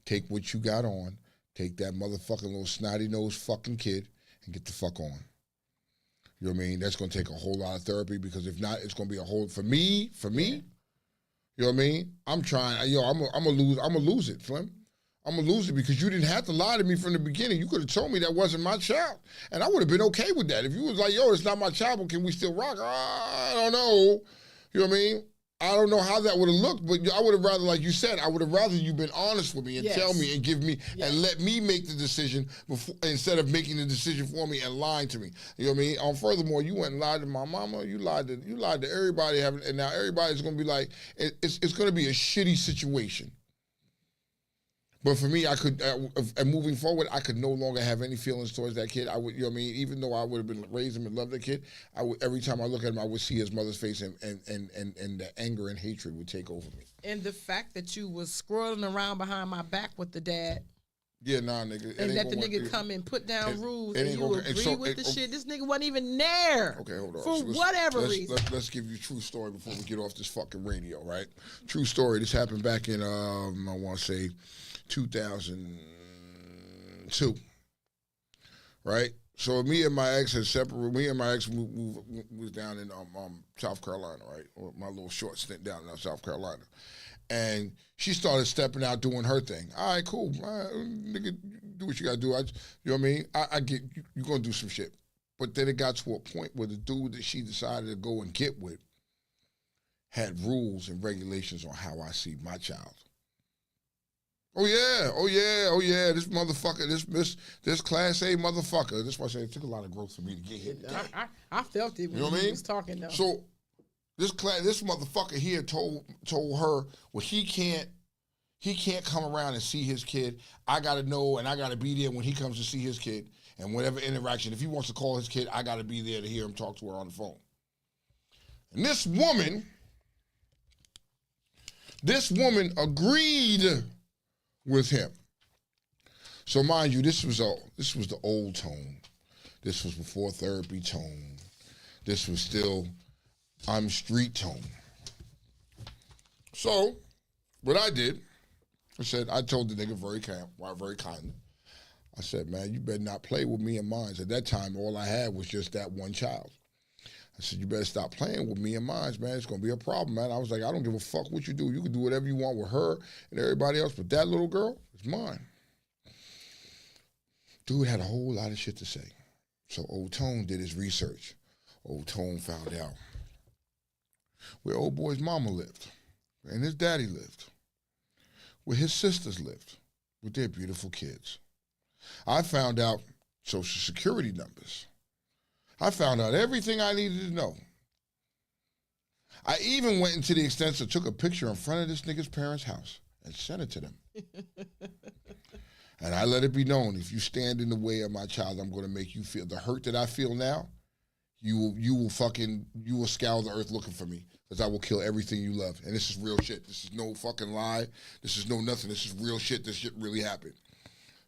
Take what you got on. Take that motherfucking little snotty nosed fucking kid and get the fuck on. You know what I mean? That's gonna take a whole lot of therapy, because if not, it's gonna be a whole for me. You know what I mean? I'm trying. I'm gonna lose it, Slim. I'm going to lose it, because you didn't have to lie to me from the beginning. You could have told me that wasn't my child, and I would have been okay with that. If you was like, yo, it's not my child, but can we still rock? I don't know. You know what I mean? I don't know how that would have looked, but I would have rather, like you said, I would have rather you been honest with me and tell me and give me and let me make the decision before, instead of making the decision for me and lying to me. You know what I mean? Furthermore, you went and lied to my mama. You lied to everybody, and now everybody's going to be like, it's going to be a shitty situation. But for me, I could, and moving forward, I could no longer have any feelings towards that kid. I would, you know what I mean? Even though I would have been raised him and loved that kid, I would, every time I look at him, I would see his mother's face, and the anger and hatred would take over me. And the fact that you was scrolling around behind my back with the dad. Yeah, nah, nigga. And let the nigga come and put down rules, and you agree with the shit. This nigga wasn't even there. Okay, hold on. For whatever reason. Let's give you a true story before we get off this fucking radio, right? True story. This happened back in, I want to say, 2002, right? So me and my ex had separated. Me and my ex was down in South Carolina, right? Or my little short stint down in South Carolina, and she started stepping out doing her thing. All right, cool, nigga, do what you gotta do. You know what I mean? I get you gonna do some shit, but then it got to a point where the dude that she decided to go and get with had rules and regulations on how I see my child. Oh yeah, this motherfucker, this class A motherfucker. That's why I say it took a lot of growth for me to get here today. I felt it when he was talking though. So this motherfucker here told her, well, he can't come around and see his kid. I gotta know, and I gotta be there when he comes to see his kid, and whatever interaction. If he wants to call his kid, I gotta be there to hear him talk to her on the phone. And this woman agreed with him. So mind you, this was the old Tone. This was before therapy Tone. This was still I'm street Tone. So what I did, I told the nigga very kindly. I said, man, you better not play with me and mine. At that time, all I had was just that one child. I said, you better stop playing with me and mine, man. It's going to be a problem, man. I was like, I don't give a fuck what you do. You can do whatever you want with her and everybody else, but that little girl is mine. Dude had a whole lot of shit to say. So Old Tone did his research. Old Tone found out where old boy's mama lived and his daddy lived, where his sisters lived with their beautiful kids. I found out social security numbers. I found out everything I needed to know. I even went into the extent to took a picture in front of this nigga's parents' house and sent it to them. And I let it be known, if you stand in the way of my child, I'm going to make you feel the hurt that I feel now. You will scour the earth looking for me, because I will kill everything you love. And this is real shit. This is no fucking lie. This is no nothing. This is real shit. This shit really happened.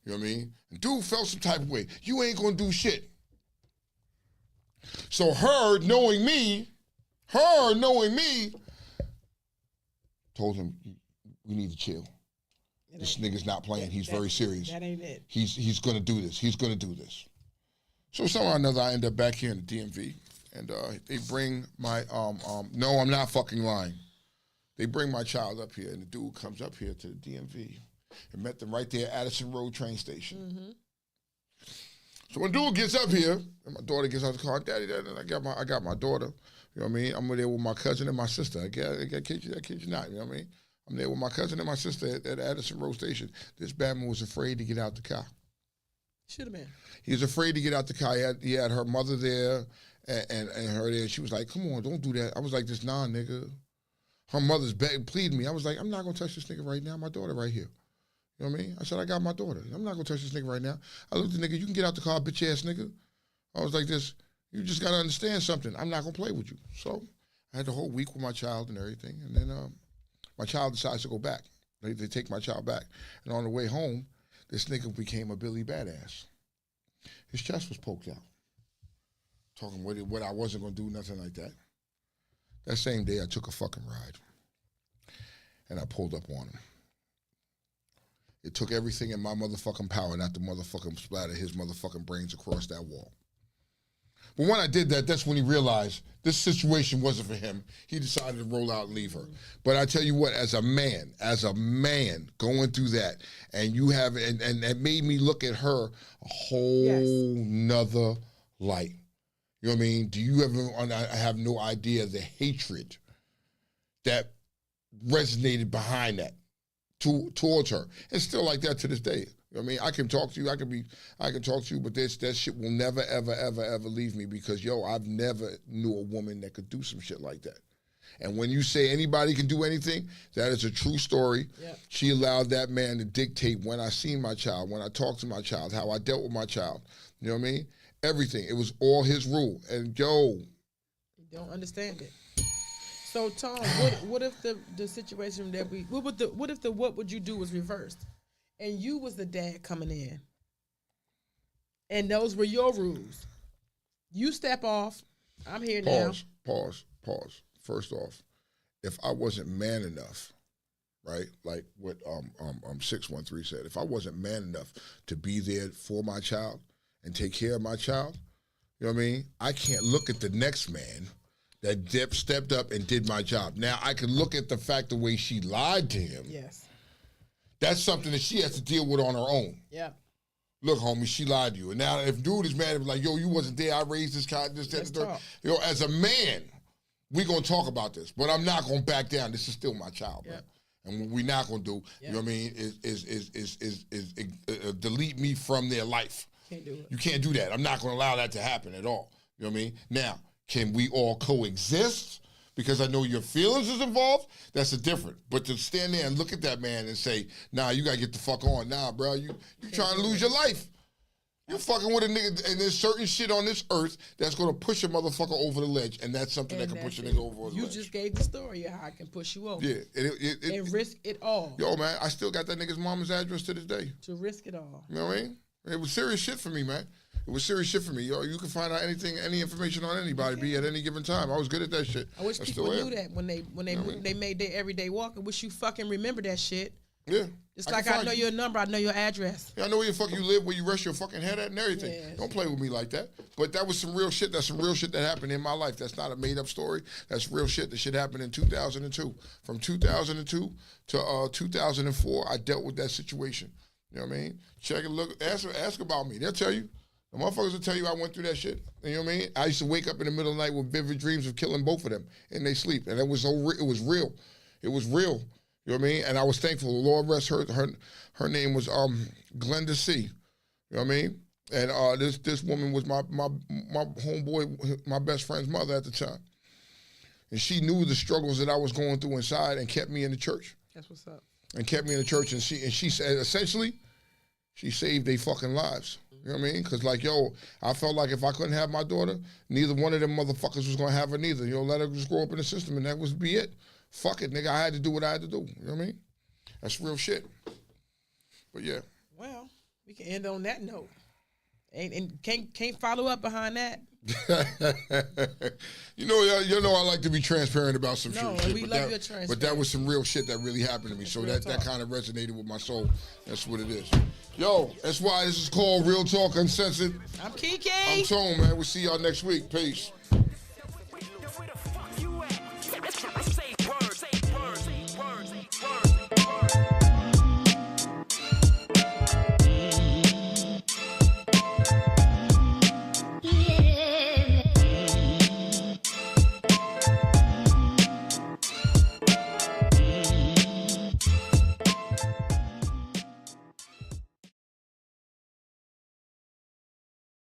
You know what I mean? And dude felt some type of way. You ain't going to do shit. So her knowing me, told him, we need to chill. This nigga's not playing. He's very serious. That ain't it. He's going to do this. He's going to do this. So somehow or another, I end up back here in the DMV, and they bring my, no, I'm not fucking lying. They bring my child up here, and the dude comes up here to the DMV and met them right there at Addison Road train station. Mm-hmm. So when dude gets up here, and my daughter gets out of the car, Daddy, I got my daughter. You know what I mean? I'm there with my cousin and my sister. I kid you not. You know what I mean? I'm there with my cousin and my sister at Addison Road Station. This Batman was afraid to get out the car. Should have been. He was afraid to get out the car. He had her mother there and her there. She was like, come on, don't do that. I was like, this nah, nigga. Her mother's pleading me. I was like, I'm not going to touch this nigga right now. My daughter right here. You know what I mean? I said, I got my daughter. I'm not going to touch this nigga right now. I looked at the nigga, you can get out the car, bitch ass nigga. I was like this, you just got to understand something. I'm not going to play with you. So I had the whole week with my child and everything. And then my child decides to go back. They take my child back. And on the way home, this nigga became a Billy Badass. His chest was poked out. Talking what I wasn't going to do, nothing like that. That same day, I took a fucking ride. And I pulled up on him. It took everything in my motherfucking power not to motherfucking splatter his motherfucking brains across that wall. But when I did that, that's when he realized this situation wasn't for him. He decided to roll out and leave her. But I tell you what, as a man going through that, and you have, and that made me look at her a whole nother light. You know what I mean? Do you ever, I have no idea the hatred that resonated behind that towards her. It's still like that to this day. You know what I mean? I can talk to you, I can talk to you, but that shit will never, ever, ever, ever leave me because, I've never knew a woman that could do some shit like that. And when you say anybody can do anything, that is a true story. Yep. She allowed that man to dictate when I seen my child, when I talked to my child, how I dealt with my child. You know what I mean? Everything. It was all his rule. And you don't understand it. So Tom, what if the situation that what would you do was reversed, and you was the dad coming in, and those were your rules? You step off. I'm here now. Pause. First off, if I wasn't man enough, right, like what 613 said, if I wasn't man enough to be there for my child and take care of my child, you know what I mean? I can't look at the next man that stepped up and did my job. Now, I can look at the fact the way she lied to him. Yes. That's something that she has to deal with on her own. Yeah. Look, homie, she lied to you. And now if dude is mad, like, you wasn't there, I raised this guy, as a man, we're going to talk about this. But I'm not going to back down. This is still my child, man. And what we're not going to do, you know what I mean, is delete me from their life. Can't do it. You can't do that. I'm not going to allow that to happen at all. You know what I mean? Now, can we all coexist? Because I know your feelings is involved. That's a different. But to stand there and look at that man and say, nah, you got to get the fuck on. Nah, bro, you trying to lose your life. You're fucking with a nigga, and there's certain shit on this earth that's gonna push a motherfucker over the ledge, and that's something that can push a nigga over the ledge. You just gave the story of how I can push you over. Yeah, and risk it all. Yo, man, I still got that nigga's mama's address to this day. To risk it all. You know what I mean? It was serious shit for me, man. It was serious shit for me. Yo, you can find out any information on anybody, be at any given time. I was good at that shit. I wish people knew that when they made their everyday walk. I wish you fucking remember that shit. Yeah. It's like I know your number, I know your address. Yeah, I know where the fuck you live, where you rest your fucking head at and everything. Yes. Don't play with me like that. But that was some real shit. That's some real shit that happened in my life. That's not a made-up story. That's real shit. The shit happened in 2002. From 2002 to 2004, I dealt with that situation. You know what I mean? Check and look. Ask about me. They'll tell you. The motherfuckers will tell you I went through that shit. You know what I mean? I used to wake up in the middle of the night with vivid dreams of killing both of them in their sleep. And it was real. It was real. You know what I mean? And I was thankful. The Lord rest her name was Glenda C. You know what I mean? And this woman was my homeboy, my best friend's mother at the time. And she knew the struggles that I was going through inside and kept me in the church. That's what's up. And kept me in the church. And she said, essentially, she saved their fucking lives. You know what I mean? Because, like, yo, I felt like if I couldn't have my daughter, neither one of them motherfuckers was going to have her neither. You know, let her just grow up in the system, and that was be it. Fuck it, nigga. I had to do what I had to do. You know what I mean? That's real shit. But, yeah. Well, we can end on that note. And can't follow up behind that. you know I like to be transparent about some shit. We love your transparency. But that was some real shit that really happened to me. So that kind of resonated with my soul. That's what it is. Yo, that's why this is called Real Talk Uncensored. I'm Kiki. I'm Tone, man. We'll see y'all next week. Peace.